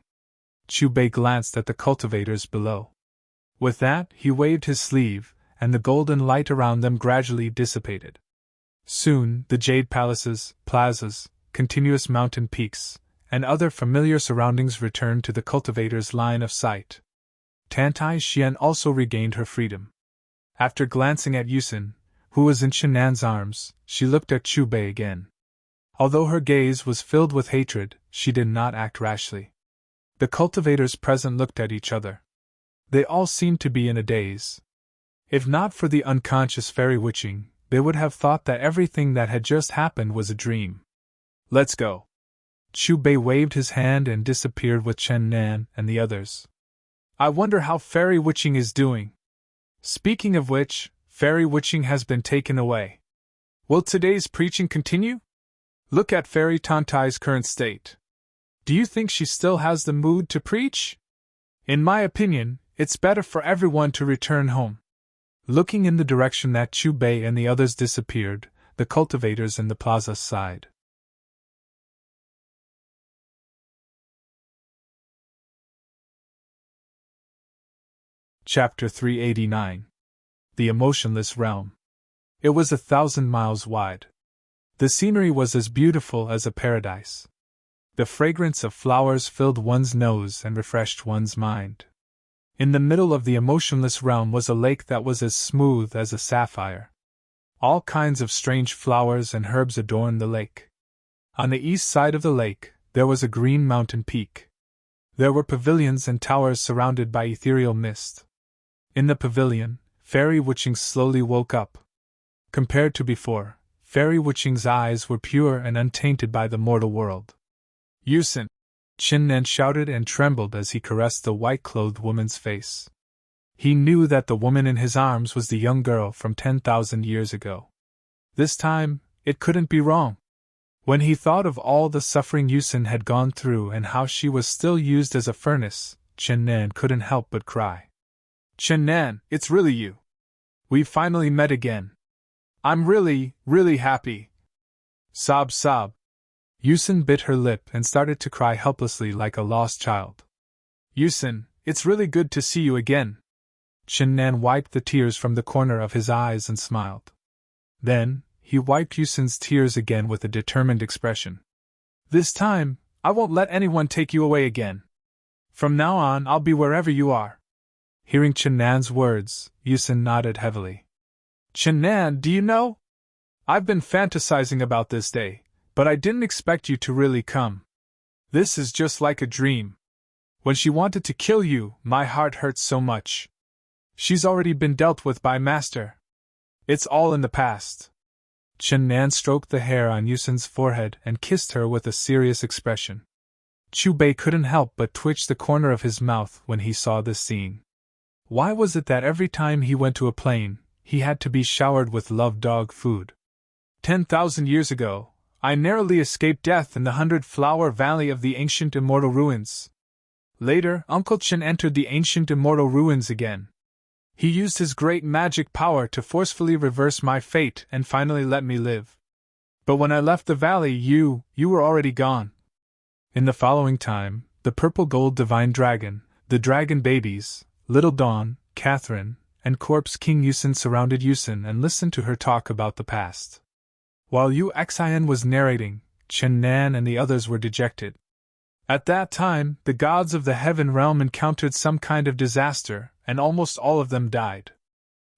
Chu Bei glanced at the cultivators below. With that, he waved his sleeve, and the golden light around them gradually dissipated. Soon, the jade palaces, plazas, continuous mountain peaks, and other familiar surroundings returned to the cultivators' line of sight. Dan Taixian also regained her freedom. After glancing at Yusin, who was in Chen Nan's arms, she looked at Chu Bei again. Although her gaze was filled with hatred, she did not act rashly. The cultivators present looked at each other. They all seemed to be in a daze. If not for the unconscious fairy witching, they would have thought that everything that had just happened was a dream. "Let's go." Chu Bei waved his hand and disappeared with Chen Nan and the others. "I wonder how fairy witching is doing. Speaking of which, fairy witching has been taken away. Will today's preaching continue? Look at Fairy Tantai's current state. Do you think she still has the mood to preach? In my opinion, it's better for everyone to return home." Looking in the direction that Chu Bei and the others disappeared, the cultivators in the plaza sighed. Chapter 389. The Emotionless Realm. It was 1,000 miles wide. The scenery was as beautiful as a paradise. The fragrance of flowers filled one's nose and refreshed one's mind. In the middle of the emotionless realm was a lake that was as smooth as a sapphire. All kinds of strange flowers and herbs adorned the lake. On the east side of the lake, there was a green mountain peak. There were pavilions and towers surrounded by ethereal mist. In the pavilion, Fairy Witching slowly woke up. Compared to before, Fairy Witching's eyes were pure and untainted by the mortal world. "Yusin!" Chen Nan shouted and trembled as he caressed the white-clothed woman's face. He knew that the woman in his arms was the young girl from 10,000 years ago. This time, it couldn't be wrong. When he thought of all the suffering Yusin had gone through and how she was still used as a furnace, Chen Nan couldn't help but cry. "Chen Nan, it's really you. We've finally met again. I'm really, really happy." Sob, sob. Yusin bit her lip and started to cry helplessly like a lost child. "Yusin, it's really good to see you again." Chen Nan wiped the tears from the corner of his eyes and smiled. Then, he wiped Yusin's tears again with a determined expression. "This time, I won't let anyone take you away again. From now on, I'll be wherever you are." Hearing Chen Nan's words, Yusin nodded heavily. "Chen Nan, do you know? I've been fantasizing about this day, but I didn't expect you to really come. This is just like a dream. When she wanted to kill you, my heart hurt so much. She's already been dealt with by Master. It's all in the past." Chen Nan stroked the hair on Yusin's forehead and kissed her with a serious expression. Chu Bei couldn't help but twitch the corner of his mouth when he saw this scene. Why was it that every time he went to a plane, he had to be showered with love dog food? 10,000 years ago, I narrowly escaped death in the 100-Flower Valley of the ancient immortal ruins. Later, Uncle Chen entered the ancient immortal ruins again. He used his great magic power to forcefully reverse my fate and finally let me live. But when I left the valley, you were already gone. In the following time, the purple gold divine dragon, the dragon babies, Little Dawn, Catherine, and Corpse King Yusin surrounded Yusin and listened to her talk about the past. While Yu Xian was narrating, Chen Nan and the others were dejected. At that time, the gods of the heaven realm encountered some kind of disaster, and almost all of them died.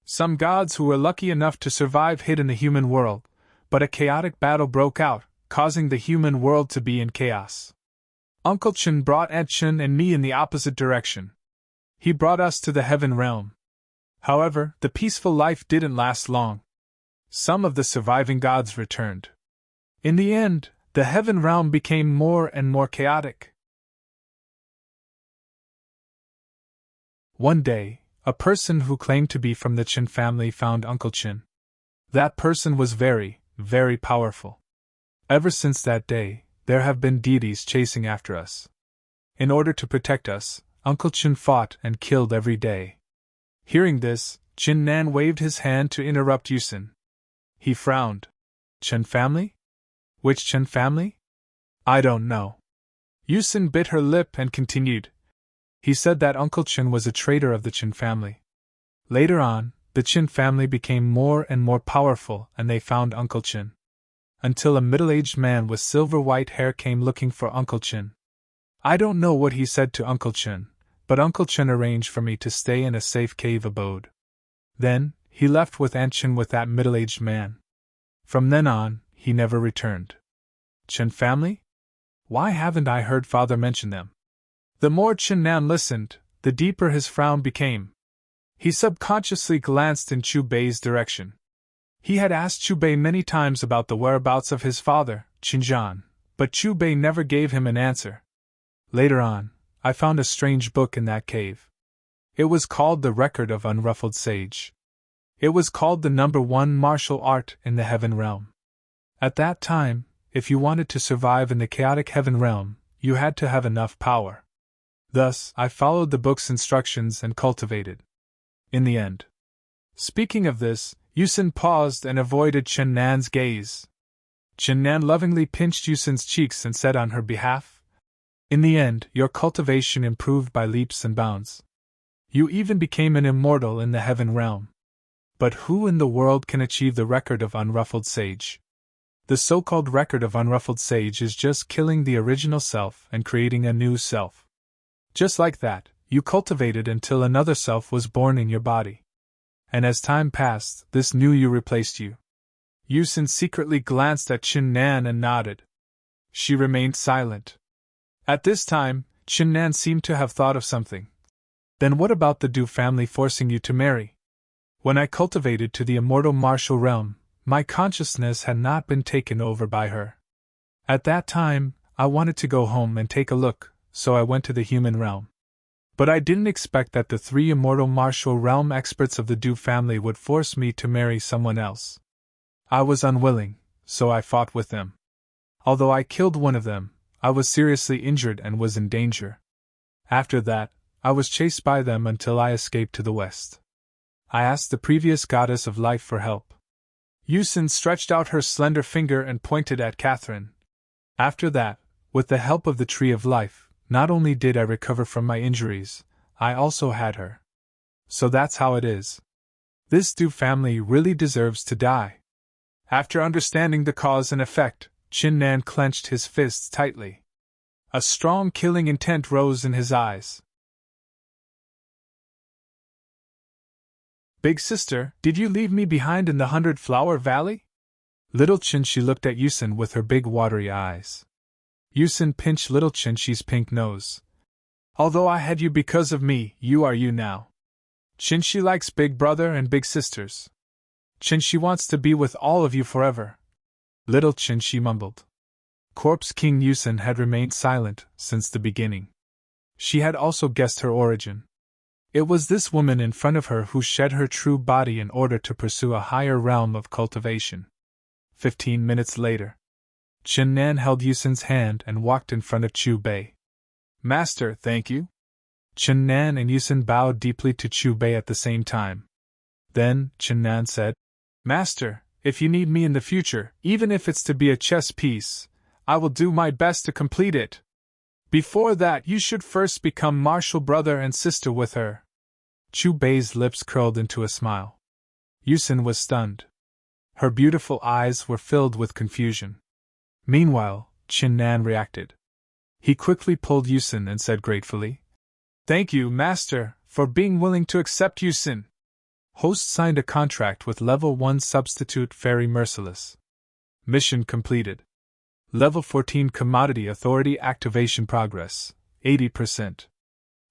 Some gods who were lucky enough to survive hid in the human world, but a chaotic battle broke out, causing the human world to be in chaos. Uncle Chen brought Aunt Chen and me in the opposite direction. He brought us to the heaven realm. However, the peaceful life didn't last long. Some of the surviving gods returned. In the end, the heaven realm became more and more chaotic. One day, a person who claimed to be from the Chen family found Uncle Chen. That person was very, very powerful. Ever since that day, there have been deities chasing after us. In order to protect us, Uncle Chen fought and killed every day. Hearing this, Chen Nan waved his hand to interrupt Yusin. He frowned. "Chen family? Which Chen family? I don't know." Yusin bit her lip and continued. He said that Uncle Chen was a traitor of the Chen family. Later on, the Chen family became more and more powerful and they found Uncle Chen. Until a middle-aged man with silver-white hair came looking for Uncle Chen. I don't know what he said to Uncle Chen, but Uncle Chen arranged for me to stay in a safe cave abode. Then, he left with Aunt Chen with that middle-aged man. From then on, he never returned. Chen family? Why haven't I heard father mention them? The more Chen Nan listened, the deeper his frown became. He subconsciously glanced in Chu Bei's direction. He had asked Chu Bei many times about the whereabouts of his father, Qinzhan, but Chu Bei never gave him an answer. Later on, I found a strange book in that cave. It was called The Record of Unruffled Sage. It was called the #1 martial art in the Heaven Realm. At that time, if you wanted to survive in the chaotic Heaven Realm, you had to have enough power. Thus, I followed the book's instructions and cultivated. In the end. Speaking of this, Yusin paused and avoided Chen Nan's gaze. Chen Nan lovingly pinched Yusin's cheeks and said on her behalf, "In the end, your cultivation improved by leaps and bounds. You even became an immortal in the Heaven Realm. But who in the world can achieve the record of Unruffled Sage? The so-called record of Unruffled Sage is just killing the original self and creating a new self. Just like that, you cultivated until another self was born in your body. And as time passed, this new you replaced you." Yusin secretly glanced at Chen Nan and nodded. She remained silent. At this time, Chen Nan seemed to have thought of something. "Then what about the Du family forcing you to marry? When I cultivated to the immortal martial realm, my consciousness had not been taken over by her. At that time, I wanted to go home and take a look, so I went to the human realm. But I didn't expect that the 3 immortal martial realm experts of the Du family would force me to marry someone else. I was unwilling, so I fought with them. Although I killed one of them, I was seriously injured and was in danger. After that, I was chased by them until I escaped to the west. I asked the previous goddess of life for help." Yusin stretched out her slender finger and pointed at Catherine. "After that, with the help of the Tree of Life, not only did I recover from my injuries, I also had her. So that's how it is. This Du family really deserves to die." After understanding the cause and effect, Chen Nan clenched his fists tightly. A strong killing intent rose in his eyes. "Big sister, did you leave me behind in the 100-Flower Valley?" Little Chinchi looked at Yusin with her big watery eyes. Yusin pinched little Chinchi's pink nose. "Although I had you because of me, you are you now. Chinchi likes big brother and big sisters. Chinchi wants to be with all of you forever." Little Chinchi mumbled. Corpse King Yusin had remained silent since the beginning. She had also guessed her origin. It was this woman in front of her who shed her true body in order to pursue a higher realm of cultivation. 15 minutes later. Chen Nan held Yusin's hand and walked in front of Chu Bei. "Master, thank you." Chen Nan and Yusin bowed deeply to Chu Bei at the same time. Then, Chen Nan said, "Master, if you need me in the future, even if it's to be a chess piece, I will do my best to complete it. Before that, you should first become martial brother and sister with her." Chu Bei's lips curled into a smile. Yusin was stunned. Her beautiful eyes were filled with confusion. Meanwhile, Chen Nan reacted. He quickly pulled Yusin and said gratefully, "Thank you, Master, for being willing to accept Yusin." Host signed a contract with Level 1 Substitute Fairy Merciless. Mission completed. Level 14 Commodity Authority Activation Progress, 80%.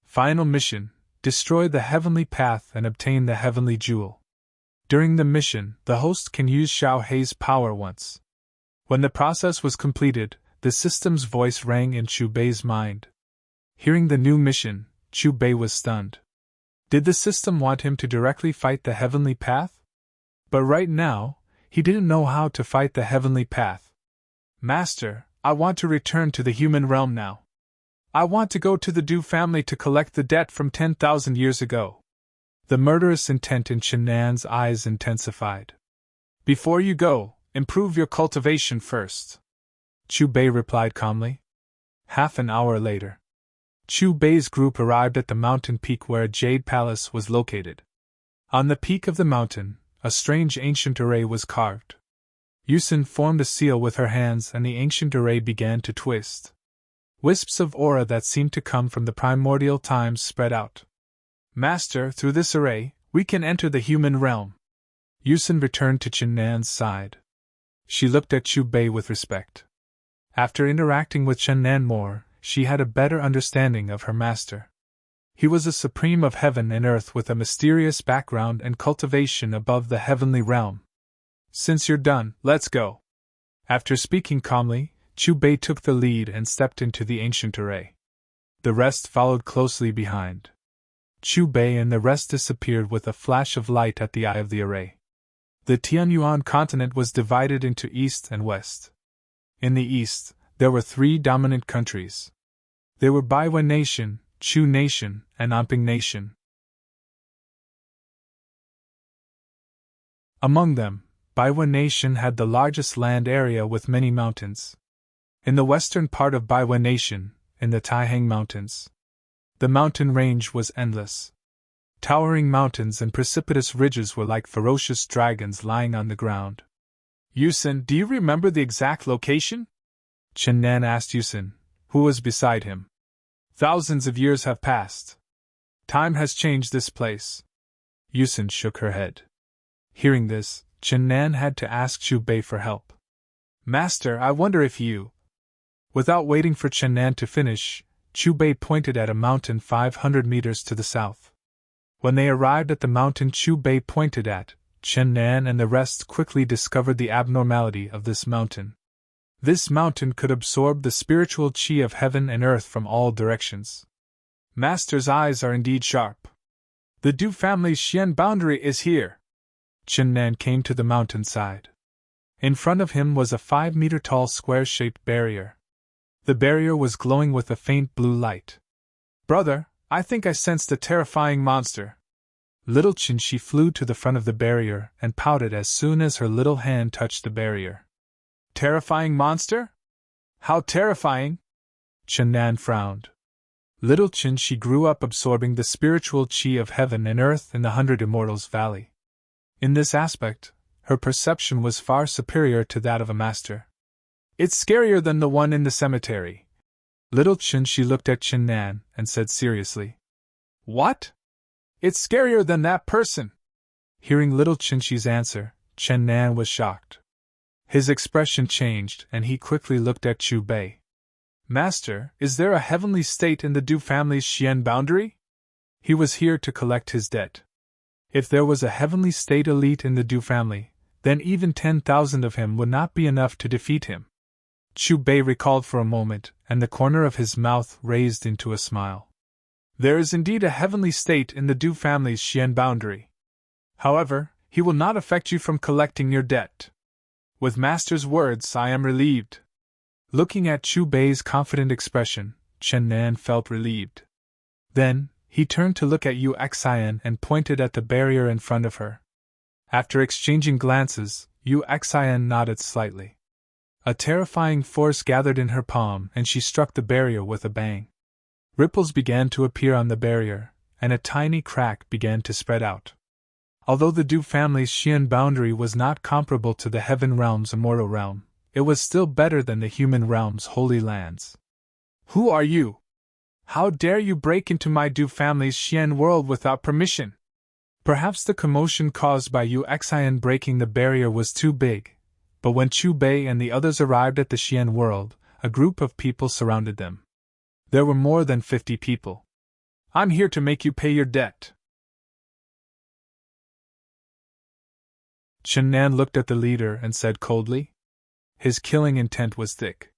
Final mission, destroy the Heavenly Path and obtain the Heavenly Jewel. During the mission, the host can use Xiao Hei's power once. When the process was completed, the system's voice rang in Chu Bei's mind. Hearing the new mission, Chu Bei was stunned. Did the system want him to directly fight the Heavenly Path? But right now, he didn't know how to fight the Heavenly Path. "Master, I want to return to the human realm now. I want to go to the Du family to collect the debt from 10,000 years ago." The murderous intent in Chen Nan's eyes intensified. "Before you go, improve your cultivation first," Chu Bei replied calmly. Half an hour later. Chu Bei's group arrived at the mountain peak where a jade palace was located. On the peak of the mountain, a strange ancient array was carved. Yusin formed a seal with her hands and the ancient array began to twist. Wisps of aura that seemed to come from the primordial times spread out. "Master, through this array, we can enter the human realm." Yusin returned to Chen Nan's side. She looked at Chu Bei with respect. After interacting with Chen Nan more, she had a better understanding of her master. He was a supreme of heaven and earth with a mysterious background and cultivation above the heavenly realm. Since you're done, let's go. After speaking calmly, Chu Bei took the lead and stepped into the ancient array. The rest followed closely behind. Chu Bei and the rest disappeared with a flash of light at the eye of the array. The Tianyuan continent was divided into east and west. In the east, there were 3 dominant countries. They were Baiwen Nation, Chu Nation, and Amping Nation. Among them, Baiwen Nation had the largest land area with many mountains. In the western part of Baiwen Nation, in the Taihang Mountains, the mountain range was endless. Towering mountains and precipitous ridges were like ferocious dragons lying on the ground. Yusin, do you remember the exact location? Chen Nan asked Yusin, who was beside him. Thousands of years have passed. Time has changed this place. Yusin shook her head. Hearing this, Chen Nan had to ask Chu Bei for help. Master, I wonder if you... Without waiting for Chen Nan to finish, Chu Bei pointed at a mountain 500 meters to the south. When they arrived at the mountain Chu Bei pointed at, Chen Nan and the rest quickly discovered the abnormality of this mountain. This mountain could absorb the spiritual qi of heaven and earth from all directions. Master's eyes are indeed sharp. The Du family's Xian boundary is here. Chen Nan came to the mountainside. In front of him was a 5-meter-tall square-shaped barrier. The barrier was glowing with a faint blue light. Brother, I think I sensed a terrifying monster. Little Qinshi flew to the front of the barrier and pouted as soon as her little hand touched the barrier. Terrifying monster? How terrifying? Chen Nan frowned. Little Qinshi grew up absorbing the spiritual qi of heaven and earth in the 100 Immortals Valley. In this aspect, her perception was far superior to that of a master. It's scarier than the one in the cemetery. Little Qinshi looked at Chen Nan and said seriously. What? It's scarier than that person. Hearing Little Qinshi's answer, Chen Nan was shocked. His expression changed and he quickly looked at Chu Bei. Master, is there a heavenly state in the Du family's Xian boundary? He was here to collect his debt. If there was a heavenly state elite in the Du family, then even 10,000 of him would not be enough to defeat him. Chu Bei recalled for a moment, and the corner of his mouth raised into a smile. There is indeed a heavenly state in the Du family's Xian boundary. However, he will not affect you from collecting your debt. With Master's words, I am relieved. Looking at Chu Bei's confident expression, Chen Nan felt relieved. Then, he turned to look at Yu Xian and pointed at the barrier in front of her. After exchanging glances, Yu Xian nodded slightly. A terrifying force gathered in her palm and she struck the barrier with a bang. Ripples began to appear on the barrier, and a tiny crack began to spread out. Although the Du family's Xian boundary was not comparable to the Heaven Realm's Immortal Realm, it was still better than the Human Realm's Holy Lands. Who are you? How dare you break into my Du family's Xian world without permission? Perhaps the commotion caused by Yu Xian breaking the barrier was too big, but when Chu Bei and the others arrived at the Xian world, a group of people surrounded them. There were more than 50 people. I'm here to make you pay your debt. Chen Nan looked at the leader and said coldly. His killing intent was thick.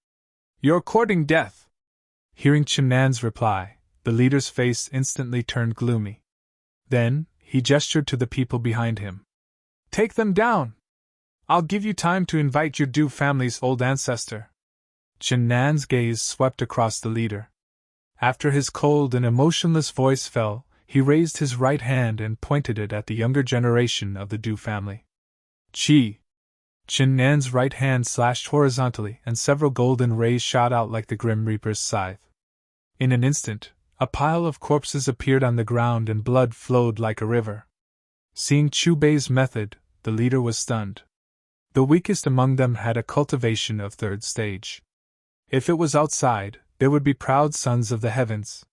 You're courting death. Hearing Chen Nan's reply, the leader's face instantly turned gloomy. Then, he gestured to the people behind him. Take them down! I'll give you time to invite your Du family's old ancestor. Chen Nan's gaze swept across the leader. After his cold and emotionless voice fell, he raised his right hand and pointed it at the younger generation of the Du family. Qi! Chen Nan's right hand slashed horizontally and several golden rays shot out like the Grim Reaper's scythe. In an instant, a pile of corpses appeared on the ground and blood flowed like a river. Seeing Chu Bei's method, the leader was stunned. The weakest among them had a cultivation of 3rd stage. If it was outside, there would be proud sons of the heavens.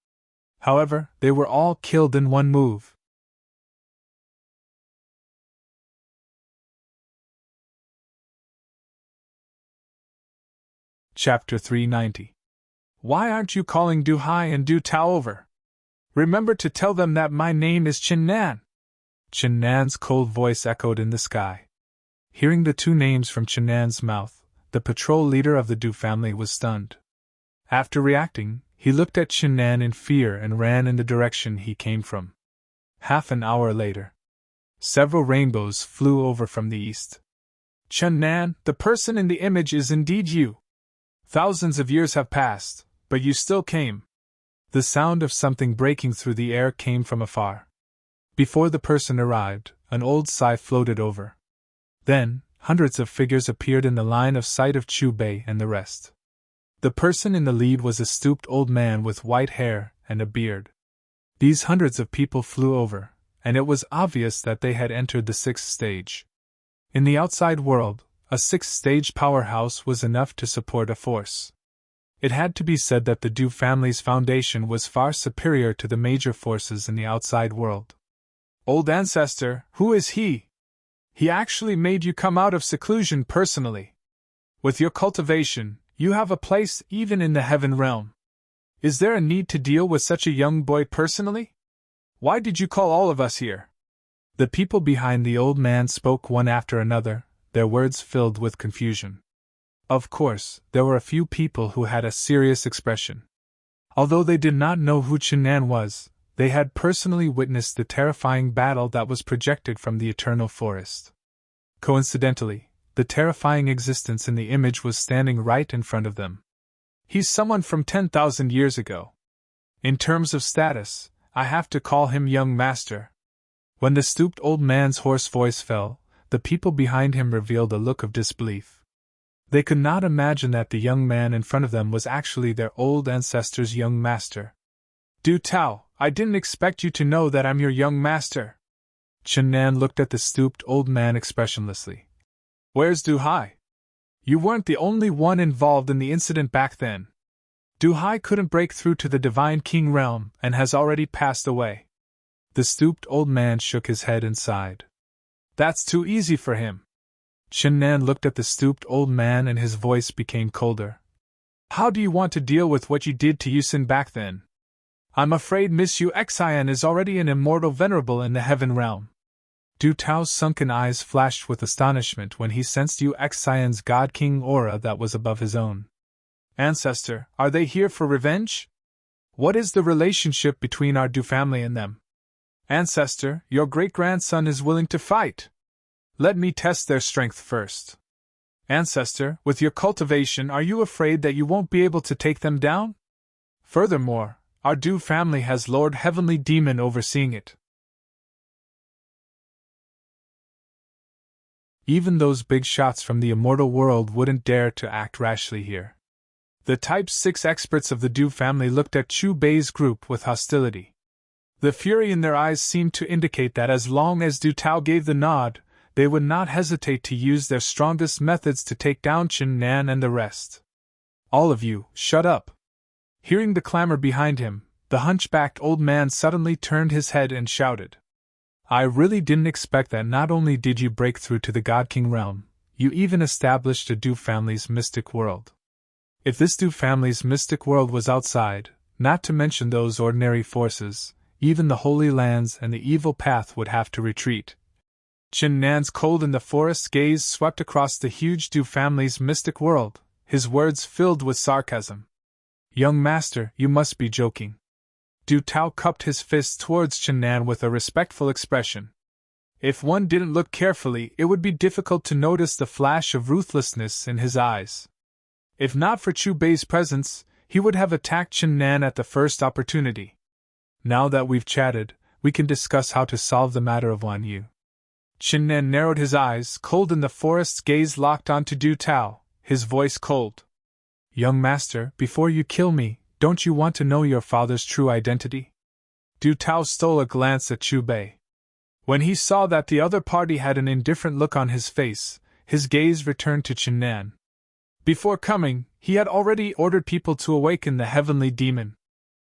However, they were all killed in one move. Chapter 390. Why aren't you calling Du Hai and Du Tao over? Remember to tell them that my name is Chen Nan. Chen Nan's cold voice echoed in the sky. Hearing the two names from Chen Nan's mouth, the patrol leader of the Du family was stunned. After reacting, he looked at Chen Nan in fear and ran in the direction he came from. Half an hour later, several rainbows flew over from the east. Chen Nan, the person in the image is indeed you. Thousands of years have passed, but you still came. The sound of something breaking through the air came from afar. Before the person arrived, an old sigh floated over. Then, hundreds of figures appeared in the line of sight of Chu Bei and the rest. The person in the lead was a stooped old man with white hair and a beard. These hundreds of people flew over, and it was obvious that they had entered the sixth stage. In the outside world, a sixth-stage powerhouse was enough to support a force. It had to be said that the Du family's foundation was far superior to the major forces in the outside world. Old ancestor, who is he? He actually made you come out of seclusion personally. With your cultivation, you have a place even in the heaven realm. Is there a need to deal with such a young boy personally? Why did you call all of us here? The people behind the old man spoke one after another, their words filled with confusion. Of course, there were a few people who had a serious expression. Although they did not know who Chen Nan was, they had personally witnessed the terrifying battle that was projected from the eternal forest. Coincidentally, the terrifying existence in the image was standing right in front of them. He's someone from 10,000 years ago. In terms of status, I have to call him young master. When the stooped old man's hoarse voice fell, the people behind him revealed a look of disbelief. They could not imagine that the young man in front of them was actually their old ancestor's young master. Du Tao, I didn't expect you to know that I'm your young master. Chen Nan looked at the stooped old man expressionlessly. Where's Du Hai? You weren't the only one involved in the incident back then. Du Hai couldn't break through to the Divine King realm and has already passed away. The stooped old man shook his head and sighed. That's too easy for him. Chen Nan looked at the stooped old man and his voice became colder. How do you want to deal with what you did to Yusin back then? I'm afraid Miss Yu Xian is already an immortal venerable in the heaven realm. Du Tao's sunken eyes flashed with astonishment when he sensed Yu Xian's God King aura that was above his own. Ancestor, are they here for revenge? What is the relationship between our Du family and them? Ancestor, your great-grandson is willing to fight. Let me test their strength first. Ancestor, with your cultivation, are you afraid that you won't be able to take them down? Furthermore, our Du family has Lord Heavenly Demon overseeing it. Even those big shots from the immortal world wouldn't dare to act rashly here. The Type 6 experts of the Du family looked at Chu Bei's group with hostility. The fury in their eyes seemed to indicate that as long as Du Tao gave the nod, they would not hesitate to use their strongest methods to take down Chen Nan and the rest. All of you, shut up. Hearing the clamor behind him, the hunchbacked old man suddenly turned his head and shouted. I really didn't expect that not only did you break through to the God King realm, you even established a Du family's mystic world. If this Du family's mystic world was outside, not to mention those ordinary forces, even the Holy Lands and the evil path would have to retreat. Chen Nan's cold in the forest gaze swept across the huge Du family's mystic world, his words filled with sarcasm. Young master, you must be joking. Du Tao cupped his fist towards Chen Nan with a respectful expression. If one didn't look carefully, it would be difficult to notice the flash of ruthlessness in his eyes. If not for Chu Bei's presence, he would have attacked Chen Nan at the first opportunity. Now that we've chatted, we can discuss how to solve the matter of Wan Yu. Chen Nan narrowed his eyes, cold in the forest's gaze locked onto Du Tao, his voice cold. Young master, before you kill me, don't you want to know your father's true identity? Du Tao stole a glance at Chu Bei. When he saw that the other party had an indifferent look on his face, his gaze returned to Chen Nan. Before coming, he had already ordered people to awaken the Heavenly Demon.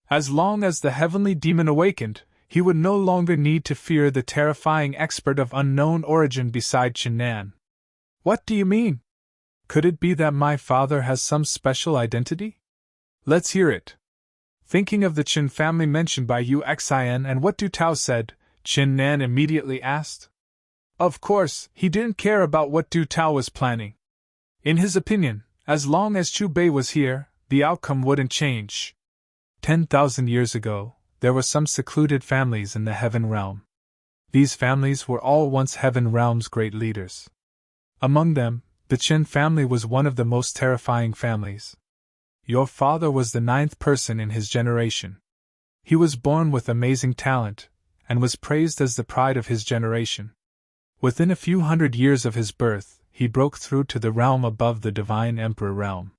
As long as the Heavenly Demon awakened, he would no longer need to fear the terrifying expert of unknown origin beside Chen Nan. What do you mean? Could it be that my father has some special identity? Let's hear it. Thinking of the Chen family mentioned by Uxin and what Du Tao said, Chen Nan immediately asked. Of course, he didn't care about what Du Tao was planning. In his opinion, as long as Chu Bei was here, the outcome wouldn't change. 10,000 years ago, there were some secluded families in the Heaven Realm. These families were all once Heaven Realm's great leaders. Among them, the Chen family was one of the most terrifying families. Your father was the 9th person in his generation. He was born with amazing talent, and was praised as the pride of his generation. Within a few hundred years of his birth, he broke through to the realm above the Divine Emperor realm.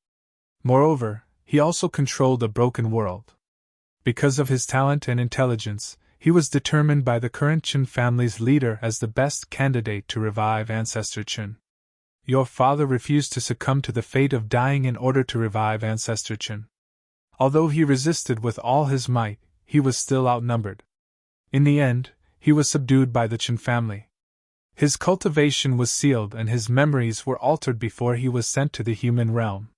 Moreover, he also controlled a broken world. Because of his talent and intelligence, he was determined by the current Chen family's leader as the best candidate to revive Ancestor Chen. Your father refused to succumb to the fate of dying in order to revive Ancestor Chen. Although he resisted with all his might, he was still outnumbered. In the end, he was subdued by the Chen family. His cultivation was sealed and his memories were altered before he was sent to the human realm.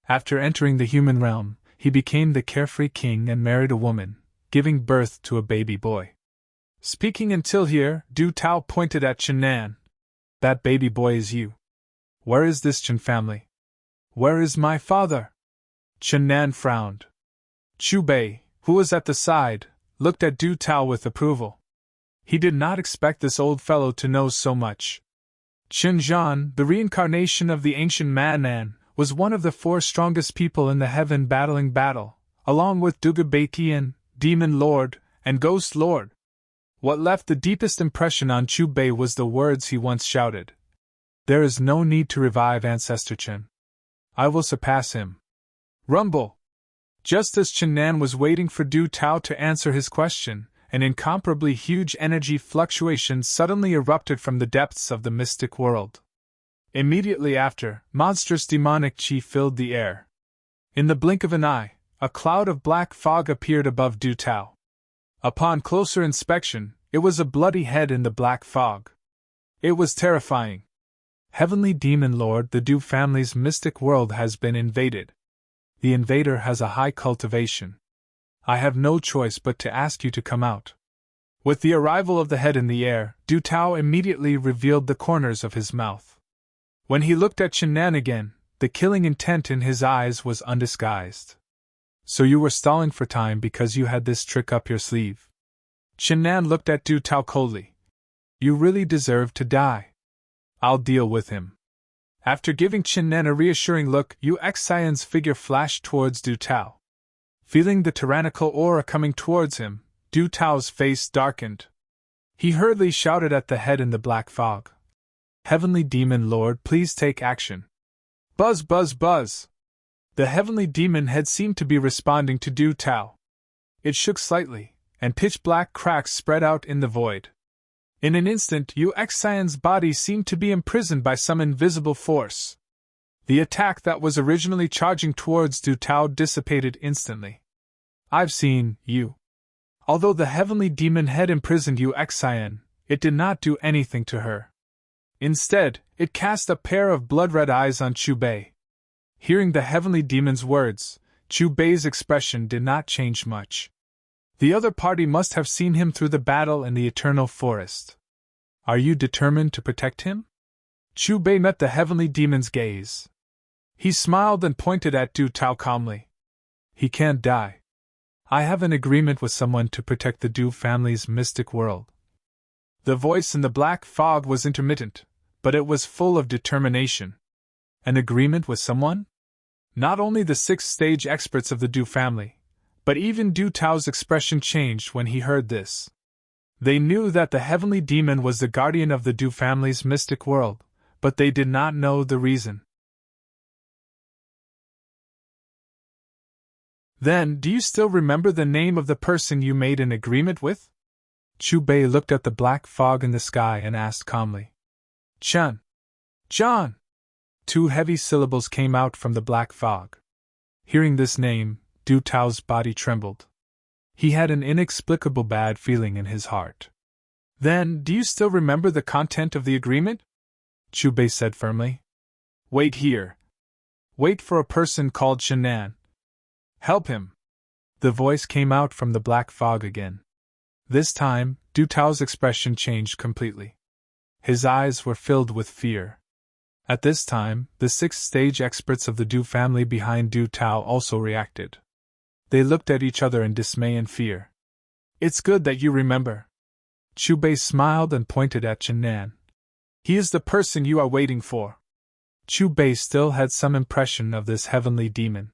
After entering the human realm, he became the carefree king and married a woman, giving birth to a baby boy. Speaking until here, Du Tao pointed at Chen Nan. That baby boy is you. Where is this Chen family? Where is my father? Chen Nan frowned. Chu Bei, who was at the side, looked at Du Tao with approval. He did not expect this old fellow to know so much. Chen Zhan, the reincarnation of the ancient Manan, was one of the 4 strongest people in the heaven battling battle, along with Duga Beiqian, Demon Lord, and Ghost Lord. What left the deepest impression on Chu Bei was the words he once shouted. There is no need to revive Ancestor Chen. I will surpass him. Rumble! Just as Chen Nan was waiting for Du Tao to answer his question, an incomparably huge energy fluctuation suddenly erupted from the depths of the mystic world. Immediately after, monstrous demonic chi filled the air. In the blink of an eye, a cloud of black fog appeared above Du Tao. Upon closer inspection, it was a bloody head in the black fog. It was terrifying. Heavenly Demon Lord, the Du family's mystic world has been invaded. The invader has a high cultivation. I have no choice but to ask you to come out. With the arrival of the head in the air, Du Tao immediately revealed the corners of his mouth. When he looked at Chen Nan again, the killing intent in his eyes was undisguised. So you were stalling for time because you had this trick up your sleeve. Chen Nan looked at Du Tao coldly. You really deserve to die. I'll deal with him. After giving Chen Nan a reassuring look, Uxin's figure flashed towards Du Tao. Feeling the tyrannical aura coming towards him, Du Tao's face darkened. He hurriedly shouted at the head in the black fog. Heavenly Demon Lord, please take action. Buzz, buzz, buzz! The heavenly demon head seemed to be responding to Du Tao. It shook slightly, and pitch-black cracks spread out in the void. In an instant, Uxin's body seemed to be imprisoned by some invisible force. The attack that was originally charging towards Du Tao dissipated instantly. I've seen you. Although the heavenly demon head imprisoned Uxin, it did not do anything to her. Instead, it cast a pair of blood-red eyes on Chu Bei. Hearing the heavenly demon's words, Chu Bei's expression did not change much. The other party must have seen him through the battle in the eternal forest. Are you determined to protect him? Chu Bei met the heavenly demon's gaze. He smiled and pointed at Du Tao calmly. He can't die. I have an agreement with someone to protect the Du family's mystic world. The voice in the black fog was intermittent, but it was full of determination. An agreement with someone? Not only the 6th-stage experts of the Du family, but even Du Tao's expression changed when he heard this. They knew that the heavenly demon was the guardian of the Du family's mystic world, but they did not know the reason. Then, do you still remember the name of the person you made an agreement with? Chu Bei looked at the black fog in the sky and asked calmly. Chen. John! 2 heavy syllables came out from the black fog. Hearing this name, Du Tao's body trembled. He had an inexplicable bad feeling in his heart. Then, do you still remember the content of the agreement? Chu Bei said firmly. Wait here. Wait for a person called Shannan. Help him. The voice came out from the black fog again. This time, Du Tao's expression changed completely. His eyes were filled with fear. At this time, the sixth-stage experts of the Du family behind Du Tao also reacted. They looked at each other in dismay and fear. It's good that you remember. Chu Bei smiled and pointed at Shannan. He is the person you are waiting for. Chu Bei still had some impression of this heavenly demon.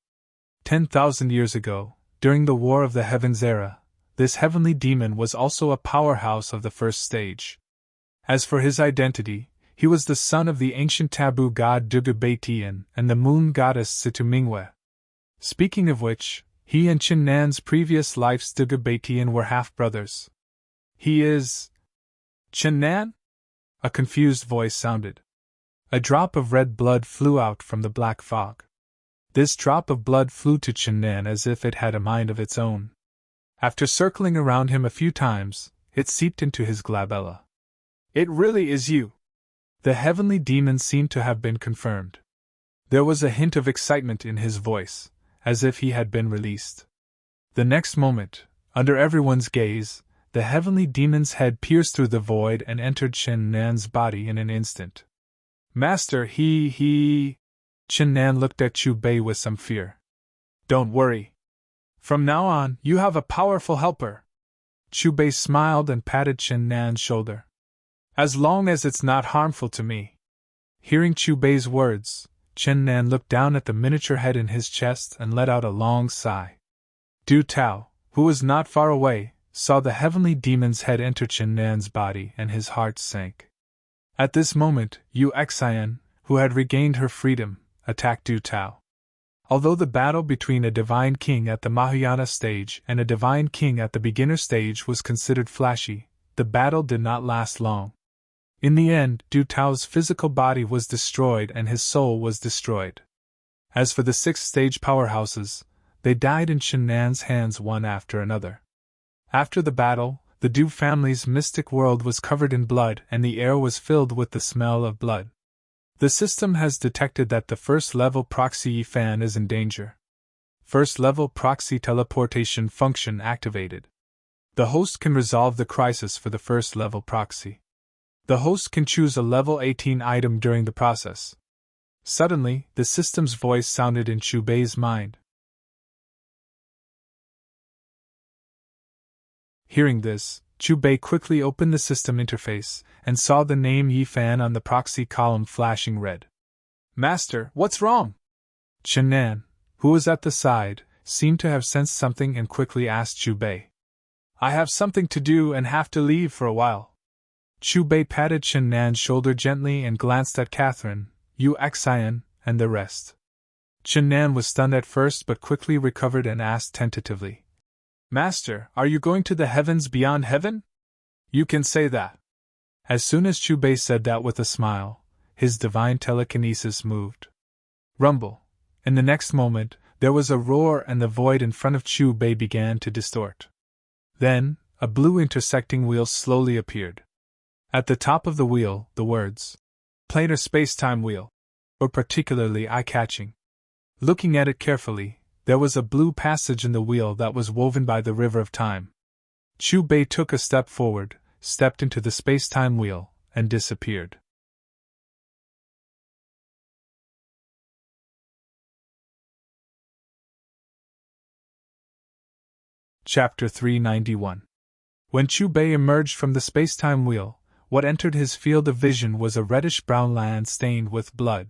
10,000 years ago, during the War of the Heavens era, this heavenly demon was also a powerhouse of the first stage. As for his identity, he was the son of the ancient taboo god Dugu Beitian and the moon goddess Situ Mingwe. Speaking of which, he and Qinnan's previous lives Dugu Beitian were half-brothers. He is… Qinnan? A confused voice sounded. A drop of red blood flew out from the black fog. This drop of blood flew to Qinnan as if it had a mind of its own. After circling around him a few times, it seeped into his glabella. It really is you! The heavenly demon seemed to have been confirmed. There was a hint of excitement in his voice, as if he had been released. The next moment, under everyone's gaze, the heavenly demon's head pierced through the void and entered Qinnan's body in an instant. Master, Qinnan looked at Chu Bei with some fear. Don't worry. From now on, you have a powerful helper. Chu Bei smiled and patted Qinnan's shoulder. As long as it's not harmful to me. Hearing Chu Bei's words, Qinnan looked down at the miniature head in his chest and let out a long sigh. Du Tao, who was not far away, saw the heavenly demon's head enter Qinnan's body and his heart sank. At this moment, Yu Xian, who had regained her freedom, attacked Du Tao. Although the battle between a divine king at the Mahayana stage and a divine king at the beginner stage was considered flashy, the battle did not last long. In the end, Du Tao's physical body was destroyed and his soul was destroyed. As for the sixth-stage powerhouses, they died in Qinnan's hands one after another. After the battle, the Du family's mystic world was covered in blood and the air was filled with the smell of blood. The system has detected that the first-level proxy Yifan is in danger. First-level proxy teleportation function activated. The host can resolve the crisis for the first-level proxy. The host can choose a level 18 item during the process. Suddenly, the system's voice sounded in Chu Bei's mind. Hearing this, Chu Bei quickly opened the system interface and saw the name Yifan on the proxy column flashing red. Master, what's wrong? Qinnan, who was at the side, seemed to have sensed something and quickly asked Chu Bei. I have something to do and have to leave for a while. Chu Bei patted Qinnan's shoulder gently and glanced at Catherine, Yu Xian, and the rest. Qinnan was stunned at first but quickly recovered and asked tentatively. Master, are you going to the heavens beyond heaven? You can say that. As soon as Chu Bei said that with a smile, his divine telekinesis moved. Rumble. In the next moment, there was a roar and the void in front of Chu Bei began to distort. Then, a blue intersecting wheel slowly appeared. At the top of the wheel, the words, Planar Space-Time Wheel, were particularly eye-catching. Looking at it carefully, there was a blue passage in the wheel that was woven by the river of time. Chu Bei took a step forward, stepped into the space-time wheel, and disappeared. Chapter 391. When Chu Bei emerged from the space-time wheel, what entered his field of vision was a reddish-brown land stained with blood.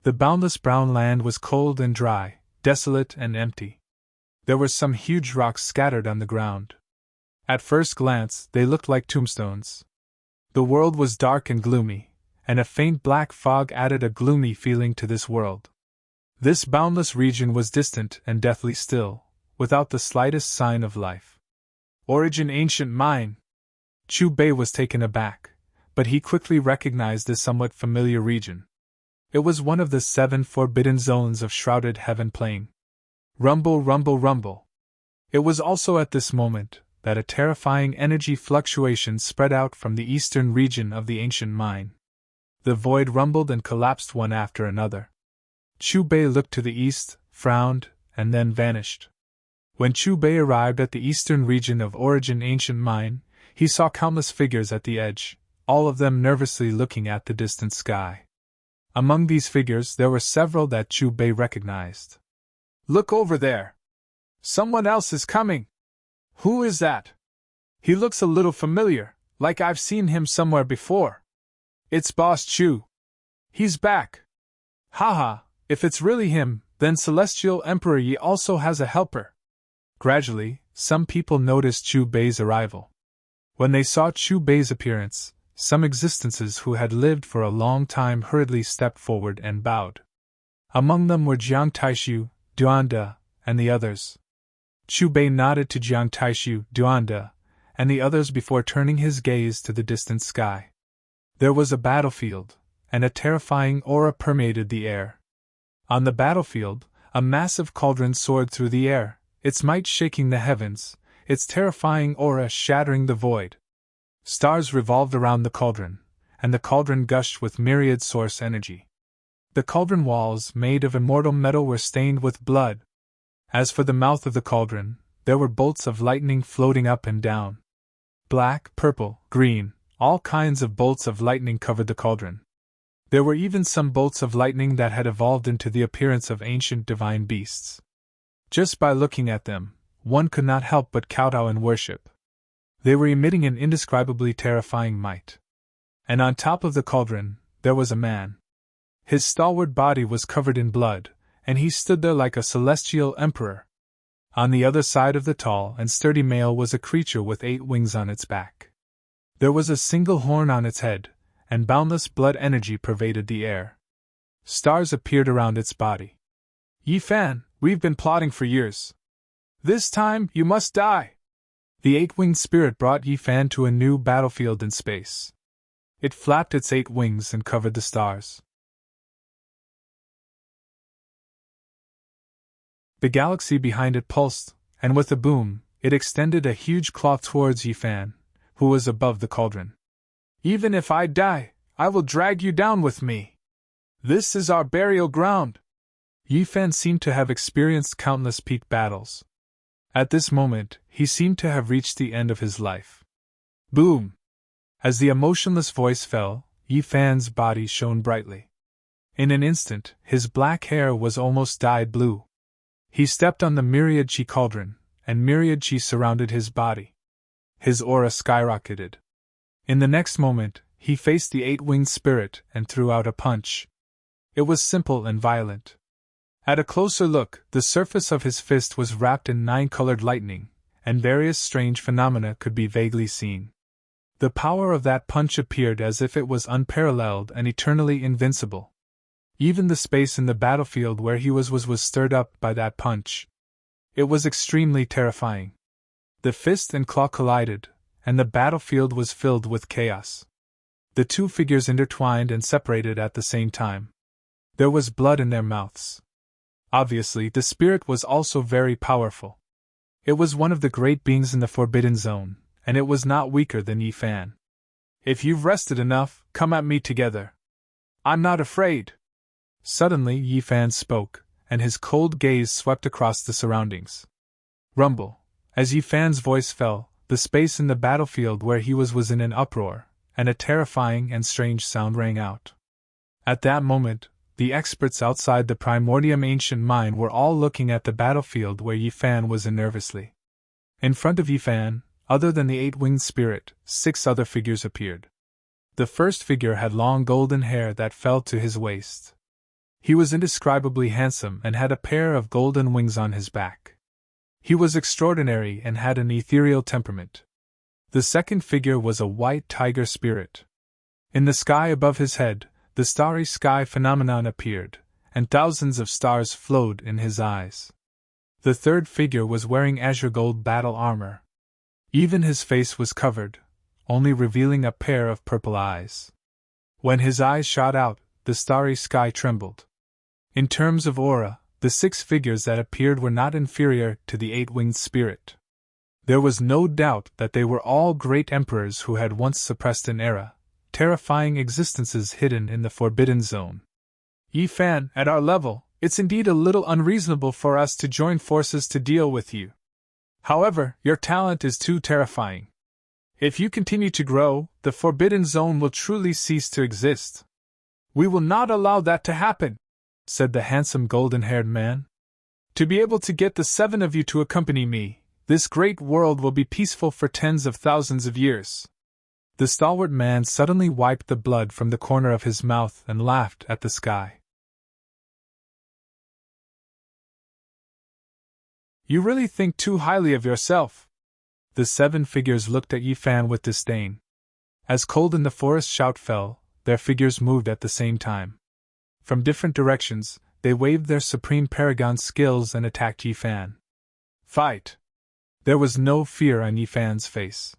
The boundless brown land was cold and dry, desolate and empty. There were some huge rocks scattered on the ground. At first glance, they looked like tombstones. The world was dark and gloomy, and a faint black fog added a gloomy feeling to this world. This boundless region was distant and deathly still, without the slightest sign of life. Origin ancient mine! Chu Bei was taken aback, but he quickly recognized this somewhat familiar region. It was one of the 7 forbidden zones of Shrouded Heaven Plain. Rumble, rumble, rumble. It was also at this moment, that a terrifying energy fluctuation spread out from the eastern region of the ancient mine. The void rumbled and collapsed one after another. Chu Bei looked to the east, frowned, and then vanished. When Chu Bei arrived at the eastern region of origin ancient mine, he saw countless figures at the edge, all of them nervously looking at the distant sky. Among these figures there were several that Chu Bei recognized. "Look over there! Someone else is coming! Who is that? He looks a little familiar, like I've seen him somewhere before. It's Boss Chu. He's back. Haha, if it's really him, then Celestial Emperor Yi also has a helper." Gradually, some people noticed Chu Bei's arrival. When they saw Chu Bei's appearance, some existences who had lived for a long time hurriedly stepped forward and bowed. Among them were Jiang Taishu, Duanda, and the others. Chu Bei nodded to Jiang Taishu, Duanda, and the others before turning his gaze to the distant sky. There was a battlefield, and a terrifying aura permeated the air. On the battlefield, a massive cauldron soared through the air, its might shaking the heavens, its terrifying aura shattering the void. Stars revolved around the cauldron, and the cauldron gushed with myriad source energy. The cauldron walls, made of immortal metal, were stained with blood. As for the mouth of the cauldron, there were bolts of lightning floating up and down. Black, purple, green, all kinds of bolts of lightning covered the cauldron. There were even some bolts of lightning that had evolved into the appearance of ancient divine beasts. Just by looking at them, one could not help but kowtow and worship. They were emitting an indescribably terrifying might. And on top of the cauldron, there was a man. His stalwart body was covered in blood, and he stood there like a celestial emperor. On the other side of the tall and sturdy male was a creature with 8 wings on its back. There was a single horn on its head, and boundless blood energy pervaded the air. Stars appeared around its body. "Yi Fan, we've been plotting for years. This time, you must die!" The 8-winged spirit brought Yi Fan to a new battlefield in space. It flapped its 8 wings and covered the stars. The galaxy behind it pulsed, and with a boom, it extended a huge claw towards Yi Fan, who was above the cauldron. "Even if I die, I will drag you down with me. This is our burial ground." Yi Fan seemed to have experienced countless peak battles. At this moment, he seemed to have reached the end of his life. Boom! As the emotionless voice fell, Yi Fan's body shone brightly. In an instant, his black hair was almost dyed blue. He stepped on the myriad chi cauldron, and myriad chi surrounded his body. His aura skyrocketed. In the next moment, he faced the 8-winged spirit and threw out a punch. It was simple and violent. At a closer look, the surface of his fist was wrapped in 9-colored lightning, and various strange phenomena could be vaguely seen. The power of that punch appeared as if it was unparalleled and eternally invincible. Even the space in the battlefield where he was stirred up by that punch. It was extremely terrifying. The fist and claw collided, and the battlefield was filled with chaos. The 2 figures intertwined and separated at the same time. There was blood in their mouths. Obviously, the spirit was also very powerful. It was one of the great beings in the Forbidden Zone, and it was not weaker than Yi Fan. "If you've rested enough, come at me together. I'm not afraid." Suddenly Yi Fan spoke, and his cold gaze swept across the surroundings. Rumble. As Yi Fan's voice fell, the space in the battlefield where he was in an uproar, and a terrifying and strange sound rang out. At that moment, the experts outside the Primordium Ancient Mine were all looking at the battlefield where Yi Fan was in nervously. In front of Yi Fan, other than the 8-winged spirit, 6 other figures appeared. The first figure had long golden hair that fell to his waist. He was indescribably handsome and had a pair of golden wings on his back. He was extraordinary and had an ethereal temperament. The second figure was a white tiger spirit. In the sky above his head, the starry sky phenomenon appeared, and thousands of stars flowed in his eyes. The third figure was wearing azure gold battle armor. Even his face was covered, only revealing a pair of purple eyes. When his eyes shot out, the starry sky trembled. In terms of aura, the 6 figures that appeared were not inferior to the 8-winged spirit. There was no doubt that they were all great emperors who had once suppressed an era, terrifying existences hidden in the Forbidden Zone. Yi Fan, at our level, it's indeed a little unreasonable for us to join forces to deal with you. However, your talent is too terrifying. If you continue to grow, the Forbidden Zone will truly cease to exist. We will not allow that to happen, said the handsome golden-haired man. To be able to get the 7 of you to accompany me, this great world will be peaceful for tens of thousands of years. The stalwart man suddenly wiped the blood from the corner of his mouth and laughed at the sky. You really think too highly of yourself. The 7 figures looked at Yi Fan with disdain. As Cold in the Forest shout fell, their figures moved at the same time. From different directions, they waved their supreme paragon skills and attacked Yi Fan. Fight! There was no fear on Yi Fan's face.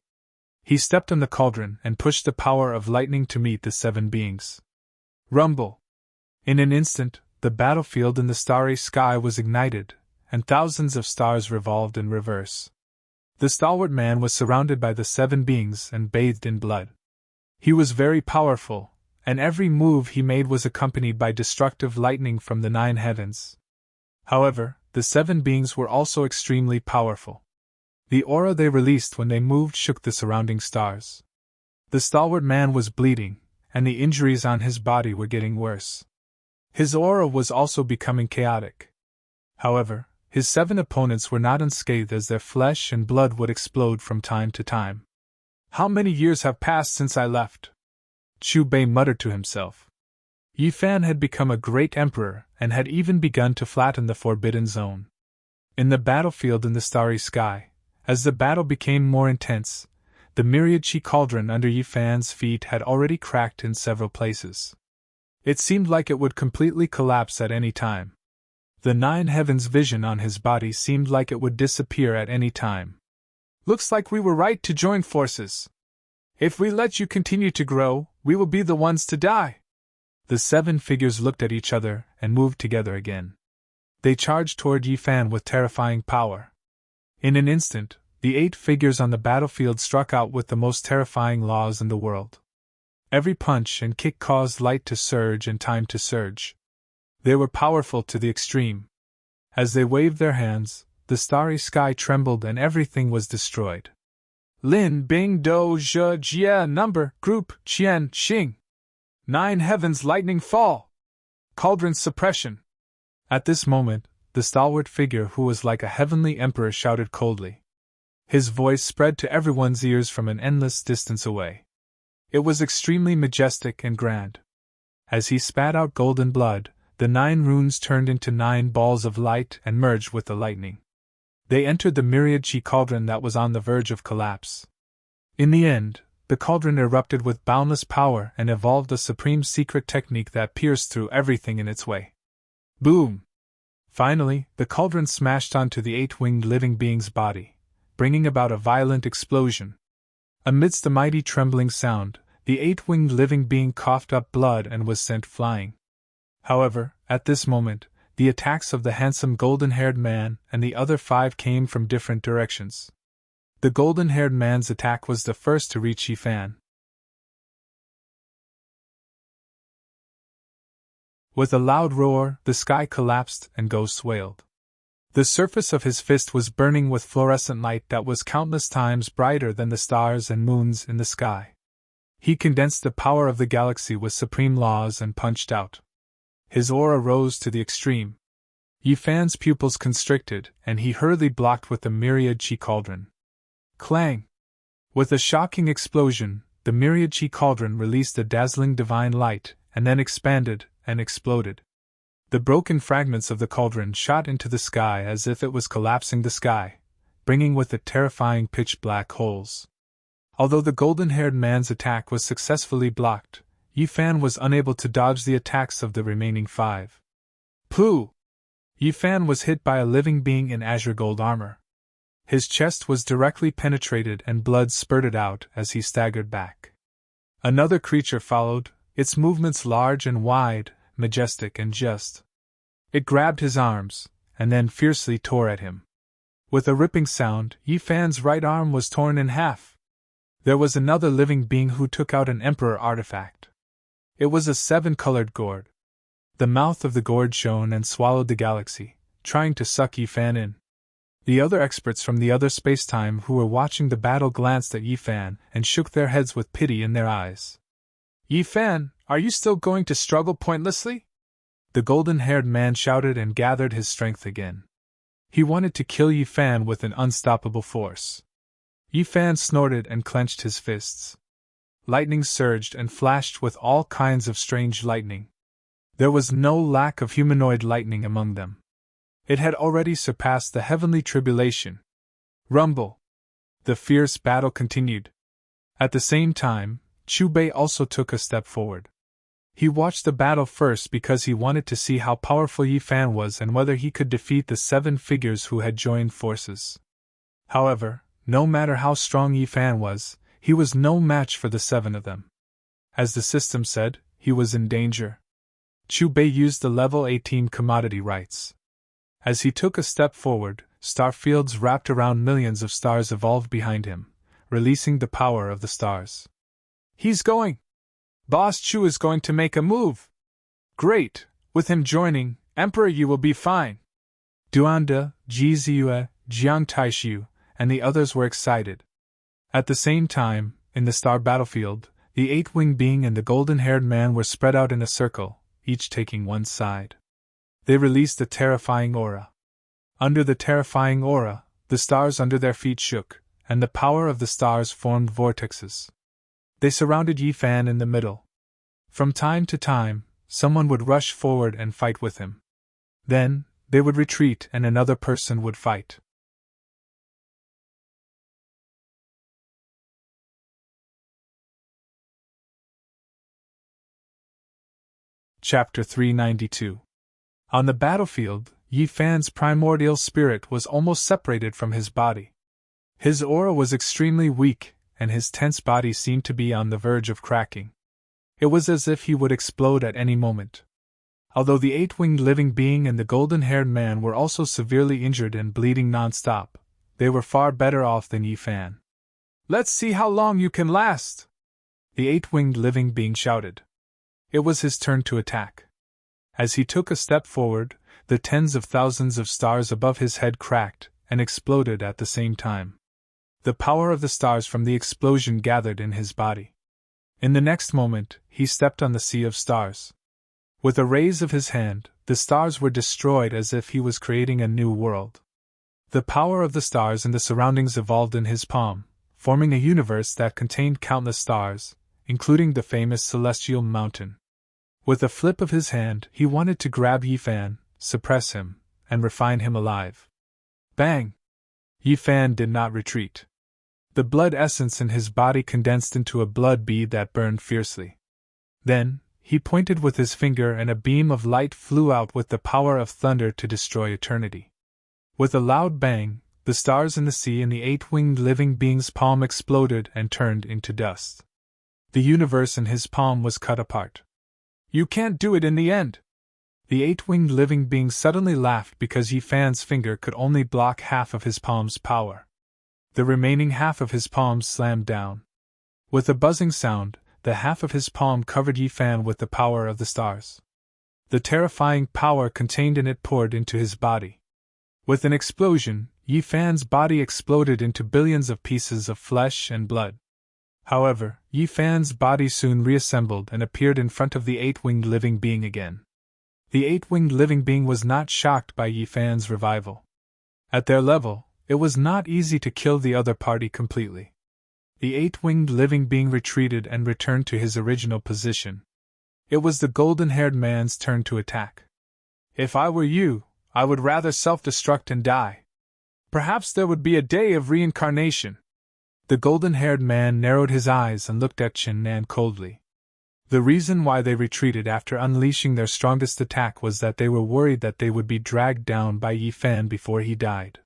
He stepped on the cauldron and pushed the power of lightning to meet the 7 beings. Rumble! In an instant, the battlefield in the starry sky was ignited, and thousands of stars revolved in reverse. The stalwart man was surrounded by the 7 beings and bathed in blood. He was very powerful, and every move he made was accompanied by destructive lightning from the 9 heavens. However, the 7 beings were also extremely powerful. The aura they released when they moved shook the surrounding stars. The stalwart man was bleeding, and the injuries on his body were getting worse. His aura was also becoming chaotic. However, his 7 opponents were not unscathed as their flesh and blood would explode from time to time. How many years have passed since I left? Chu Bei muttered to himself. Yi Fan had become a great emperor and had even begun to flatten the Forbidden Zone. In the battlefield in the starry sky, as the battle became more intense, the myriad chi cauldron under Yi Fan's feet had already cracked in several places. It seemed like it would completely collapse at any time. The 9 heavens vision on his body seemed like it would disappear at any time. Looks like we were right to join forces. If we let you continue to grow, we will be the ones to die. The 7 figures looked at each other and moved together again. They charged toward Yi Fan with terrifying power. In an instant, the 8 figures on the battlefield struck out with the most terrifying laws in the world. Every punch and kick caused light to surge and time to surge. They were powerful to the extreme. As they waved their hands, the starry sky trembled and everything was destroyed. Lin Bing Do Zhe Jie Number Group Qian Xing 9 heavens lightning fall! Cauldron suppression! At this moment, the stalwart figure who was like a heavenly emperor shouted coldly. His voice spread to everyone's ears from an endless distance away. It was extremely majestic and grand. As he spat out golden blood, the 9 runes turned into 9 balls of light and merged with the lightning. They entered the myriad chi cauldron that was on the verge of collapse. In the end, the cauldron erupted with boundless power and evolved a supreme secret technique that pierced through everything in its way. Boom! Finally, the cauldron smashed onto the 8-winged living being's body, bringing about a violent explosion. Amidst the mighty trembling sound, the 8-winged living being coughed up blood and was sent flying. However, at this moment, the attacks of the handsome golden-haired man and the other 5 came from different directions. The golden-haired man's attack was the first to reach Yi Fan. With a loud roar, the sky collapsed and ghosts wailed. The surface of his fist was burning with fluorescent light that was countless times brighter than the stars and moons in the sky. He condensed the power of the galaxy with supreme laws and punched out. His aura rose to the extreme. Yi Fan's pupils constricted, and he hurriedly blocked with the myriad chi cauldron. Clang! With a shocking explosion, the myriad chi cauldron released a dazzling divine light, and then expanded and exploded. The broken fragments of the cauldron shot into the sky as if it was collapsing the sky, bringing with it terrifying pitch-black holes. Although the golden-haired man's attack was successfully blocked, Yi Fan was unable to dodge the attacks of the remaining 5. Pooh! Yi Fan was hit by a living being in azure gold armor. His chest was directly penetrated and blood spurted out as he staggered back. Another creature followed, its movements large and wide, majestic and just. It grabbed his arms, and then fiercely tore at him. With a ripping sound, Yi Fan's right arm was torn in half. There was another living being who took out an emperor artifact. It was a 7-colored gourd. The mouth of the gourd shone and swallowed the galaxy, trying to suck Yi Fan in. The other experts from the other spacetime who were watching the battle glanced at Yi Fan and shook their heads with pity in their eyes. Yi Fan, are you still going to struggle pointlessly? The golden-haired man shouted and gathered his strength again. He wanted to kill Yi Fan with an unstoppable force. Yi Fan snorted and clenched his fists. Lightning surged and flashed with all kinds of strange lightning. There was no lack of humanoid lightning among them. It had already surpassed the heavenly tribulation. Rumble! The fierce battle continued. At the same time, Chu Bei also took a step forward. He watched the battle first because he wanted to see how powerful Yi Fan was and whether he could defeat the 7 figures who had joined forces. However, no matter how strong Yi Fan was, he was no match for the 7 of them. As the system said, he was in danger. Chu Bei used the level 18 commodity rights. As he took a step forward, star fields wrapped around millions of stars evolved behind him, releasing the power of the stars. He's going! Boss Chu is going to make a move! Great! With him joining, Emperor Yi will be fine! Duanda, Ji Ziyue, Jiang Taishu, and the others were excited. At the same time, in the star battlefield, the 8-winged being and the golden-haired man were spread out in a circle, each taking one side. They released a terrifying aura. Under the terrifying aura, the stars under their feet shook, and the power of the stars formed vortexes. They surrounded Yi Fan in the middle. From time to time, someone would rush forward and fight with him. Then, they would retreat and another person would fight. Chapter 392. On the battlefield, Yi Fan's primordial spirit was almost separated from his body. His aura was extremely weak, and his tense body seemed to be on the verge of cracking. It was as if he would explode at any moment. Although the 8-winged living being and the golden-haired man were also severely injured and bleeding non-stop, they were far better off than Yi Fan. Let's see how long you can last! The 8-winged living being shouted. It was his turn to attack. As he took a step forward, the tens of thousands of stars above his head cracked and exploded at the same time. The power of the stars from the explosion gathered in his body. In the next moment, he stepped on the sea of stars. With a raise of his hand, the stars were destroyed as if he was creating a new world. The power of the stars and the surroundings evolved in his palm, forming a universe that contained countless stars, including the famous celestial mountain. With a flip of his hand, he wanted to grab Yi Fan, suppress him, and refine him alive. Bang! Yi Fan did not retreat. The blood essence in his body condensed into a blood bead that burned fiercely. Then, he pointed with his finger and a beam of light flew out with the power of thunder to destroy eternity. With a loud bang, the stars in the sea and the 8-winged living being's palm exploded and turned into dust. The universe in his palm was cut apart. You can't do it in the end! The 8-winged living being suddenly laughed because Yi Fan's finger could only block half of his palm's power. The remaining half of his palm slammed down. With a buzzing sound, the half of his palm covered Yi Fan with the power of the stars. The terrifying power contained in it poured into his body. With an explosion, Yi Fan's body exploded into billions of pieces of flesh and blood. However, Yi Fan's body soon reassembled and appeared in front of the 8-winged living being again. The 8-winged living being was not shocked by Yi Fan's revival. At their level, it was not easy to kill the other party completely. The 8-winged living being retreated and returned to his original position. It was the golden-haired man's turn to attack. If I were you, I would rather self-destruct and die. Perhaps there would be a day of reincarnation. The golden-haired man narrowed his eyes and looked at Qin Nan coldly. The reason why they retreated after unleashing their strongest attack was that they were worried that they would be dragged down by Yi Fan before he died.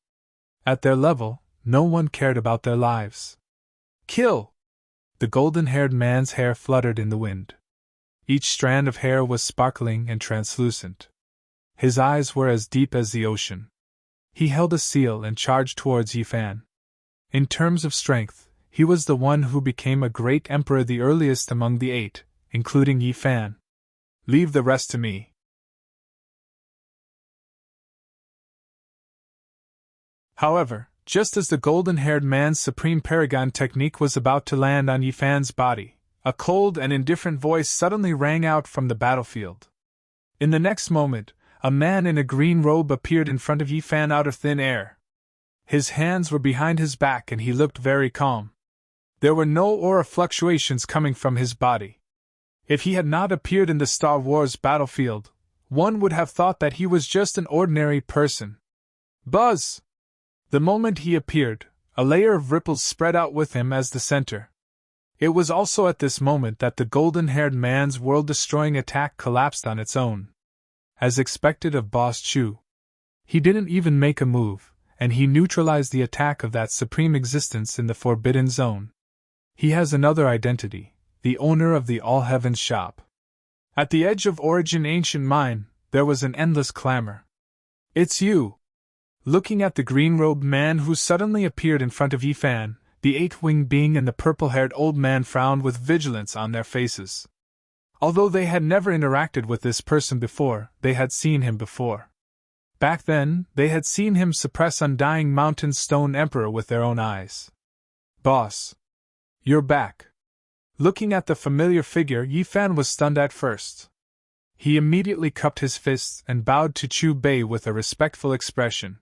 At their level, no one cared about their lives. Kill! The golden-haired man's hair fluttered in the wind. Each strand of hair was sparkling and translucent. His eyes were as deep as the ocean. He held a seal and charged towards Yifan. In terms of strength, he was the one who became a great emperor, the earliest among the 8, including Yifan. Leave the rest to me. However, just as the golden-haired man's supreme paragon technique was about to land on Yifan's body, a cold and indifferent voice suddenly rang out from the battlefield. In the next moment, a man in a green robe appeared in front of Yifan out of thin air. His hands were behind his back and he looked very calm. There were no aura fluctuations coming from his body. If he had not appeared in the Star Wars battlefield, one would have thought that he was just an ordinary person. Buzz! The moment he appeared, a layer of ripples spread out with him as the center. It was also at this moment that the golden-haired man's world-destroying attack collapsed on its own. As expected of Boss Chu. He didn't even make a move, and he neutralized the attack of that supreme existence in the Forbidden Zone. He has another identity, the owner of the All-Heavens shop. At the edge of Origin Ancient Mine, there was an endless clamor. It's you! Looking at the green-robed man who suddenly appeared in front of Yifan, the 8-winged being and the purple-haired old man frowned with vigilance on their faces. Although they had never interacted with this person before, they had seen him before. Back then, they had seen him suppress Undying Mountain's Stone Emperor with their own eyes. Boss. You're back. Looking at the familiar figure, Yifan was stunned at first. He immediately cupped his fists and bowed to Chu Bei with a respectful expression.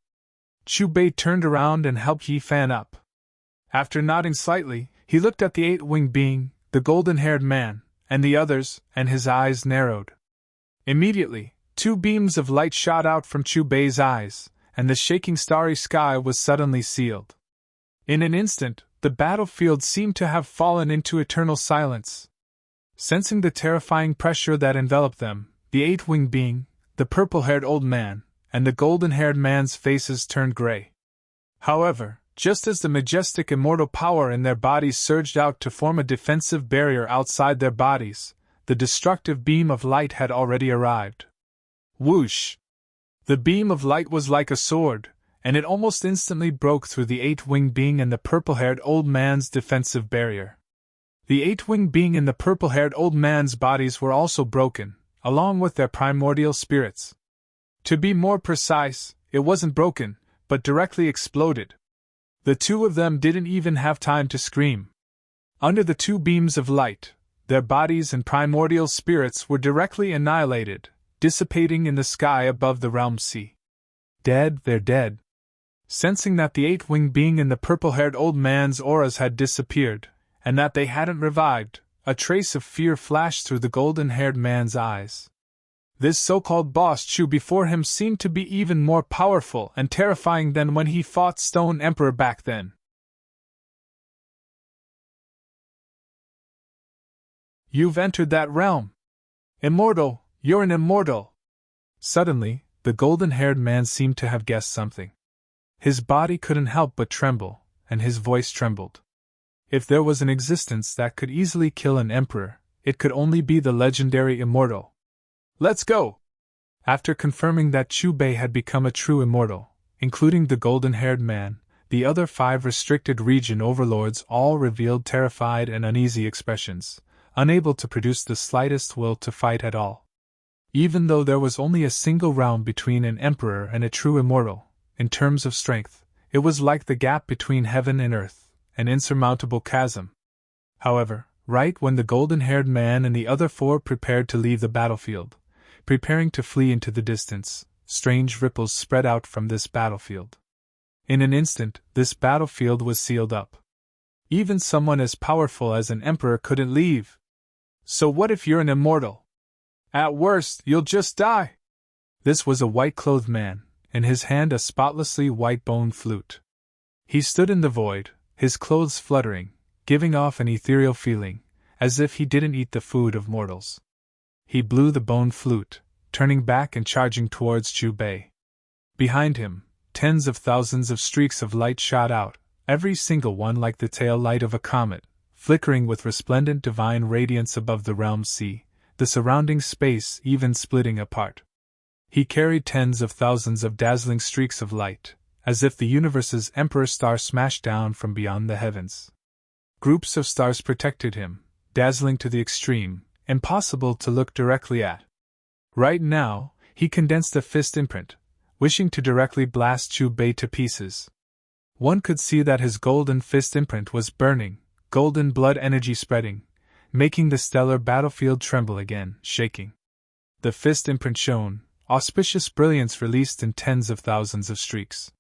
Chu Bei turned around and helped Yifan up. After nodding slightly, he looked at the 8-winged being, the golden-haired man, and the others, and his eyes narrowed. Immediately, 2 beams of light shot out from Chu Bei's eyes, and the shaking starry sky was suddenly sealed. In an instant, the battlefield seemed to have fallen into eternal silence. Sensing the terrifying pressure that enveloped them, the 8-winged being, the purple-haired old man, and the golden-haired man's faces turned gray. However, just as the majestic immortal power in their bodies surged out to form a defensive barrier outside their bodies, the destructive beam of light had already arrived. Whoosh! The beam of light was like a sword, and it almost instantly broke through the 8-winged being and the purple-haired old man's defensive barrier. The 8-winged being and the purple-haired old man's bodies were also broken, along with their primordial spirits. To be more precise, it wasn't broken, but directly exploded. The 2 of them didn't even have time to scream. Under the 2 beams of light, their bodies and primordial spirits were directly annihilated, dissipating in the sky above the realm sea. Dead, they're dead. Sensing that the 8-winged being and the purple-haired old man's auras had disappeared, and that they hadn't revived, a trace of fear flashed through the golden-haired man's eyes. This so-called Boss Chu before him seemed to be even more powerful and terrifying than when he fought Stone Emperor back then. You've entered that realm. Immortal, you're an immortal. Suddenly, the golden-haired man seemed to have guessed something. His body couldn't help but tremble, and his voice trembled. If there was an existence that could easily kill an emperor, it could only be the legendary immortal. Let's go! After confirming that Chu Bei had become a true immortal, including the golden-haired man, the other 5 restricted region overlords all revealed terrified and uneasy expressions, unable to produce the slightest will to fight at all. Even though there was only a single round between an emperor and a true immortal, in terms of strength, it was like the gap between heaven and earth, an insurmountable chasm. However, right when the golden-haired man and the other 4 prepared to leave the battlefield, preparing to flee into the distance, strange ripples spread out from this battlefield. In an instant, this battlefield was sealed up. Even someone as powerful as an emperor couldn't leave. So what if you're an immortal? At worst, you'll just die. This was a white-clothed man, in his hand a spotlessly white-boned flute. He stood in the void, his clothes fluttering, giving off an ethereal feeling, as if he didn't eat the food of mortals. He blew the bone flute, turning back and charging towards Chu Bei. Behind him, tens of thousands of streaks of light shot out, every single one like the tail light of a comet, flickering with resplendent divine radiance above the realm sea, the surrounding space even splitting apart. He carried tens of thousands of dazzling streaks of light, as if the universe's emperor star smashed down from beyond the heavens. Groups of stars protected him, dazzling to the extreme, impossible to look directly at. Right now, he condensed a fist imprint, wishing to directly blast Chu Bei to pieces. One could see that his golden fist imprint was burning, golden blood energy spreading, making the stellar battlefield tremble again, shaking. The fist imprint shone, auspicious brilliance released in tens of thousands of streaks.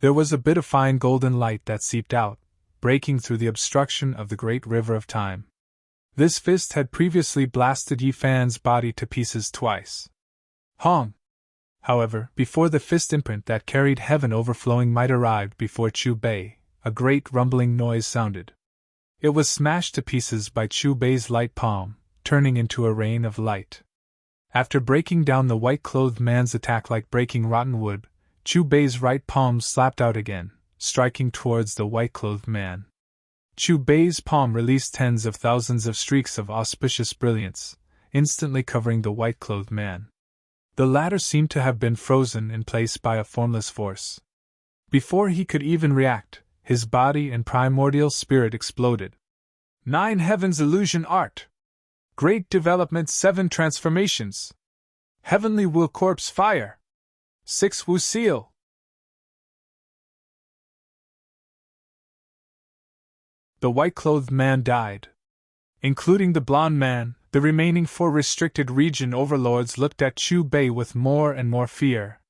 There was a bit of fine golden light that seeped out, breaking through the obstruction of the great river of time. This fist had previously blasted Yi Fan's body to pieces twice. Hong! However, before the fist imprint that carried heaven overflowing might arrive before Chu Bei, a great rumbling noise sounded. It was smashed to pieces by Chu Bei's light palm, turning into a rain of light. After breaking down the white-clothed man's attack like breaking rotten wood, Chu Bei's right palm slapped out again, striking towards the white-clothed man. Chu Bei's palm released tens of thousands of streaks of auspicious brilliance, instantly covering the white-clothed man. The latter seemed to have been frozen in place by a formless force. Before he could even react, his body and primordial spirit exploded. 9 Heavens Illusion Art. Great Development 7 Transformations. Heavenly Will Corpse Fire. 6 Wu Seal. The white-clothed man died. Including the blond man, the remaining 4 restricted region overlords looked at Chu Bei with more and more fear.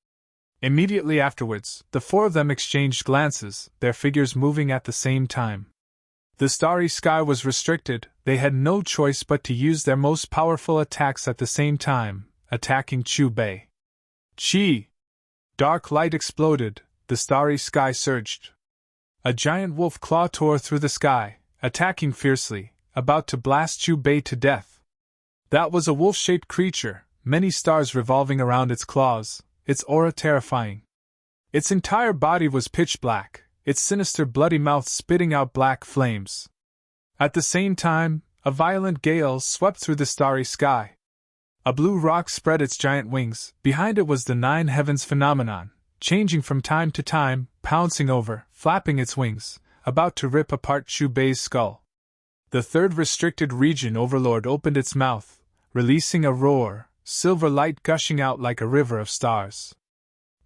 Immediately afterwards, the 4 of them exchanged glances, their figures moving at the same time. The starry sky was restricted, they had no choice but to use their most powerful attacks at the same time, attacking Chu Bei. Chi! Dark light exploded, the starry sky surged. A giant wolf claw tore through the sky, attacking fiercely, about to blast Chu Bei to death. That was a wolf-shaped creature, many stars revolving around its claws, its aura terrifying. Its entire body was pitch black, its sinister bloody mouth spitting out black flames. At the same time, a violent gale swept through the starry sky. A blue rock spread its giant wings, behind it was the 9 Heavens phenomenon, changing from time to time, pouncing over, flapping its wings, about to rip apart Chu Bei's skull. The 3rd restricted region overlord opened its mouth, releasing a roar, silver light gushing out like a river of stars.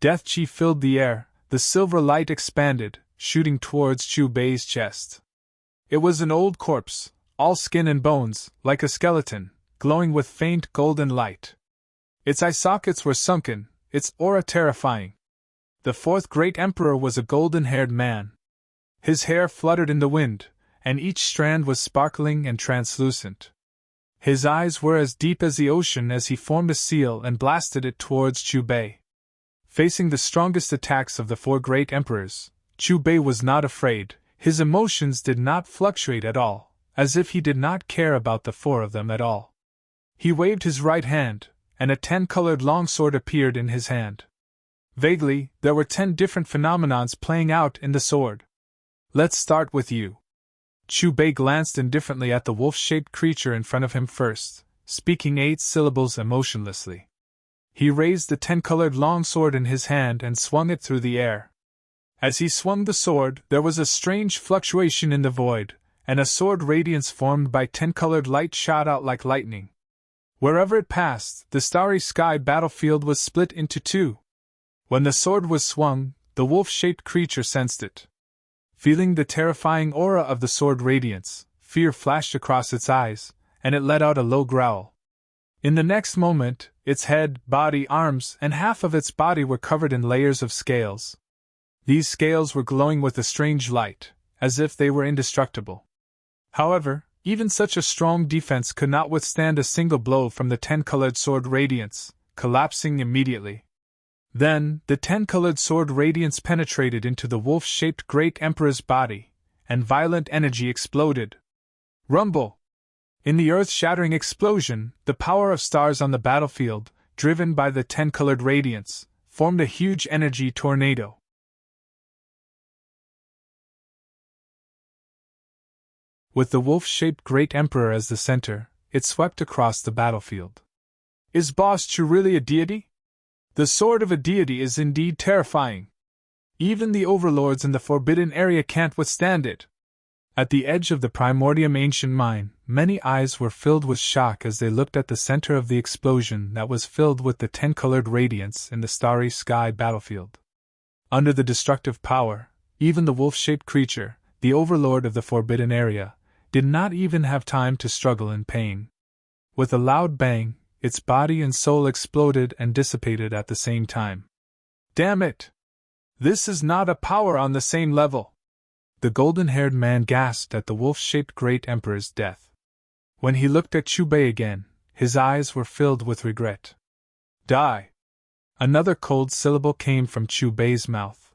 Death chi filled the air, the silver light expanded, shooting towards Chu Bei's chest. It was an old corpse, all skin and bones, like a skeleton, glowing with faint golden light. Its eye sockets were sunken, its aura terrifying. The 4th great emperor was a golden-haired man. His hair fluttered in the wind, and each strand was sparkling and translucent. His eyes were as deep as the ocean as he formed a seal and blasted it towards Chu Bei. Facing the strongest attacks of the 4 great emperors, Chu Bei was not afraid, his emotions did not fluctuate at all, as if he did not care about the 4 of them at all. He waved his right hand, and a 10-colored longsword appeared in his hand. Vaguely, there were 10 different phenomenons playing out in the sword. Let's start with you. Chu Bei glanced indifferently at the wolf-shaped creature in front of him first, speaking 8 syllables emotionlessly. He raised the 10-colored longsword in his hand and swung it through the air. As he swung the sword, there was a strange fluctuation in the void, and a sword radiance formed by 10-colored light shot out like lightning. Wherever it passed, the starry sky battlefield was split into 2. When the sword was swung, the wolf-shaped creature sensed it. Feeling the terrifying aura of the sword radiance, fear flashed across its eyes, and it let out a low growl. In the next moment, its head, body, arms, and half of its body were covered in layers of scales. These scales were glowing with a strange light, as if they were indestructible. However, even such a strong defense could not withstand a single blow from the 10-colored sword radiance, collapsing immediately. Then, the 10-colored sword radiance penetrated into the wolf-shaped great emperor's body, and violent energy exploded. Rumble! In the earth-shattering explosion, the power of stars on the battlefield, driven by the 10-colored radiance, formed a huge energy tornado. With the wolf-shaped great emperor as the center, it swept across the battlefield. Is Boss Chu really a deity? The sword of a deity is indeed terrifying. Even the overlords in the forbidden area can't withstand it. At the edge of the Primordium ancient mine, many eyes were filled with shock as they looked at the center of the explosion that was filled with the 10-colored radiance in the starry sky battlefield. Under the destructive power, even the wolf-shaped creature, the overlord of the forbidden area, did not even have time to struggle in pain. With a loud bang, its body and soul exploded and dissipated at the same time. Damn it! This is not a power on the same level! The golden-haired man gasped at the wolf-shaped great emperor's death. When he looked at Chubei again, his eyes were filled with regret. Die! Another cold syllable came from Chubei's mouth.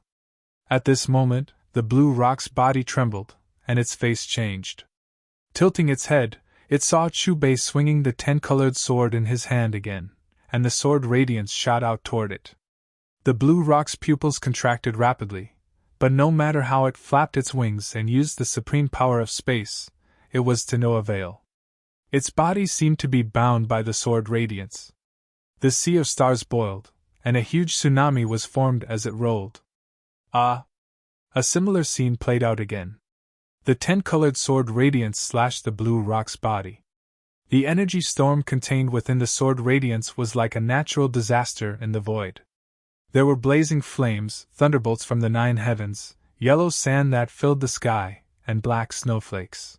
At this moment, the blue rock's body trembled, and its face changed. Tilting its head, it saw Chubei swinging the 10-colored sword in his hand again, and the sword radiance shot out toward it. The blue rock's pupils contracted rapidly, but no matter how it flapped its wings and used the supreme power of space, it was to no avail. Its body seemed to be bound by the sword radiance. The sea of stars boiled, and a huge tsunami was formed as it rolled. Ah! A similar scene played out again. The 10-colored sword radiance slashed the blue rock's body. The energy storm contained within the sword radiance was like a natural disaster in the void. There were blazing flames, thunderbolts from the 9 heavens, yellow sand that filled the sky, and black snowflakes.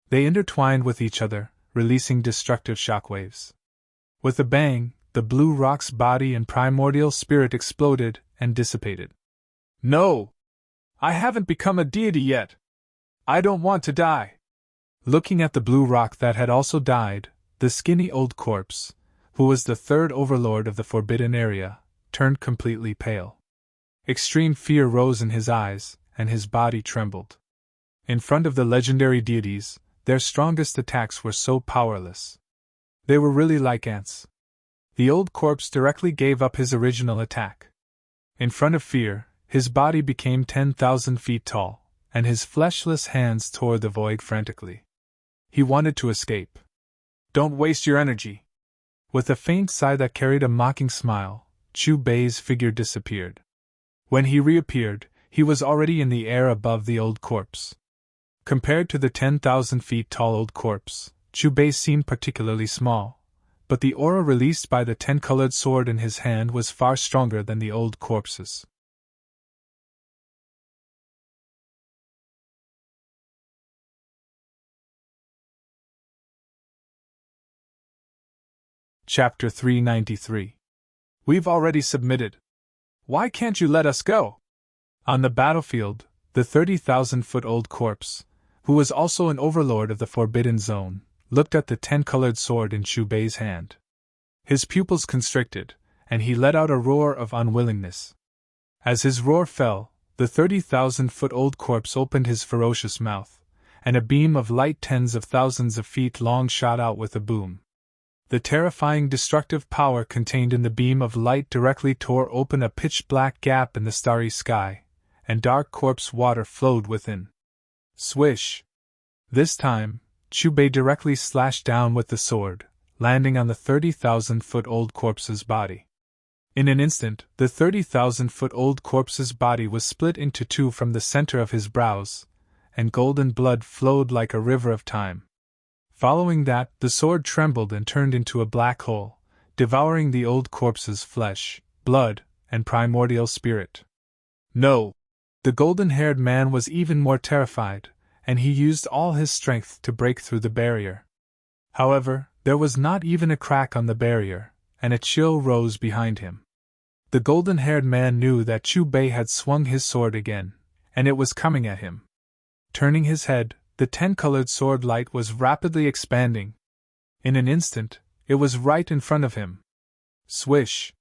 They intertwined with each other, releasing destructive shockwaves. With a bang, the blue rock's body and primordial spirit exploded and dissipated. No! I haven't become a deity yet! I don't want to die! Looking at the blue rock that had also died, the skinny old corpse, who was the third overlord of the forbidden area, turned completely pale. Extreme fear rose in his eyes, and his body trembled. In front of the legendary deities, their strongest attacks were so powerless. They were really like ants. The old corpse directly gave up his original attack. In front of fear, his body became 10,000 feet tall, and his fleshless hands tore the void frantically. He wanted to escape. Don't waste your energy. With a faint sigh that carried a mocking smile, Chubei's figure disappeared. When he reappeared, he was already in the air above the old corpse. Compared to the 10,000 feet tall old corpse, Chubei seemed particularly small, but the aura released by the 10-colored sword in his hand was far stronger than the old corpse's. Chapter 393. We've already submitted. Why can't you let us go? On the battlefield, the 30,000-foot-old corpse, who was also an overlord of the Forbidden Zone, looked at the 10-colored sword in Chubei's hand. His pupils constricted, and he let out a roar of unwillingness. As his roar fell, the 30,000-foot-old corpse opened his ferocious mouth, and a beam of light tens of thousands of feet long shot out with a boom. The terrifying destructive power contained in the beam of light directly tore open a pitch-black gap in the starry sky, and dark corpse water flowed within. Swish! This time, Chubei directly slashed down with the sword, landing on the 30,000-foot-old corpse's body. In an instant, the 30,000-foot-old corpse's body was split into two from the center of his brows, and golden blood flowed like a river of time. Following that, the sword trembled and turned into a black hole, devouring the old corpse's flesh, blood, and primordial spirit. No! The golden-haired man was even more terrified, and he used all his strength to break through the barrier. However, there was not even a crack on the barrier, and a chill rose behind him. The golden-haired man knew that Chubei had swung his sword again, and it was coming at him. Turning his head, the 10-colored sword light was rapidly expanding. In an instant, it was right in front of him. Swish!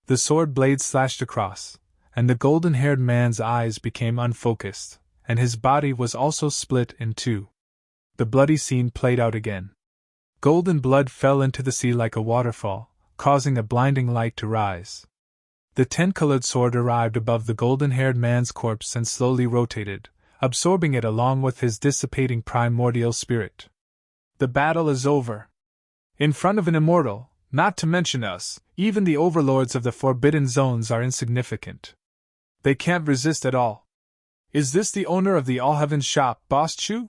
The sword blade slashed across, and the golden-haired man's eyes became unfocused, and his body was also split in two. The bloody scene played out again. Golden blood fell into the sea like a waterfall, causing a blinding light to rise. The 10-colored sword arrived above the golden-haired man's corpse and slowly rotated, absorbing it along with his dissipating primordial spirit. The battle is over. In front of an immortal, not to mention us, even the overlords of the Forbidden Zones are insignificant. They can't resist at all. Is this the owner of the All-Heaven shop, Boss Chu?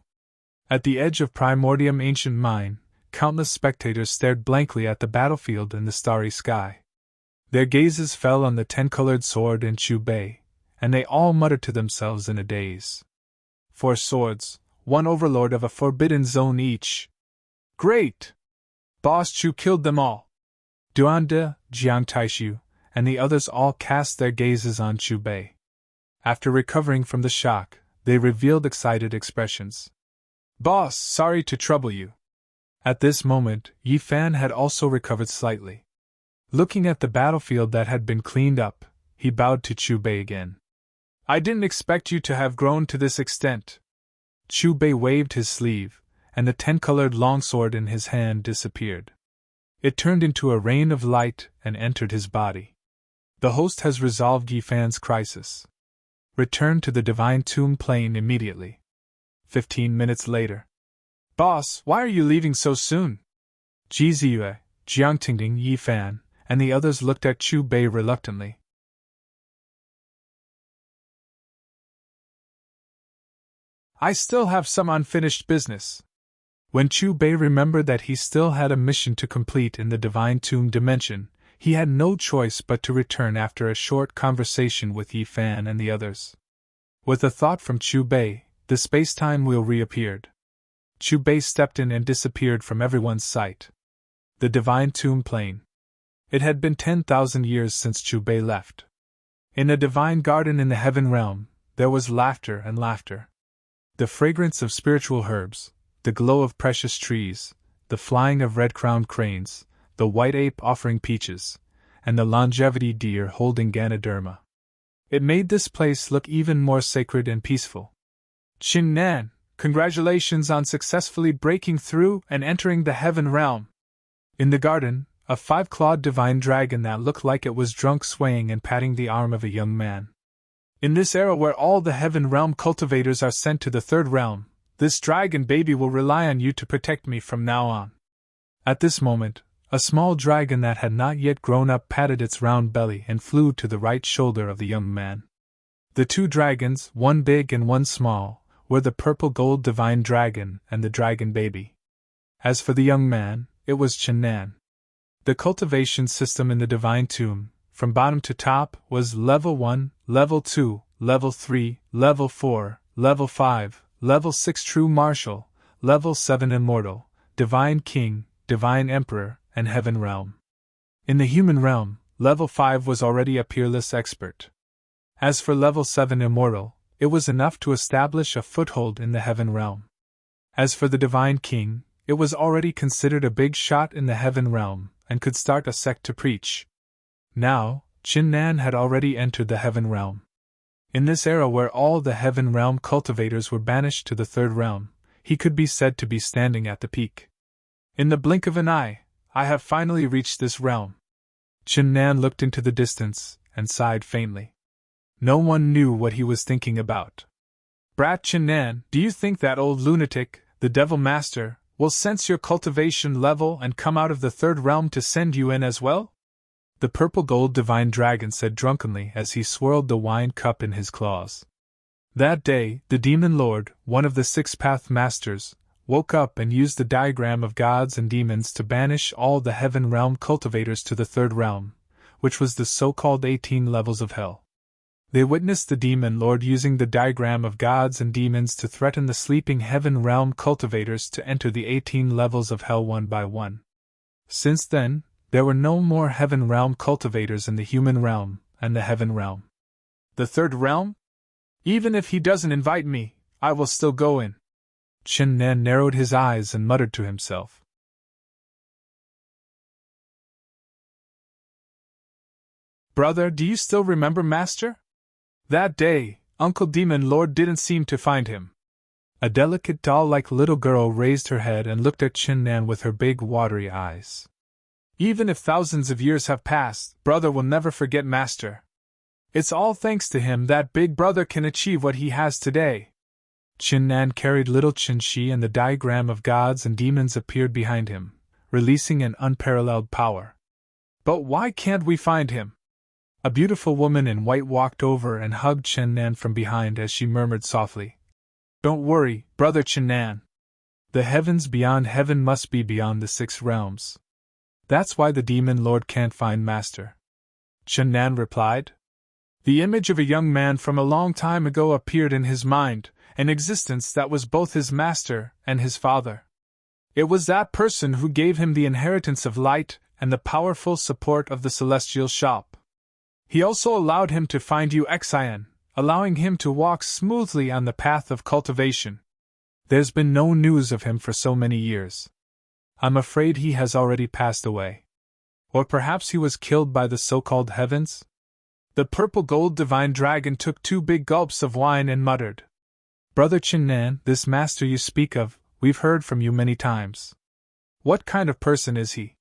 At the edge of Primordium Ancient Mine, countless spectators stared blankly at the battlefield and the starry sky. Their gazes fell on the 10-colored sword in Chu Bei, and they all muttered to themselves in a daze. 4 swords, one overlord of a forbidden zone each. Great! Boss Chu killed them all. Duande, Jiang Taishu, and the others all cast their gazes on Chu Bei. After recovering from the shock, they revealed excited expressions. Boss, sorry to trouble you. At this moment, Yi Fan had also recovered slightly. Looking at the battlefield that had been cleaned up, he bowed to Chu Bei again. I didn't expect you to have grown to this extent. Chu Bei waved his sleeve, and the 10-colored longsword in his hand disappeared. It turned into a rain of light and entered his body. The host has resolved Yi Fan's crisis. Return to the Divine Tomb Plain immediately. 15 minutes later. Boss, why are you leaving so soon? Ji Ziyue, Jiang Tingding, Yi Fan, and the others looked at Chu Bei reluctantly. I still have some unfinished business. When Chu Bei remembered that he still had a mission to complete in the Divine Tomb dimension, he had no choice but to return after a short conversation with Yi Fan and the others. With a thought from Chu Bei, the space-time wheel reappeared. Chu Bei stepped in and disappeared from everyone's sight. The Divine Tomb Plain. It had been 10,000 years since Chu Bei left. In a divine garden in the heaven realm, there was laughter and laughter. The fragrance of spiritual herbs, the glow of precious trees, the flying of red-crowned cranes, the white ape offering peaches, and the longevity deer holding Ganoderma. It made this place look even more sacred and peaceful. Qin Nan, congratulations on successfully breaking through and entering the heaven realm. In the garden, a 5-clawed divine dragon that looked like it was drunk swaying and patting the arm of a young man. In this era where all the heaven realm cultivators are sent to the 3rd realm, this dragon baby will rely on you to protect me from now on. At this moment, a small dragon that had not yet grown up patted its round belly and flew to the right shoulder of the young man. The 2 dragons, one big and one small, were the purple-gold divine dragon and the dragon baby. As for the young man, it was Qin Nan. The cultivation system in the Divine Tomb, from bottom to top, was Level 1, Level 2, Level 3, Level 4, Level 5, Level 6 True Martial, Level 7 Immortal, Divine King, Divine Emperor, and Heaven Realm. In the human realm, Level 5 was already a peerless expert. As for Level 7 Immortal, it was enough to establish a foothold in the Heaven Realm. As for the Divine King, it was already considered a big shot in the Heaven Realm, and could start a sect to preach. Now, Qin Nan had already entered the Heaven Realm. In this era where all the Heaven Realm cultivators were banished to the 3rd realm, he could be said to be standing at the peak. In the blink of an eye, I have finally reached this realm. Qin Nan looked into the distance, and sighed faintly. No one knew what he was thinking about. Brat Qin Nan, do you think that old lunatic, the Devil Master, will sense your cultivation level and come out of the 3rd realm to send you in as well? The purple-gold divine dragon said drunkenly as he swirled the wine cup in his claws. That day, the Demon Lord, one of the 6 Path Masters, woke up and used the diagram of gods and demons to banish all the Heaven Realm cultivators to the 3rd realm, which was the so-called 18 levels of hell. They witnessed the Demon Lord using the diagram of gods and demons to threaten the sleeping Heaven Realm cultivators to enter the 18 levels of hell one by one. Since then, there were no more Heaven Realm cultivators in the human realm and the Heaven Realm. The 3rd realm? Even if he doesn't invite me, I will still go in. Qin Nan narrowed his eyes and muttered to himself. Brother, do you still remember Master? That day, Uncle Demon Lord didn't seem to find him. A delicate doll-like little girl raised her head and looked at Qin Nan with her big watery eyes. Even if thousands of years have passed, Brother will never forget Master. It's all thanks to him that Big Brother can achieve what he has today. Qin Nan carried little Qin Shi and the diagram of gods and demons appeared behind him, releasing an unparalleled power. But why can't we find him? A beautiful woman in white walked over and hugged Chen Nan from behind as she murmured softly, "Don't worry, Brother Chen Nan. The heavens beyond heaven must be beyond the 6 realms. That's why the demon lord can't find Master." Chen Nan replied. The image of a young man from a long time ago appeared in his mind, an existence that was both his master and his father. It was that person who gave him the inheritance of light and the powerful support of the celestial shop. He also allowed him to find you Xian, allowing him to walk smoothly on the path of cultivation. There's been no news of him for so many years. I'm afraid he has already passed away. Or perhaps he was killed by the so-called heavens? The purple-gold divine dragon took 2 big gulps of wine and muttered, "Brother Chen Nan, this master you speak of, we've heard from you many times. What kind of person is he?"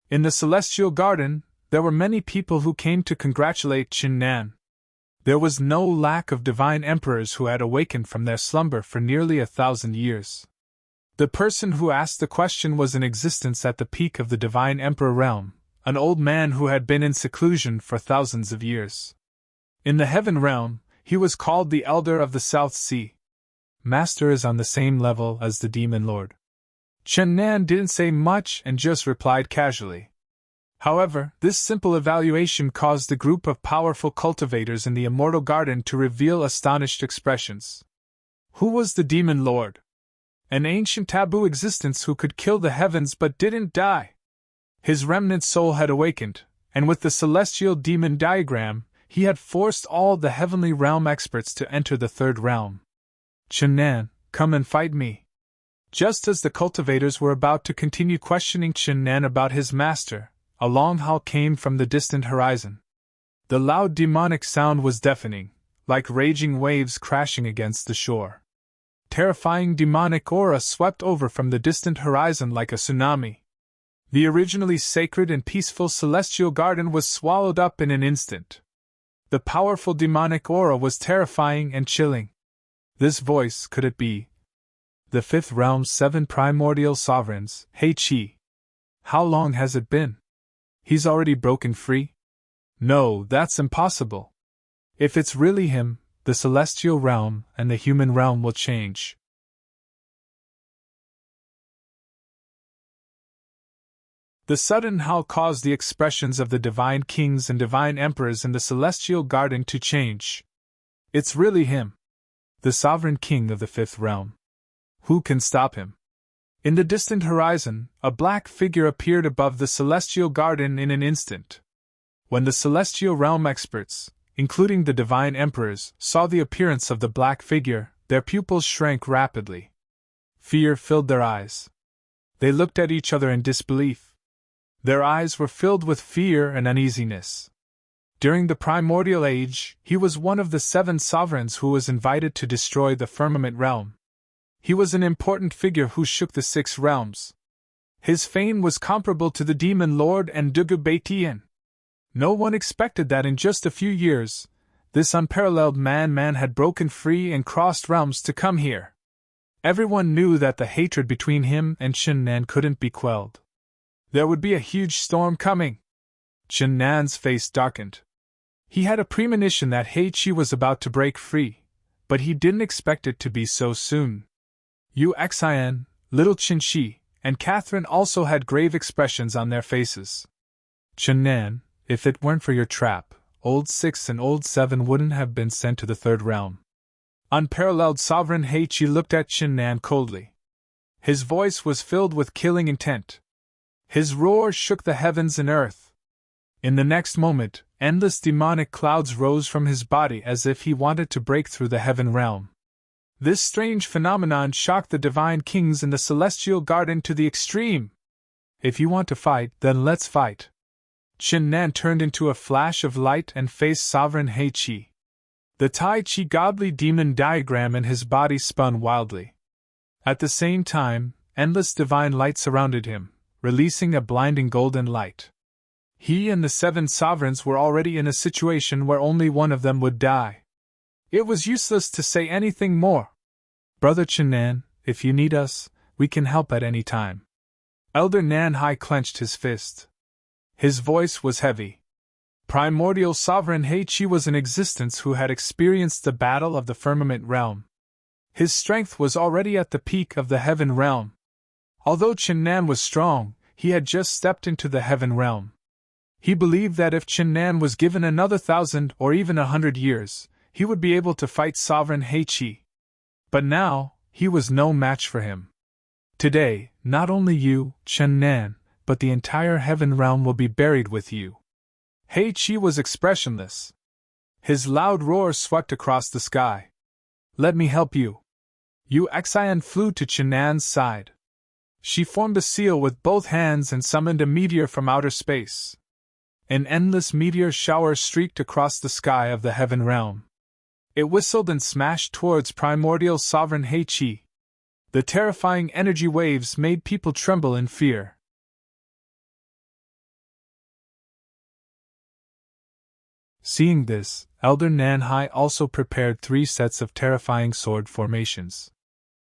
In the celestial garden, there were many people who came to congratulate Chen Nan. There was no lack of divine emperors who had awakened from their slumber for nearly 1,000 years. The person who asked the question was in existence at the peak of the divine emperor realm, an old man who had been in seclusion for thousands of years. In the heaven realm, he was called the Elder of the South Sea. Master is on the same level as the demon lord. Chen Nan didn't say much and just replied casually. However, this simple evaluation caused the group of powerful cultivators in the immortal garden to reveal astonished expressions. Who was the demon lord? An ancient taboo existence who could kill the heavens but didn't die. His remnant soul had awakened, and with the celestial demon diagram, he had forced all the heavenly realm experts to enter the 3rd realm. Chen Nan, come and fight me. Just as the cultivators were about to continue questioning Chen Nan about his master, a long howl came from the distant horizon. The loud demonic sound was deafening, like raging waves crashing against the shore. Terrifying demonic aura swept over from the distant horizon like a tsunami. The originally sacred and peaceful celestial garden was swallowed up in an instant. The powerful demonic aura was terrifying and chilling. This voice, could it be the 5th realm's 7 primordial sovereigns, He Qi? How long has it been? He's already broken free? No, that's impossible. If it's really him, the celestial realm and the human realm will change. The sudden howl caused the expressions of the divine kings and divine emperors in the celestial garden to change. It's really him. The sovereign king of the 5th realm. Who can stop him? In the distant horizon, a black figure appeared above the celestial garden in an instant. When the celestial realm experts, including the divine emperors, saw the appearance of the black figure, their pupils shrank rapidly. Fear filled their eyes. They looked at each other in disbelief. Their eyes were filled with fear and uneasiness. During the primordial age, he was one of the 7 sovereigns who was invited to destroy the firmament realm. He was an important figure who shook the 6 realms. His fame was comparable to the demon lord and Dugu Beitian. No one expected that in just a few years, this unparalleled man had broken free and crossed realms to come here. Everyone knew that the hatred between him and Chen Nan couldn't be quelled. There would be a huge storm coming. Chen Nan's face darkened. He had a premonition that He Qi was about to break free, but he didn't expect it to be so soon. Yu Xian, little Chen Shi, and Catherine also had grave expressions on their faces. Chen Nan, if it weren't for your trap, Old 6 and Old 7 wouldn't have been sent to the 3rd realm. Unparalleled sovereign He Qi looked at Chen Nan coldly. His voice was filled with killing intent. His roar shook the heavens and earth. In the next moment, endless demonic clouds rose from his body as if he wanted to break through the heaven realm. This strange phenomenon shocked the divine kings in the celestial garden to the extreme. If you want to fight, then let's fight. Chen Nan turned into a flash of light and faced sovereign He Qi. The Tai Chi godly demon diagram in his body spun wildly. At the same time, endless divine light surrounded him, releasing a blinding golden light. He and the 7 sovereigns were already in a situation where only one of them would die. It was useless to say anything more. Brother Chen Nan, if you need us, we can help at any time. Elder Nan Hai clenched his fist. His voice was heavy. Primordial sovereign He-Chi was in existence who had experienced the battle of the firmament realm. His strength was already at the peak of the heaven realm. Although Chen-Nan was strong, he had just stepped into the heaven realm. He believed that if Chen-Nan was given another 1,000 or even 100 years, he would be able to fight sovereign He-Chi. But now, he was no match for him. Today, not only you, Chen-Nan, but the entire heaven realm will be buried with you. He-Chi was expressionless. His loud roar swept across the sky. Let me help you. Yu Xian flew to Chen-Nan's side. She formed a seal with both hands and summoned a meteor from outer space. An endless meteor shower streaked across the sky of the heaven realm. It whistled and smashed towards primordial sovereign He-Chi. The terrifying energy waves made people tremble in fear. Seeing this, Elder Nanhai also prepared 3 sets of terrifying sword formations.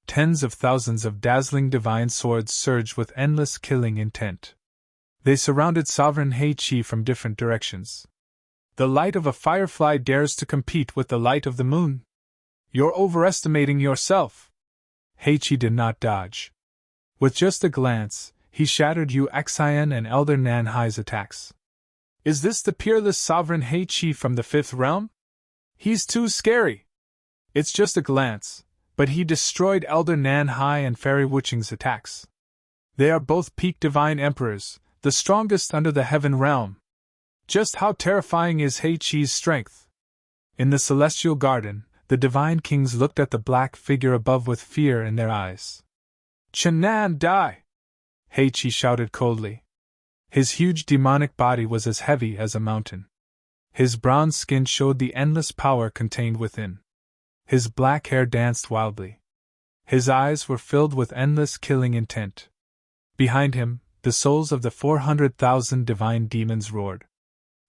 Tens of thousands of dazzling divine swords surged with endless killing intent. They surrounded sovereign He-Chi from different directions. The light of a firefly dares to compete with the light of the moon. You're overestimating yourself. He-Chi did not dodge. With just a glance, he shattered Yu Xian and Elder Nanhai's attacks. Is this the peerless sovereign He-Chi from the 5th realm? He's too scary. It's just a glance, but he destroyed Elder Nanhai and Fairy Wuching's attacks. They are both peak divine emperors, the strongest under the heaven realm. Just how terrifying is He-Chi's strength? In the celestial garden, the divine kings looked at the black figure above with fear in their eyes. Chen-Nan, die! He-Chi shouted coldly. His huge demonic body was as heavy as a mountain. His bronze skin showed the endless power contained within. His black hair danced wildly. His eyes were filled with endless killing intent. Behind him, the souls of the 400,000 divine demons roared.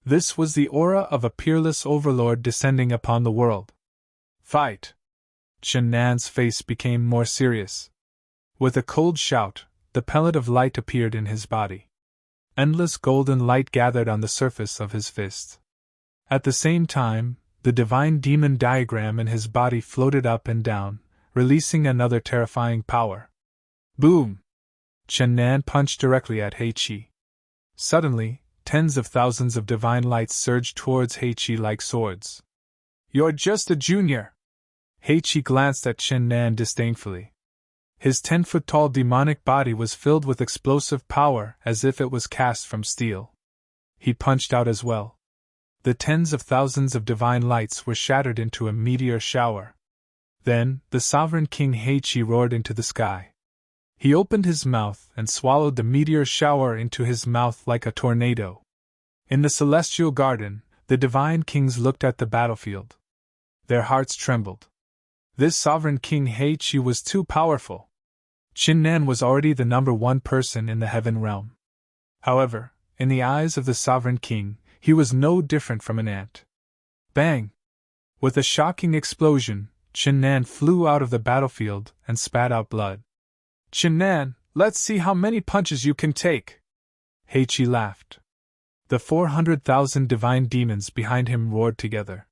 This was the aura of a peerless overlord descending upon the world. Fight! Chen-Nan's face became more serious. With a cold shout, the pellet of light appeared in his body. Endless golden light gathered on the surface of his fist. At the same time, the divine demon diagram in his body floated up and down, releasing another terrifying power. Boom! Chen-Nan punched directly at He-Chi. Suddenly, tens of thousands of divine lights surged towards He-Chi like swords. You're just a junior! He-Chi glanced at Chen-Nan disdainfully. His 10-foot-tall demonic body was filled with explosive power as if it was cast from steel. He punched out as well. The tens of thousands of divine lights were shattered into a meteor shower. Then, the sovereign king He-Chi roared into the sky. He opened his mouth and swallowed the meteor shower into his mouth like a tornado. In the celestial garden, the divine kings looked at the battlefield. Their hearts trembled. This sovereign king He-Chi was too powerful. Chen-Nan was already the number 1 person in the heaven realm. However, in the eyes of the sovereign king, he was no different from an ant. Bang! With a shocking explosion, Chen-Nan flew out of the battlefield and spat out blood. Chen-Nan, let's see how many punches you can take! He-Chi laughed. The 400,000 divine demons behind him roared together.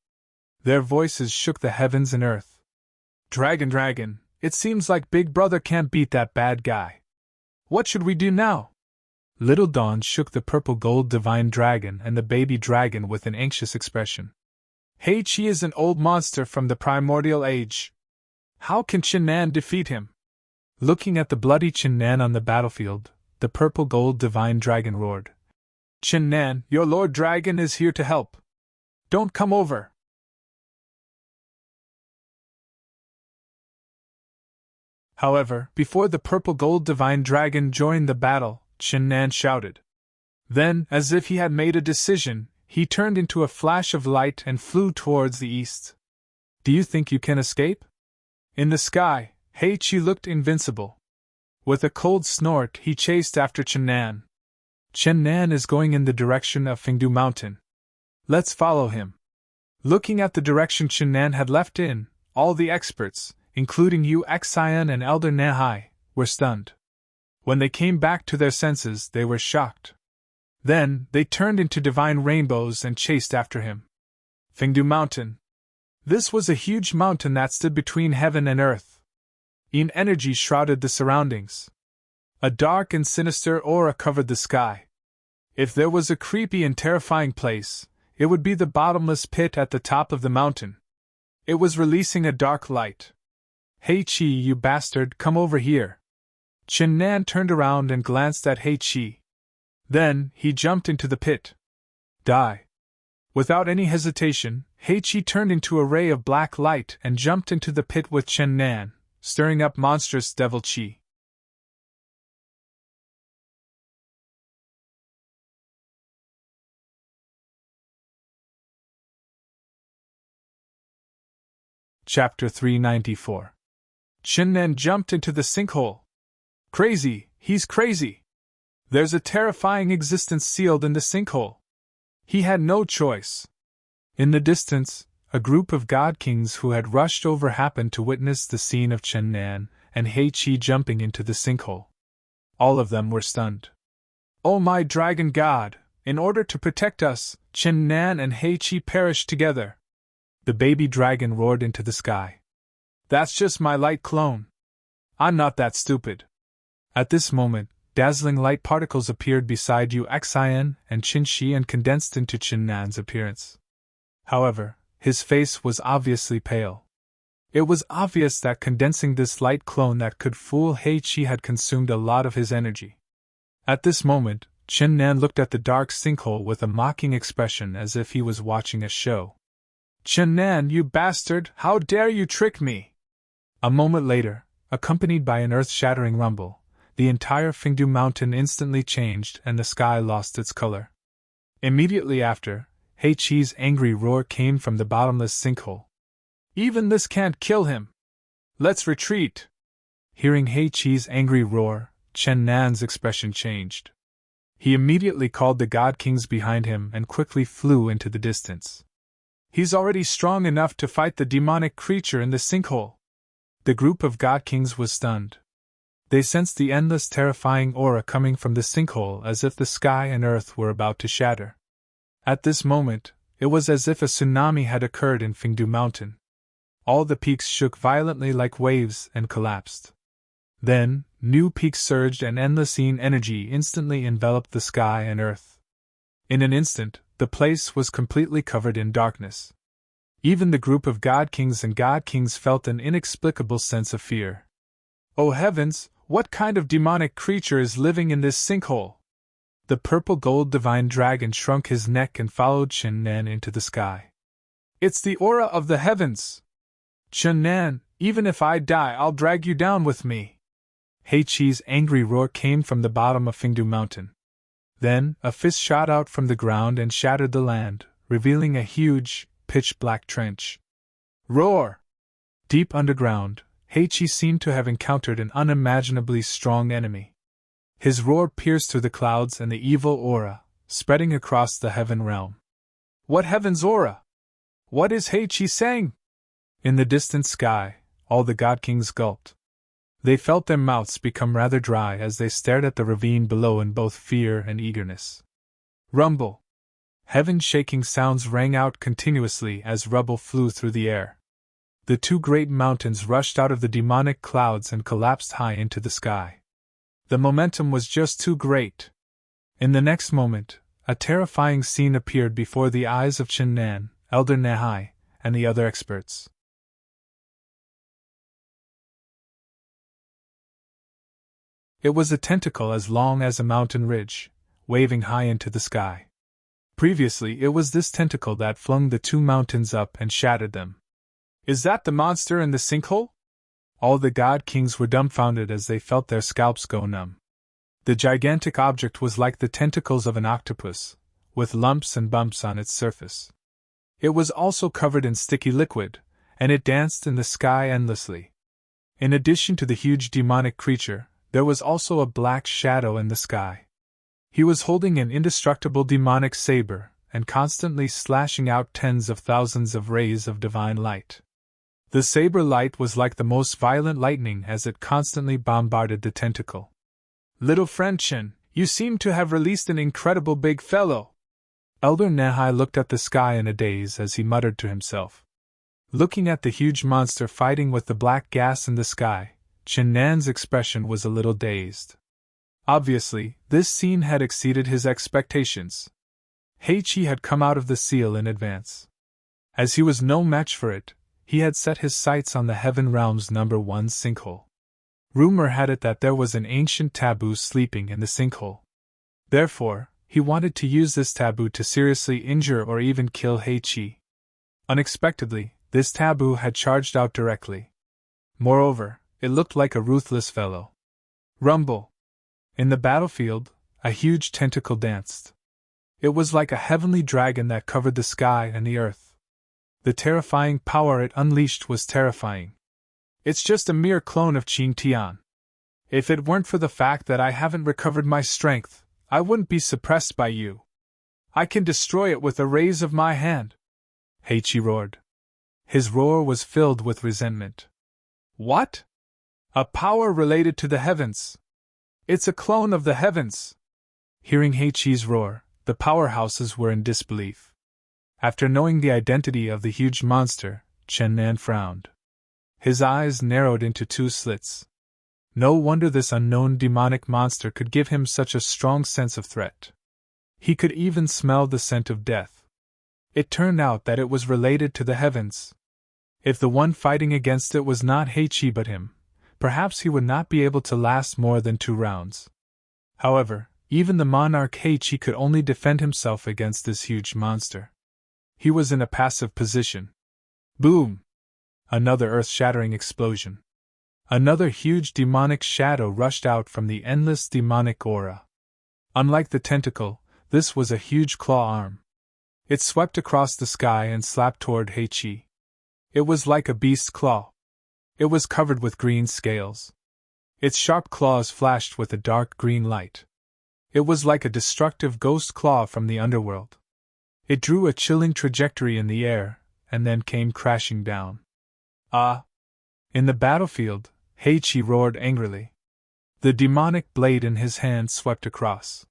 Their voices shook the heavens and earth. Dragon, it seems like Big Brother can't beat that bad guy. What should we do now? Little Dawn shook the purple gold divine dragon and the baby dragon with an anxious expression. He-Chi is an old monster from the primordial age. How can Chen-Nan defeat him? Looking at the bloody Chen-Nan on the battlefield, the purple gold divine dragon roared. Chen-Nan, your Lord Dragon is here to help. Don't come over. However, before the purple gold divine dragon joined the battle, Chen-Nan shouted. Then, as if he had made a decision, he turned into a flash of light and flew towards the east. Do you think you can escape? In the sky, He-Chi looked invincible. With a cold snort, he chased after Chen-Nan. Chen-Nan is going in the direction of Fengdu Mountain. Let's follow him. Looking at the direction Chen-Nan had left in, all the experts, including Yu Xian and Elder Nanhai, were stunned. When they came back to their senses, they were shocked. Then, they turned into divine rainbows and chased after him. Fengdu Mountain. This was a huge mountain that stood between heaven and earth. Yin energy shrouded the surroundings. A dark and sinister aura covered the sky. If there was a creepy and terrifying place, it would be the bottomless pit at the top of the mountain. It was releasing a dark light. "Hey Chi, you bastard, come over here." Chen Nan turned around and glanced at Hey Chi. Then, he jumped into the pit. Die. Without any hesitation, Hey Chi turned into a ray of black light and jumped into the pit with Chen Nan, stirring up monstrous devil chi. Chapter 394. Chen Nan jumped into the sinkhole. Crazy, he's crazy. There's a terrifying existence sealed in the sinkhole. He had no choice. In the distance, a group of god kings who had rushed over happened to witness the scene of Chen Nan and Hei Qi jumping into the sinkhole. All of them were stunned. "Oh my dragon god, in order to protect us, Chen Nan and Hei Qi perished together." The baby dragon roared into the sky. "That's just my light clone. I'm not that stupid." At this moment, dazzling light particles appeared beside Yu Xian and Qin Shi and condensed into Chen Nan's appearance. However, his face was obviously pale. It was obvious that condensing this light clone that could fool Hei Qi had consumed a lot of his energy. At this moment, Chen Nan looked at the dark sinkhole with a mocking expression as if he was watching a show. "Chen Nan, you bastard, how dare you trick me!" A moment later, accompanied by an earth-shattering rumble, the entire Fengdu Mountain instantly changed and the sky lost its color. Immediately after, Hei Qi's angry roar came from the bottomless sinkhole. "Even this can't kill him! Let's retreat!" Hearing Hei Qi's angry roar, Chen Nan's expression changed. He immediately called the god kings behind him and quickly flew into the distance. "He's already strong enough to fight the demonic creature in the sinkhole." The group of god kings was stunned. They sensed the endless terrifying aura coming from the sinkhole as if the sky and earth were about to shatter. At this moment, it was as if a tsunami had occurred in Fengdu Mountain. All the peaks shook violently like waves and collapsed. Then, new peaks surged and endless yin energy instantly enveloped the sky and earth. In an instant, the place was completely covered in darkness. Even the group of god kings and god kings felt an inexplicable sense of fear. "Oh heavens, what kind of demonic creature is living in this sinkhole?" The purple-gold divine dragon shrunk his neck and followed Chen Nan into the sky. "It's the aura of the heavens! Chen Nan, even if I die, I'll drag you down with me!" Hei Qi's angry roar came from the bottom of Fengdu Mountain. Then, a fist shot out from the ground and shattered the land, revealing a huge, pitch-black trench. Roar! Deep underground, Hei Qi seemed to have encountered an unimaginably strong enemy. His roar pierced through the clouds and the evil aura, spreading across the heaven realm. "What heaven's aura? What is Hei Qi saying?" In the distant sky, all the god kings gulped. They felt their mouths become rather dry as they stared at the ravine below in both fear and eagerness. Rumble! Heaven-shaking sounds rang out continuously as rubble flew through the air. The two great mountains rushed out of the demonic clouds and collapsed high into the sky. The momentum was just too great. In the next moment, a terrifying scene appeared before the eyes of Chen Nan, Elder Nehai, and the other experts. It was a tentacle as long as a mountain ridge, waving high into the sky. Previously, it was this tentacle that flung the two mountains up and shattered them. "Is that the monster in the sinkhole?" All the god kings were dumbfounded as they felt their scalps go numb. The gigantic object was like the tentacles of an octopus, with lumps and bumps on its surface. It was also covered in sticky liquid, and it danced in the sky endlessly. In addition to the huge demonic creature, there was also a black shadow in the sky. He was holding an indestructible demonic saber, and constantly slashing out tens of thousands of rays of divine light. The saber light was like the most violent lightning as it constantly bombarded the tentacle. "Little friend Chen, You seem to have released an incredible big fellow. Elder Nahai looked at the sky in a daze as he muttered to himself. Looking at the huge monster fighting with the black gas in the sky, Chen Nan's expression was a little dazed. Obviously, this scene had exceeded his expectations. Heichi had come out of the seal in advance. As he was no match for it, he had set his sights on the Heaven Realm's #1 sinkhole. Rumor had it that there was an ancient taboo sleeping in the sinkhole. Therefore, he wanted to use this taboo to seriously injure or even kill Heichi. Unexpectedly, this taboo had charged out directly. Moreover, it looked like a ruthless fellow. Rumble! In the battlefield, a huge tentacle danced. It was like a heavenly dragon that covered the sky and the earth. The terrifying power it unleashed was terrifying. It's just a mere clone of Qing Tian. If it weren't for the fact that I haven't recovered my strength, I wouldn't be suppressed by you. I can destroy it with a raise of my hand. Heichi roared. His roar was filled with resentment. What? A power related to the heavens? It's a clone of the heavens. Hearing Heichi's roar, the powerhouses were in disbelief. After knowing the identity of the huge monster, Chen Nan frowned. His eyes narrowed into two slits. No wonder this unknown demonic monster could give him such a strong sense of threat. He could even smell the scent of death. It turned out that it was related to the heavens. If the one fighting against it was not Heichi but him, perhaps he would not be able to last more than 2 rounds. However, even the monarch Heichi could only defend himself against this huge monster. He was in a passive position. Boom! Another earth-shattering explosion. Another huge demonic shadow rushed out from the endless demonic aura. Unlike the tentacle, this was a huge claw arm. It swept across the sky and slapped toward Heichi. It was like a beast's claw. It was covered with green scales. Its sharp claws flashed with a dark green light. It was like a destructive ghost claw from the underworld. It drew a chilling trajectory in the air, and then came crashing down. Ah! In the battlefield, Heichi roared angrily. The demonic blade in his hand swept across.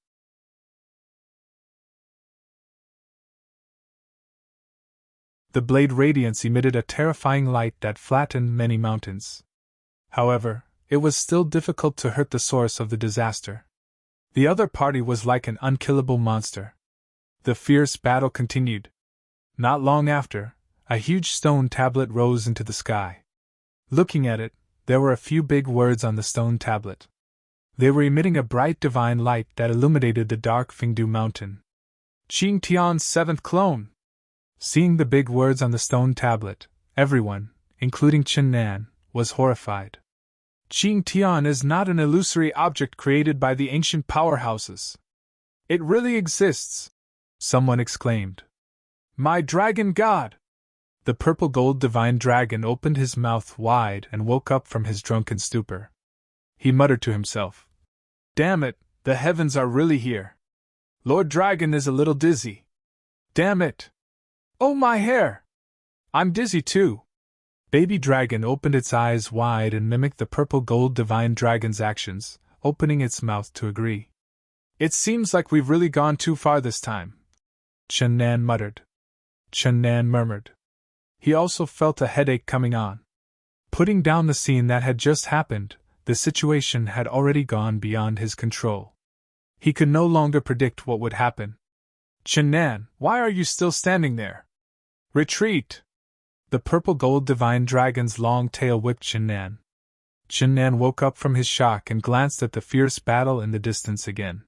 The blade radiance emitted a terrifying light that flattened many mountains. However, it was still difficult to hurt the source of the disaster. The other party was like an unkillable monster. The fierce battle continued. Not long after, a huge stone tablet rose into the sky. Looking at it, there were a few big words on the stone tablet. They were emitting a bright divine light that illuminated the dark Fengdu mountain. Qing Tian's 7th clone! Seeing the big words on the stone tablet, everyone, including Chen Nan, was horrified. Qing Tian is not an illusory object created by the ancient powerhouses. It really exists! Someone exclaimed. My dragon god! The purple gold divine dragon opened his mouth wide and woke up from his drunken stupor. He muttered to himself. Damn it, the heavens are really here. Lord Dragon is a little dizzy. Damn it! Oh, my hair! I'm dizzy too. Baby Dragon opened its eyes wide and mimicked the purple gold divine dragon's actions, opening its mouth to agree. It seems like we've really gone too far this time. Chen Nan muttered. Chen Nan murmured. He also felt a headache coming on. Putting down the scene that had just happened, the situation had already gone beyond his control. He could no longer predict what would happen. Chen Nan, why are you still standing there? Retreat! The purple gold divine dragon's long tail whipped Chen Nan. Chen Nan woke up from his shock and glanced at the fierce battle in the distance again.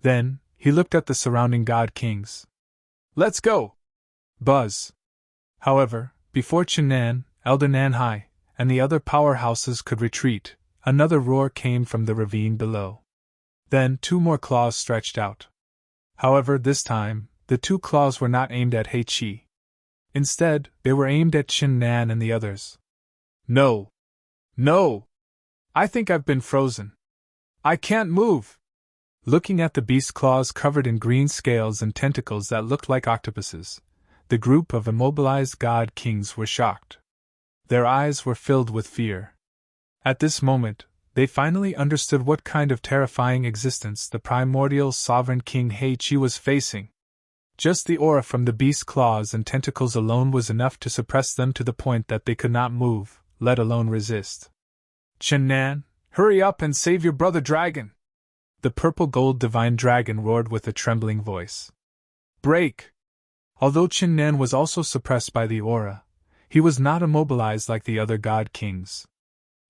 Then, he looked at the surrounding god kings. Let's go! Buzz! However, before Chen Nan, Elder Nanhai, and the other powerhouses could retreat, another roar came from the ravine below. Then 2 more claws stretched out. However, this time, the 2 claws were not aimed at Heichi. Instead, they were aimed at Chen Nan and the others. No! No! I think I've been frozen. I can't move! Looking at the beast's claws covered in green scales and tentacles that looked like octopuses, the group of immobilized god kings were shocked. Their eyes were filled with fear. At this moment, They finally understood what kind of terrifying existence the primordial sovereign King He-Chi was facing. Just the aura from the beast's claws and tentacles alone was enough to suppress them to the point that they could not move, let alone resist. "Chen-Nan, hurry up and save your brother dragon!" The purple-gold divine dragon roared with a trembling voice. "Break!" Although Chen-Nan was also suppressed by the aura, he was not immobilized like the other god kings.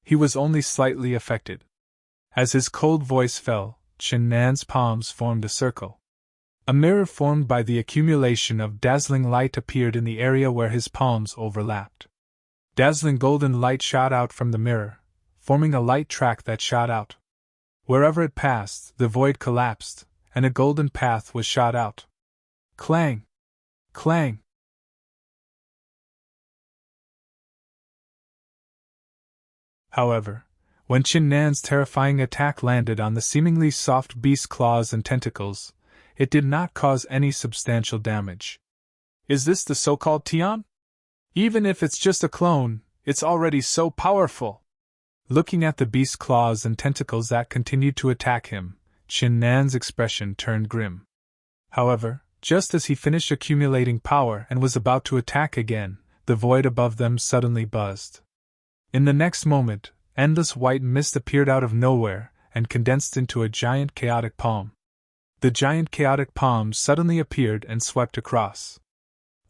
He was only slightly affected. As his cold voice fell, Chen-Nan's palms formed a circle. A mirror formed by the accumulation of dazzling light appeared in the area where his palms overlapped. Dazzling golden light shot out from the mirror, forming a light track that shot out. Wherever it passed, the void collapsed, and a golden path was shot out. Clang! Clang! However, when Chen-Nan's terrifying attack landed on the seemingly soft beast's claws and tentacles, it did not cause any substantial damage. "Is this the so-called Tian? Even if it's just a clone, it's already so powerful." Looking at the beast's claws and tentacles that continued to attack him, Chen-Nan's expression turned grim. However, just as he finished accumulating power and was about to attack again, the void above them suddenly buzzed. In the next moment, endless white mist appeared out of nowhere and condensed into a giant chaotic palm. The giant chaotic palm suddenly appeared and swept across.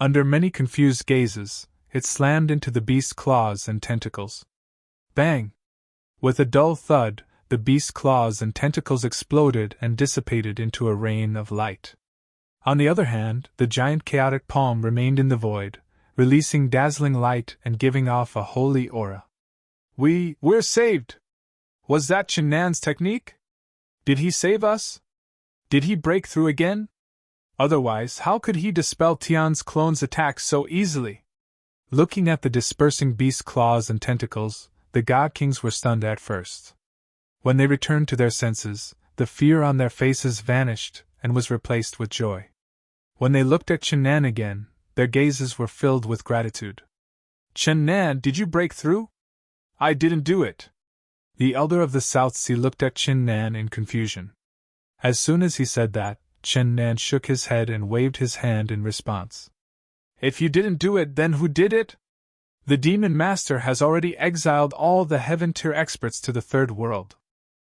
Under many confused gazes, it slammed into the beast's claws and tentacles. Bang! With a dull thud, the beast's claws and tentacles exploded and dissipated into a rain of light. On the other hand, the giant chaotic palm remained in the void, releasing dazzling light and giving off a holy aura. We're saved! Was that Chen-Nan's technique? Did he save us? Did he break through again? Otherwise, how could he dispel Tian's clone's attack so easily? Looking at the dispersing beast's claws and tentacles, the god kings were stunned at first. When they returned to their senses, the fear on their faces vanished and was replaced with joy. When they looked at Chen-Nan again, their gazes were filled with gratitude. "Chen-Nan, did you break through?" "I didn't do it." The elder of the South Sea looked at Chen-Nan in confusion. As soon as he said that, Chen-Nan shook his head and waved his hand in response. "If you didn't do it, then who did it? The Demon Master has already exiled all the Heaven-tier experts to the Third World."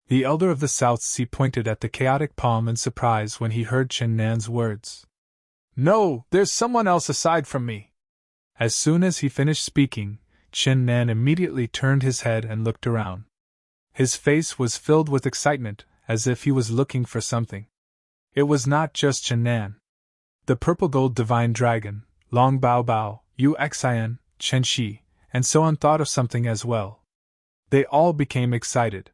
The elder of the South Sea pointed at the chaotic palm in surprise when he heard Chen-Nan's words. "No, there's someone else aside from me." As soon as he finished speaking, Chen-Nan immediately turned his head and looked around. His face was filled with excitement, as if he was looking for something. It was not just Chen-Nan. The purple-gold divine dragon, Long Bao Bao, Yu Xian, Chen Shi, and so on thought of something as well. They all became excited.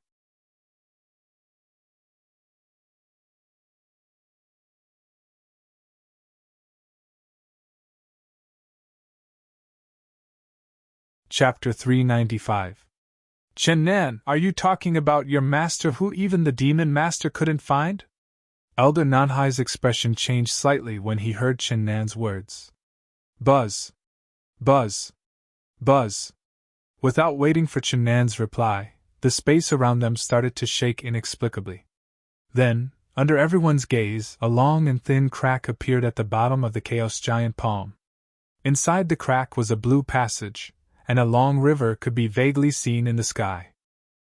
Chapter 395. "Chen-Nan, are you talking about your master who even the Demon Master couldn't find?" Elder Nanhai's expression changed slightly when he heard Chen-Nan's words. Buzz! Buzz! Buzz! Without waiting for Chen-Nan's reply, the space around them started to shake inexplicably. Then, under everyone's gaze, a long and thin crack appeared at the bottom of the Chaos Giant palm. Inside the crack was a blue passage, and a long river could be vaguely seen in the sky.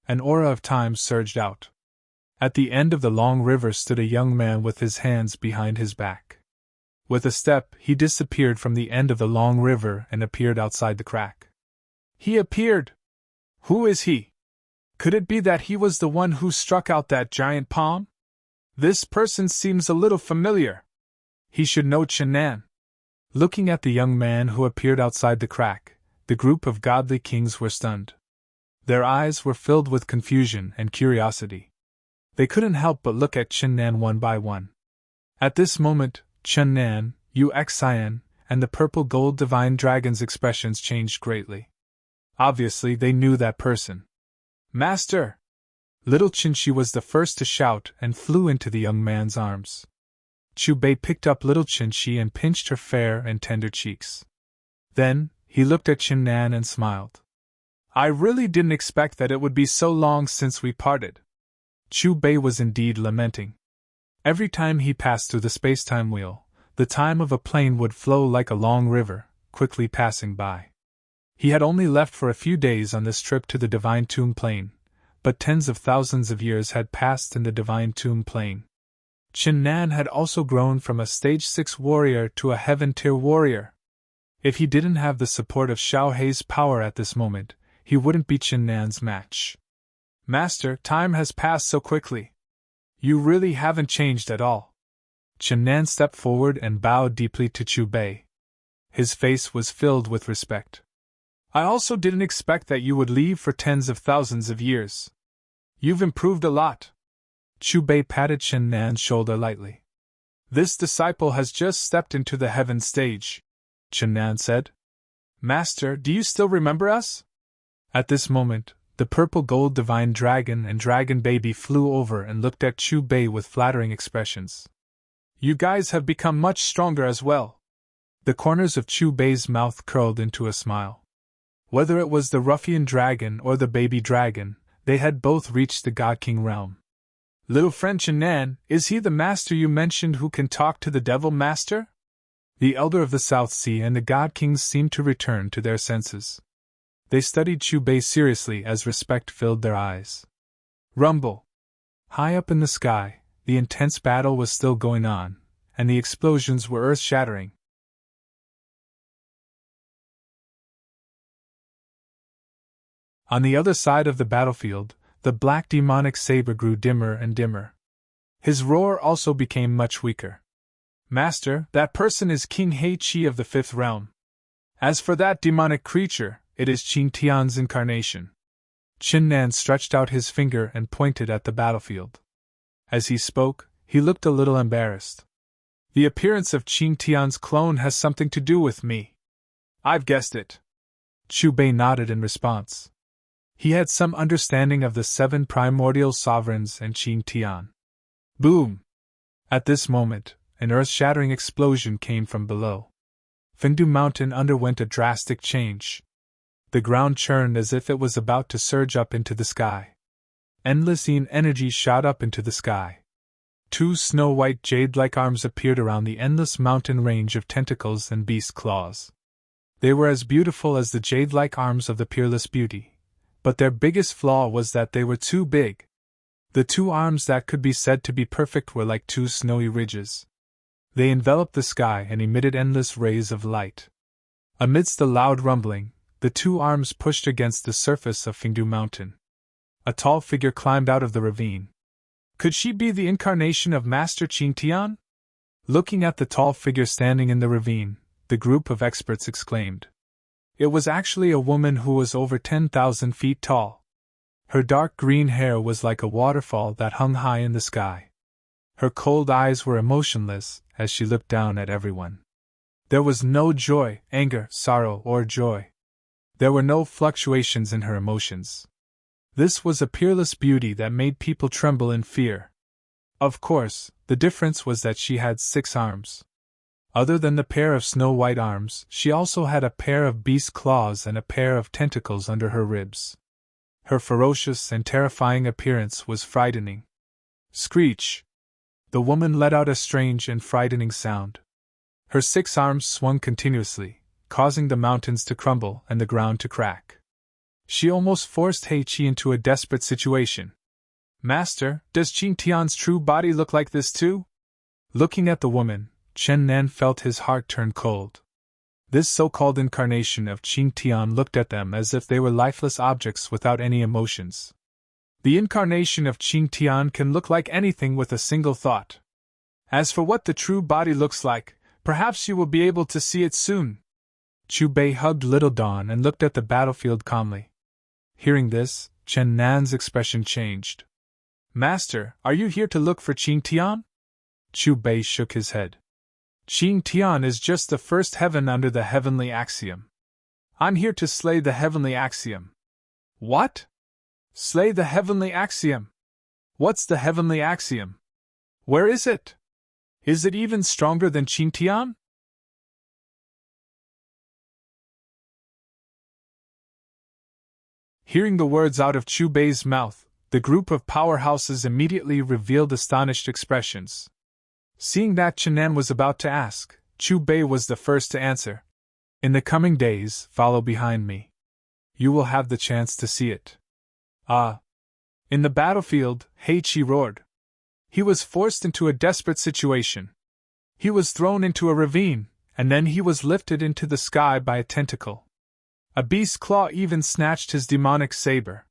An aura of time surged out. At the end of the long river stood a young man with his hands behind his back. With a step, he disappeared from the end of the long river and appeared outside the crack. He appeared! Who is he? Could it be that he was the one who struck out that giant palm? This person seems a little familiar. He should know Chen-Nan. Looking at the young man who appeared outside the crack, the group of godly kings were stunned. Their eyes were filled with confusion and curiosity. They couldn't help but look at Chen-Nan one by one. At this moment, Chen-Nan, Yu Xian, and the purple-gold divine dragon's expressions changed greatly. Obviously, they knew that person. "Master!" Little Qin-Shi was the first to shout and flew into the young man's arms. Chu-Bei picked up little Qin-Shi and pinched her fair and tender cheeks. Then, he looked at Chen-Nan and smiled. I really didn't expect that it would be so long since we parted. Chu Bei was indeed lamenting. Every time he passed through the space-time wheel, the time of a plane would flow like a long river, quickly passing by. He had only left for a few days on this trip to the Divine Tomb Plane, but tens of thousands of years had passed in the Divine Tomb Plane. Qin Nan had also grown from a Stage 6 warrior to a Heaven-tier warrior. If he didn't have the support of Xiao Hei's power at this moment, he wouldn't be Qin Nan's match. Master, time has passed so quickly. You really haven't changed at all. Qin Nan stepped forward and bowed deeply to Chu Bei. His face was filled with respect. I also didn't expect that you would leave for tens of thousands of years. You've improved a lot. Chu Bei patted Qin Nan's shoulder lightly. This disciple has just stepped into the heaven stage, Qin Nan said. Master, do you still remember us? At this moment, the purple gold divine dragon and dragon baby flew over and looked at Chu Bei with flattering expressions. You guys have become much stronger as well. The corners of Chu Bei's mouth curled into a smile. Whether it was the ruffian dragon or the baby dragon, they had both reached the God King realm. Little friend Qin Nan, is he the master you mentioned who can talk to the devil, master? The elder of the South Sea and the God Kings seemed to return to their senses. They studied Chu Bei seriously as respect filled their eyes. Rumble. High up in the sky, the intense battle was still going on, and the explosions were earth-shattering. On the other side of the battlefield, the black demonic saber grew dimmer and dimmer. His roar also became much weaker. Master, that person is King He Qi of the Fifth Realm. As for that demonic creature, it is Qing Tian's incarnation. Qin Nan stretched out his finger and pointed at the battlefield. As he spoke, he looked a little embarrassed. The appearance of Qing Tian's clone has something to do with me. I've guessed it. Chu Bei nodded in response. He had some understanding of the 7 primordial sovereigns and Qing Tian. Boom! At this moment, an earth-shattering explosion came from below. Fengdu Mountain underwent a drastic change. The ground churned as if it was about to surge up into the sky. Endless energy shot up into the sky. 2 snow-white jade-like arms appeared around the endless mountain range of tentacles and beast claws. They were as beautiful as the jade-like arms of the peerless beauty. But their biggest flaw was that they were too big. The 2 arms that could be said to be perfect were like 2 snowy ridges. They enveloped the sky and emitted endless rays of light. Amidst the loud rumbling, the 2 arms pushed against the surface of Fengdu Mountain. A tall figure climbed out of the ravine. Could she be the incarnation of Master Qing Tian? Looking at the tall figure standing in the ravine, the group of experts exclaimed. It was actually a woman who was over 10,000 feet tall. Her dark green hair was like a waterfall that hung high in the sky. Her cold eyes were emotionless as she looked down at everyone. There was no joy, anger, sorrow, or joy. There were no fluctuations in her emotions. This was a peerless beauty that made people tremble in fear. Of course, the difference was that she had 6 arms. Other than the pair of snow-white arms, she also had a pair of beast claws and a pair of tentacles under her ribs. Her ferocious and terrifying appearance was frightening. Screech! The woman let out a strange and frightening sound. Her 6 arms swung continuously, causing the mountains to crumble and the ground to crack. She almost forced He Qi into a desperate situation. Master, does Qing Tian's true body look like this too? Looking at the woman, Qin Nan felt his heart turn cold. This so-called incarnation of Qing Tian looked at them as if they were lifeless objects without any emotions. The incarnation of Qing Tian can look like anything with a single thought. As for what the true body looks like, perhaps you will be able to see it soon. Chu Bei hugged Little Dawn and looked at the battlefield calmly. Hearing this, Qin Nan's expression changed. Master, are you here to look for Qing Tian? Chu Bei shook his head. Qing Tian is just the first heaven under the heavenly axiom. I'm here to slay the heavenly axiom. What? Slay the heavenly axiom? What's the heavenly axiom? Where is it? Is it even stronger than Qing Tian? Hearing the words out of Chubei's mouth, the group of powerhouses immediately revealed astonished expressions. Seeing that Chen was about to ask, Chubei was the first to answer. In the coming days, follow behind me. You will have the chance to see it. Ah! In the battlefield, Heichi roared. He was forced into a desperate situation. He was thrown into a ravine, and then he was lifted into the sky by a tentacle. A beast's claw even snatched his demonic saber.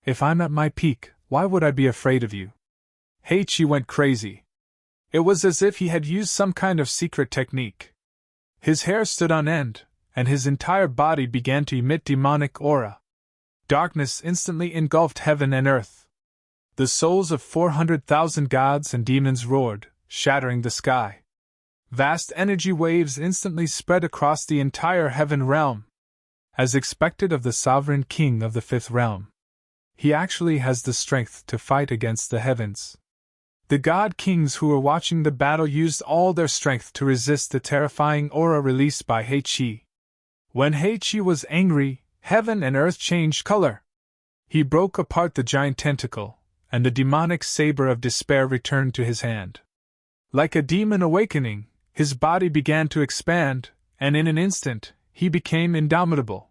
If I'm at my peak, why would I be afraid of you? Heichi went crazy. It was as if he had used some kind of secret technique. His hair stood on end, and his entire body began to emit demonic aura. Darkness instantly engulfed heaven and earth. The souls of 400,000 gods and demons roared, shattering the sky. Vast energy waves instantly spread across the entire heaven realm. As expected of the sovereign king of the fifth realm, he actually has the strength to fight against the heavens. The god kings who were watching the battle used all their strength to resist the terrifying aura released by Heichi. When Heichi was angry, heaven and earth changed color. He broke apart the giant tentacle, and the demonic saber of despair returned to his hand. Like a demon awakening, his body began to expand, and in an instant, he became indomitable.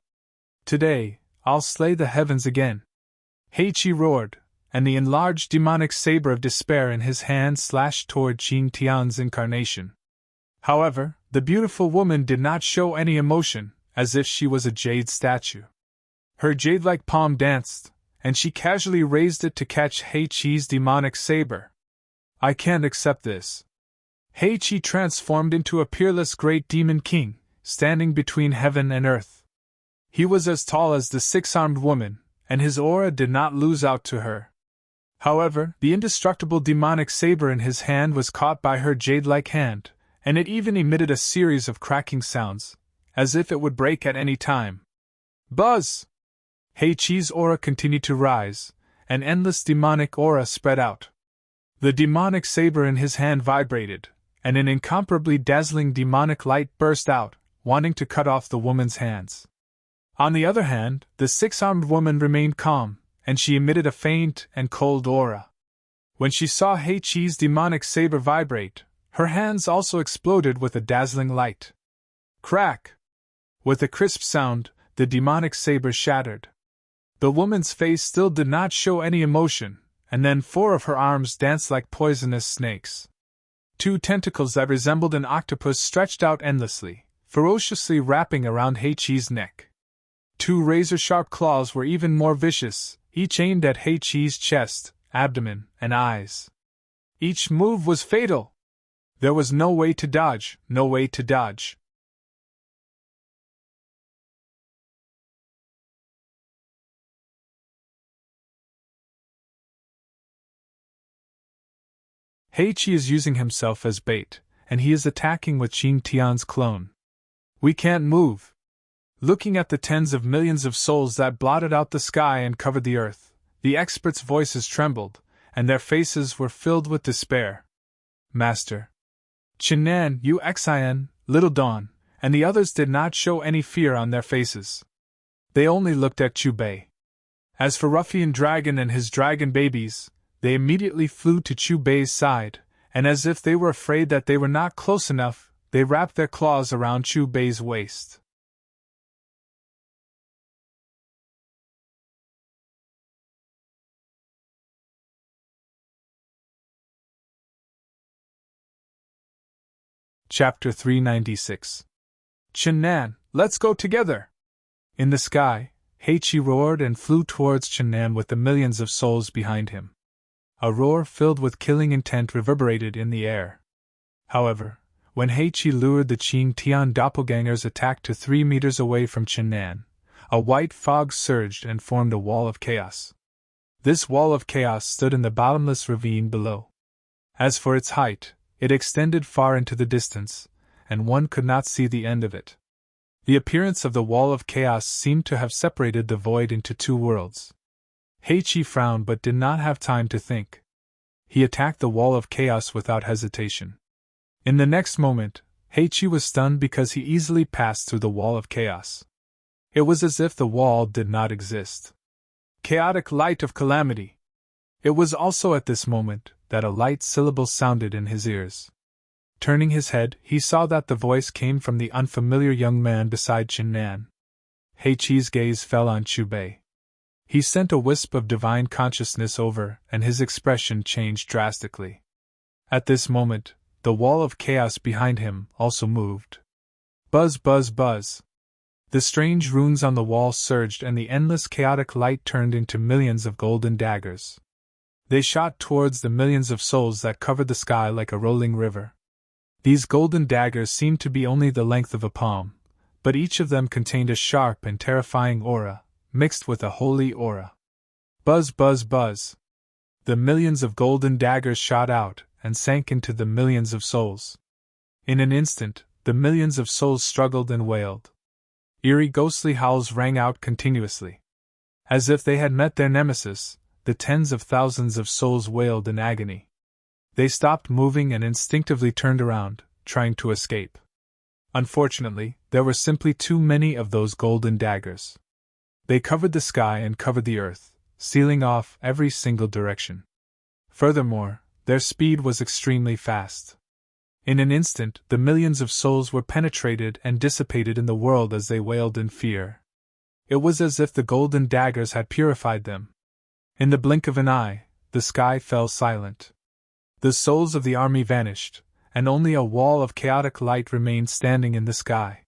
Today, I'll slay the heavens again. Heichi roared, and the enlarged demonic saber of despair in his hand slashed toward Qing Tian's incarnation. However, the beautiful woman did not show any emotion, as if she was a jade statue. Her jade-like palm danced, and she casually raised it to catch Heichi's demonic saber. I can't accept this. Heichi transformed into a peerless great demon king, standing between heaven and earth. He was as tall as the six-armed woman, and his aura did not lose out to her. However, the indestructible demonic saber in his hand was caught by her jade-like hand, and it even emitted a series of cracking sounds, as if it would break at any time. Buzz! Heichi's aura continued to rise, an endless demonic aura spread out. The demonic saber in his hand vibrated, and an incomparably dazzling demonic light burst out, wanting to cut off the woman's hands. On the other hand, the six-armed woman remained calm, and she emitted a faint and cold aura. When she saw Heichi's demonic saber vibrate, her hands also exploded with a dazzling light. Crack! With a crisp sound, the demonic saber shattered. The woman's face still did not show any emotion, and then 4 of her arms danced like poisonous snakes. 2 tentacles that resembled an octopus stretched out endlessly, ferociously wrapping around Heichi's neck. 2 razor-sharp claws were even more vicious, each aimed at Heichi's chest, abdomen, and eyes. Each move was fatal. There was no way to dodge, no way to dodge. Heichi is using himself as bait, and he is attacking with Qing Tian's clone. We can't move. Looking at the tens of millions of souls that blotted out the sky and covered the earth, the experts' voices trembled, and their faces were filled with despair. Master Qinan, Uxin, Little Dawn, and the others did not show any fear on their faces. They only looked at Chubei. As for Ruffian Dragon and his dragon babies, they immediately flew to Chubei's side, and as if they were afraid that they were not close enough, they wrapped their claws around Chubei's waist. Chapter 396. Qinan, let's go together! In the sky, Heichi roared and flew towards Qinan with the millions of souls behind him. A roar filled with killing intent reverberated in the air. However, when Heichi lured the Qing Tian doppelgangers attacked to 3 meters away from Qinan, a white fog surged and formed a wall of chaos. This wall of chaos stood in the bottomless ravine below. As for its height, it extended far into the distance, and one could not see the end of it. The appearance of the wall of chaos seemed to have separated the void into 2 worlds. Heichi frowned but did not have time to think. He attacked the wall of chaos without hesitation. In the next moment, Heichi was stunned because he easily passed through the wall of chaos. It was as if the wall did not exist. chaotic light of calamity. It was also at this moment that a light syllable sounded in his ears. Turning his head, he saw that the voice came from the unfamiliar young man beside Chen Nan. Heiqi's gaze fell on Chu Bei. He sent a wisp of divine consciousness over, and his expression changed drastically. At this moment, the wall of chaos behind him also moved. Buzz, buzz, buzz. The strange runes on the wall surged, and the endless chaotic light turned into millions of golden daggers. They shot towards the millions of souls that covered the sky like a rolling river. These golden daggers seemed to be only the length of a palm, but each of them contained a sharp and terrifying aura, mixed with a holy aura. Buzz, buzz, buzz. The millions of golden daggers shot out and sank into the millions of souls. In an instant, the millions of souls struggled and wailed. Eerie ghostly howls rang out continuously. As if they had met their nemesis, the tens of thousands of souls wailed in agony. They stopped moving and instinctively turned around, trying to escape. Unfortunately, there were simply too many of those golden daggers. They covered the sky and covered the earth, sealing off every single direction. Furthermore, their speed was extremely fast. In an instant, the millions of souls were penetrated and dissipated in the world as they wailed in fear. It was as if the golden daggers had purified them. In the blink of an eye, the sky fell silent. The souls of the army vanished, and only a wall of chaotic light remained standing in the sky.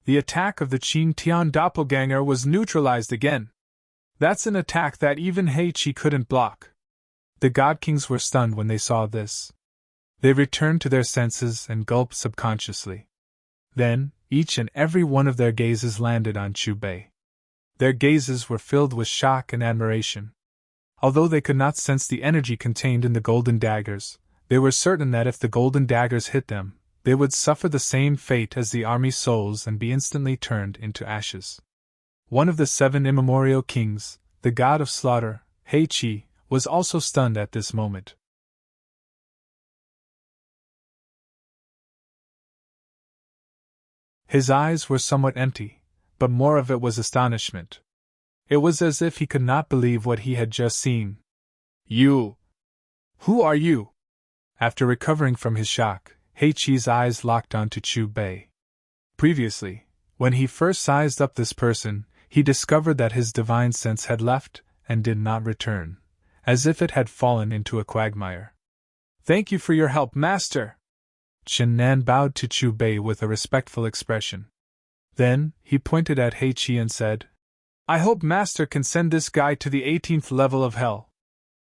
The attack of the Qin Tian doppelganger was neutralized again. That's an attack that even Heiqi couldn't block. The God Kings were stunned when they saw this. They returned to their senses and gulped subconsciously. Then, each and every one of their gazes landed on Chu Bei. Their gazes were filled with shock and admiration. Although they could not sense the energy contained in the golden daggers, they were certain that if the golden daggers hit them, they would suffer the same fate as the army souls and be instantly turned into ashes. One of the 7 immemorial kings, the god of slaughter, Heiqi, was also stunned at this moment. His eyes were somewhat empty, but more of it was astonishment. It was as if he could not believe what he had just seen. You! Who are you? After recovering from his shock, Heiqi's eyes locked onto Chu Bei. Previously, when he first sized up this person, he discovered that his divine sense had left and did not return, as if it had fallen into a quagmire. Thank you for your help, Master! Chen Nan bowed to Chu Bei with a respectful expression. Then, he pointed at Heiqi and said, I hope Master can send this guy to the 18th level of hell.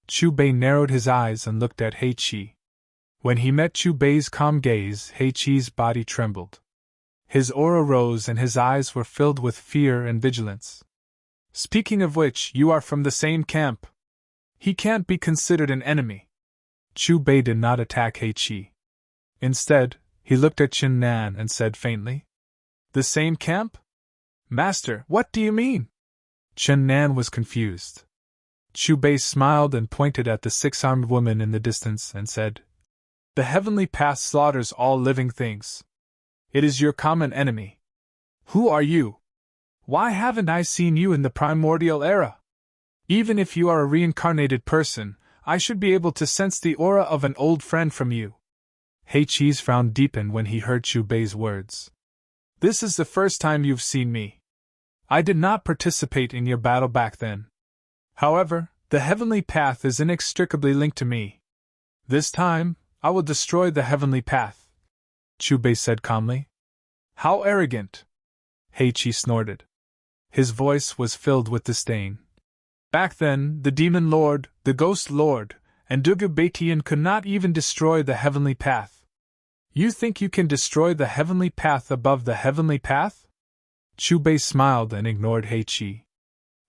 Chu Bei narrowed his eyes and looked at Heiqi. When he met Chu Bei's calm gaze, Heiqi's body trembled. His aura rose and his eyes were filled with fear and vigilance. Speaking of which, you are from the same camp. He can't be considered an enemy. Chu Bei did not attack Heiqi. Instead, he looked at Chen Nan and said faintly, The same camp? Master, what do you mean? Chen Nan was confused. Chu Bei smiled and pointed at the 6-armed woman in the distance and said, The heavenly path slaughters all living things. It is your common enemy. Who are you? Why haven't I seen you in the primordial era? Even if you are a reincarnated person, I should be able to sense the aura of an old friend from you. Heiqi's frown deepened when he heard Chu Bei's words. This is the first time you've seen me. I did not participate in your battle back then. However, the heavenly path is inextricably linked to me. This time, I will destroy the heavenly path, Chu Bei said calmly. How arrogant! Heiqi snorted. His voice was filled with disdain. Back then, the Demon Lord, the Ghost Lord, and Dugu Beitian could not even destroy the heavenly path. You think you can destroy the heavenly path above the heavenly path? Chu Bei smiled and ignored Heiqi.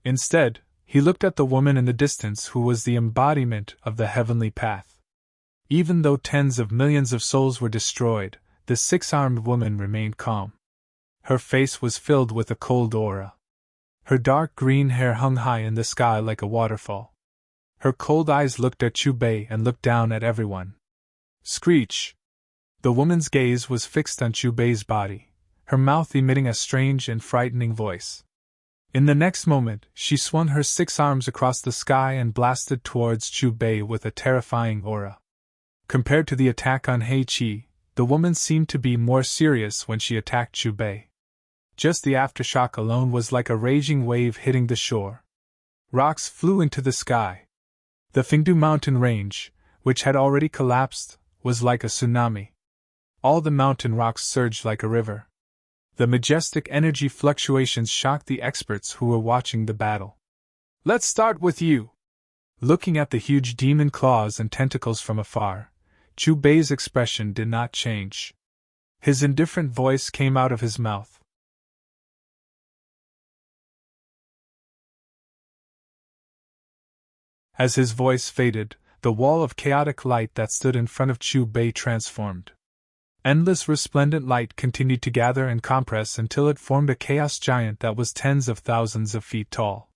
Instead, he looked at the woman in the distance who was the embodiment of the heavenly path. Even though tens of millions of souls were destroyed, the 6-armed woman remained calm. Her face was filled with a cold aura. Her dark green hair hung high in the sky like a waterfall. Her cold eyes looked at Chu Bei and looked down at everyone. Screech! The woman's gaze was fixed on Chu Bei's body, her mouth emitting a strange and frightening voice. In the next moment, she swung her 6 arms across the sky and blasted towards Chu Bei with a terrifying aura. Compared to the attack on Hei Qi, the woman seemed to be more serious when she attacked Chu Bei. Just the aftershock alone was like a raging wave hitting the shore. Rocks flew into the sky. The Fengdu mountain range, which had already collapsed, was like a tsunami. All the mountain rocks surged like a river. The majestic energy fluctuations shocked the experts who were watching the battle. "Let's start with you." Looking at the huge demon claws and tentacles from afar, Chu Bei's expression did not change. His indifferent voice came out of his mouth. As his voice faded, the wall of chaotic light that stood in front of Chu Bei transformed. Endless resplendent light continued to gather and compress until it formed a chaos giant that was tens of thousands of feet tall.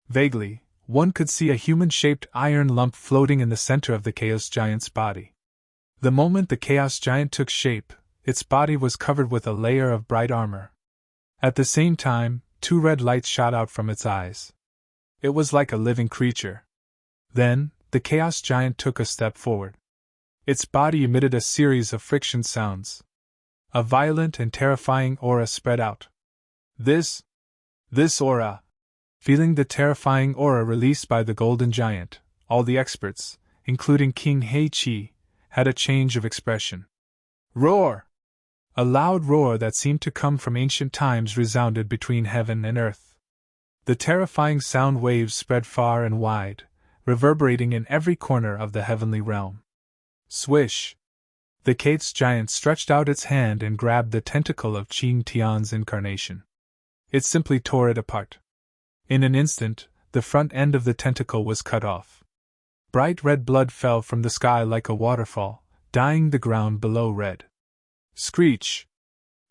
Vaguely, one could see a human-shaped iron lump floating in the center of the chaos giant's body. The moment the chaos giant took shape, its body was covered with a layer of bright armor. At the same time, 2 red lights shot out from its eyes. It was like a living creature. Then, the chaos giant took a step forward. Its body emitted a series of friction sounds. A violent and terrifying aura spread out. This aura. Feeling the terrifying aura released by the golden giant, all the experts, including King Hei Qi, had a change of expression. Roar! A loud roar that seemed to come from ancient times resounded between heaven and earth. The terrifying sound waves spread far and wide, reverberating in every corner of the heavenly realm. Swish! The chaos giant stretched out its hand and grabbed the tentacle of Qing Tian's incarnation. It simply tore it apart. In an instant, the front end of the tentacle was cut off. Bright red blood fell from the sky like a waterfall, dyeing the ground below red. Screech!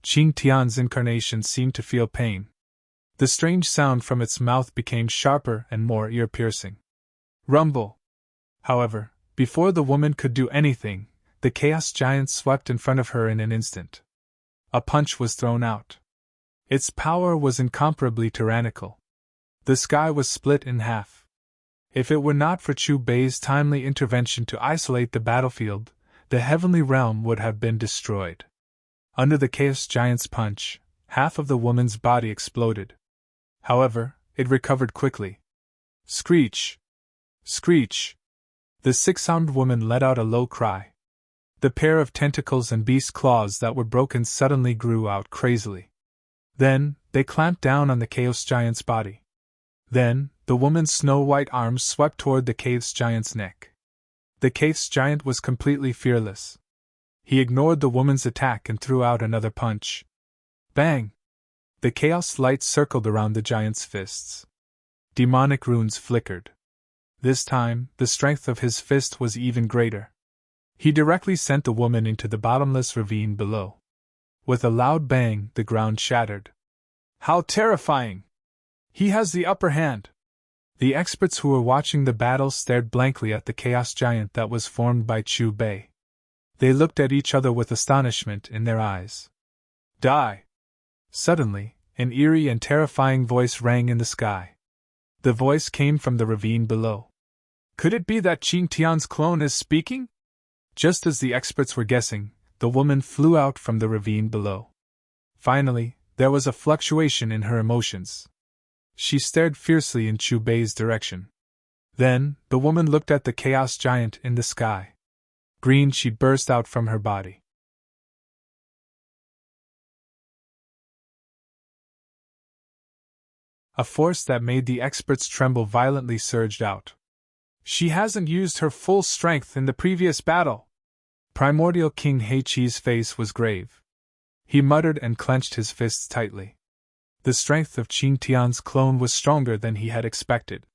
Qing Tian's incarnation seemed to feel pain. The strange sound from its mouth became sharper and more ear-piercing. Rumble! However, before the woman could do anything, the chaos giant swept in front of her in an instant. A punch was thrown out. Its power was incomparably tyrannical. The sky was split in half. If it were not for Chu Bei's timely intervention to isolate the battlefield, the heavenly realm would have been destroyed. Under the chaos giant's punch, half of the woman's body exploded. However, it recovered quickly. Screech! Screech! The 6-armed woman let out a low cry. The pair of tentacles and beast claws that were broken suddenly grew out crazily. Then, they clamped down on the chaos giant's body. Then, the woman's snow-white arms swept toward the chaos giant's neck. The chaos giant was completely fearless. He ignored the woman's attack and threw out another punch. Bang! The chaos light circled around the giant's fists. Demonic runes flickered. This time, the strength of his fist was even greater. He directly sent the woman into the bottomless ravine below. With a loud bang, the ground shattered. How terrifying! He has the upper hand! The experts who were watching the battle stared blankly at the chaos giant that was formed by Chu Bei. They looked at each other with astonishment in their eyes. Die! Suddenly, an eerie and terrifying voice rang in the sky. The voice came from the ravine below. Could it be that Qing Tian's clone is speaking? Just as the experts were guessing, the woman flew out from the ravine below. Finally, there was a fluctuation in her emotions. She stared fiercely in Chu Bei's direction. Then, the woman looked at the chaos giant in the sky. Green chi burst out from her body. A force that made the experts tremble violently surged out. She hasn't used her full strength in the previous battle. Primordial King Hei Qi's face was grave. He muttered and clenched his fists tightly. The strength of Qing Tian's clone was stronger than he had expected.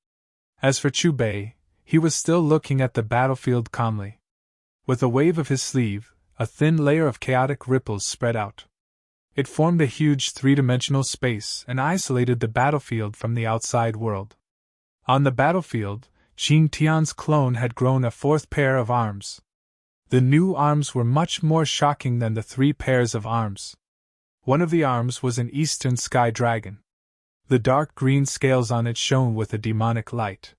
As for Chu Bei, he was still looking at the battlefield calmly. With a wave of his sleeve, a thin layer of chaotic ripples spread out. It formed a huge 3-dimensional space and isolated the battlefield from the outside world. On the battlefield, Qing Tian's clone had grown a 4th pair of arms. The new arms were much more shocking than the 3 pairs of arms. One of the arms was an eastern sky dragon. The dark green scales on it shone with a demonic light.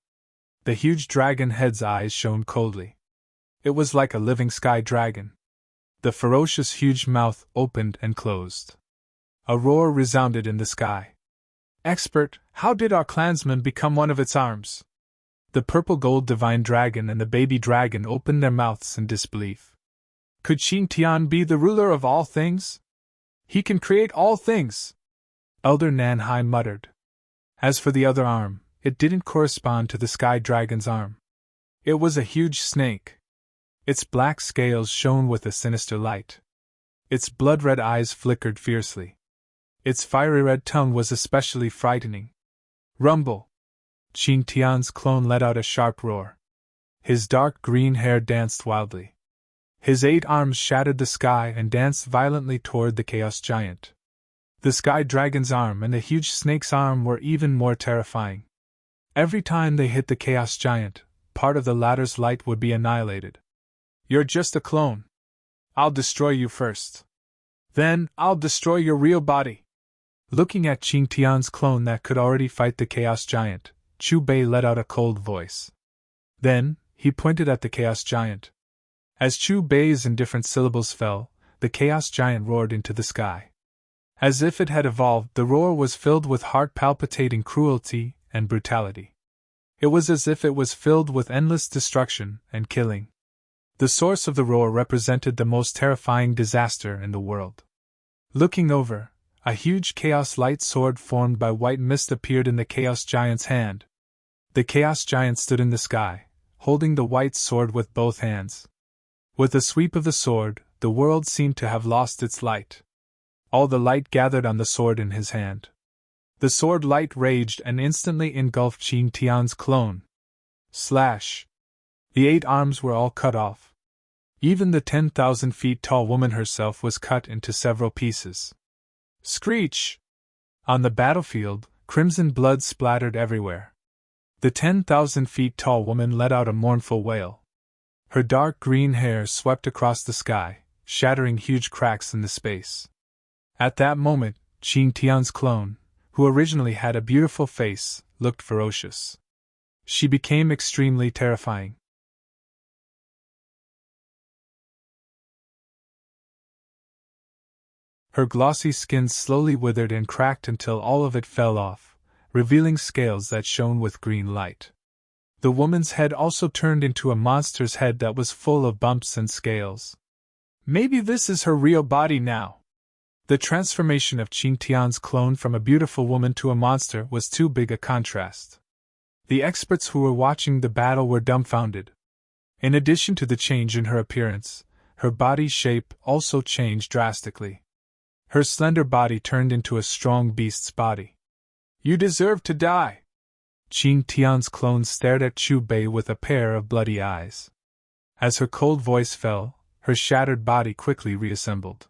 The huge dragon head's eyes shone coldly. It was like a living sky dragon. The ferocious huge mouth opened and closed. A roar resounded in the sky. Expert, how did our clansman become one of its arms? The purple gold divine dragon and the baby dragon opened their mouths in disbelief. Could Xingtian be the ruler of all things? He can create all things, Elder Nanhai muttered. As for the other arm, it didn't correspond to the sky dragon's arm. It was a huge snake. Its black scales shone with a sinister light. Its blood-red eyes flickered fiercely. Its fiery red tongue was especially frightening. Rumble! Xingtian's clone let out a sharp roar. His dark green hair danced wildly. His 8 arms shattered the sky and danced violently toward the Chaos Giant. The Sky Dragon's arm and the huge snake's arm were even more terrifying. Every time they hit the Chaos Giant, part of the latter's light would be annihilated. You're just a clone. I'll destroy you first. Then, I'll destroy your real body. Looking at Xingtian's clone that could already fight the Chaos Giant, Chu Bei let out a cold voice. Then, he pointed at the Chaos Giant. As Chu Bei's indifferent syllables fell, the Chaos Giant roared into the sky. As if it had evolved, the roar was filled with heart-palpitating cruelty and brutality. It was as if it was filled with endless destruction and killing. The source of the roar represented the most terrifying disaster in the world. Looking over, a huge Chaos Light sword formed by white mist appeared in the Chaos Giant's hand. The Chaos Giant stood in the sky, holding the white sword with both hands. With a sweep of the sword, the world seemed to have lost its light. All the light gathered on the sword in his hand. The sword light raged and instantly engulfed Xingtian's clone. Slash! The 8 arms were all cut off. Even the 10,000 feet tall woman herself was cut into several pieces. Screech! On the battlefield, crimson blood splattered everywhere. The 10,000 feet tall woman let out a mournful wail. Her dark green hair swept across the sky, shattering huge cracks in the space. At that moment, Xingtian's clone, who originally had a beautiful face, looked ferocious. She became extremely terrifying. Her glossy skin slowly withered and cracked until all of it fell off, revealing scales that shone with green light. The woman's head also turned into a monster's head that was full of bumps and scales. Maybe this is her real body now. The transformation of Xingtian's clone from a beautiful woman to a monster was too big a contrast. The experts who were watching the battle were dumbfounded. In addition to the change in her appearance, her body shape also changed drastically. Her slender body turned into a strong beast's body. You deserve to die! Xingtian's clone stared at Chu Bei with a pair of bloody eyes. As her cold voice fell, her shattered body quickly reassembled.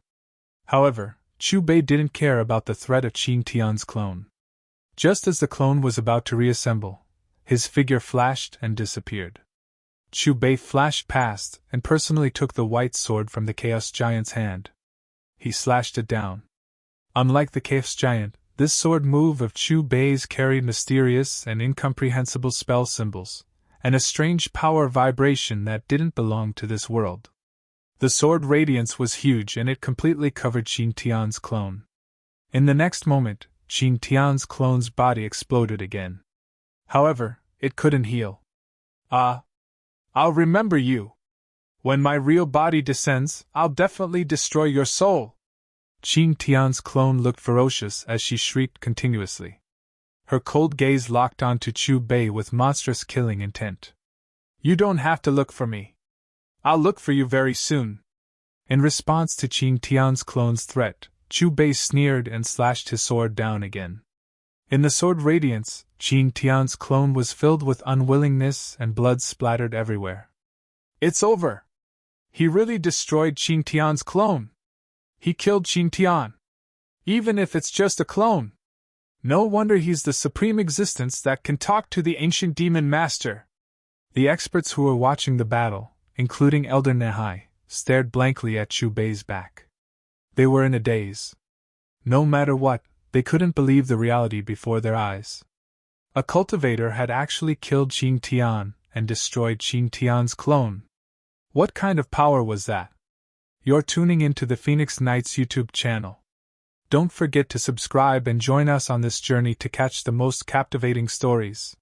However, Chu Bei didn't care about the threat of Xingtian's clone. Just as the clone was about to reassemble, his figure flashed and disappeared. Chu Bei flashed past and personally took the white sword from the Chaos Giant's hand. He slashed it down. Unlike the Chaos Giant, this sword move of Chu Bei's carried mysterious and incomprehensible spell symbols, and a strange power vibration that didn't belong to this world. The sword radiance was huge and it completely covered Xingtian's clone. In the next moment, Xingtian's clone's body exploded again. However, it couldn't heal. I'll remember you. When my real body descends, I'll definitely destroy your soul. Xingtian's clone looked ferocious as she shrieked continuously. Her cold gaze locked onto Chu Bei with monstrous killing intent. You don't have to look for me. I'll look for you very soon. In response to Xingtian's clone's threat, Chu Bei sneered and slashed his sword down again. In the sword radiance, Xingtian's clone was filled with unwillingness and blood splattered everywhere. It's over! He really destroyed Xingtian's clone! He killed Xingtian! Even if it's just a clone! No wonder he's the supreme existence that can talk to the ancient demon master! The experts who were watching the battle, including Elder Nehai, stared blankly at Chu Bei's back. They were in a daze. No matter what, They couldn't believe the reality before their eyes. A cultivator had actually killed Qing Tian and destroyed Qing Tian's clone. What kind of power was that? You're tuning into the Phoenix Knights YouTube channel. Don't forget to subscribe and join us on this journey to catch the most captivating stories.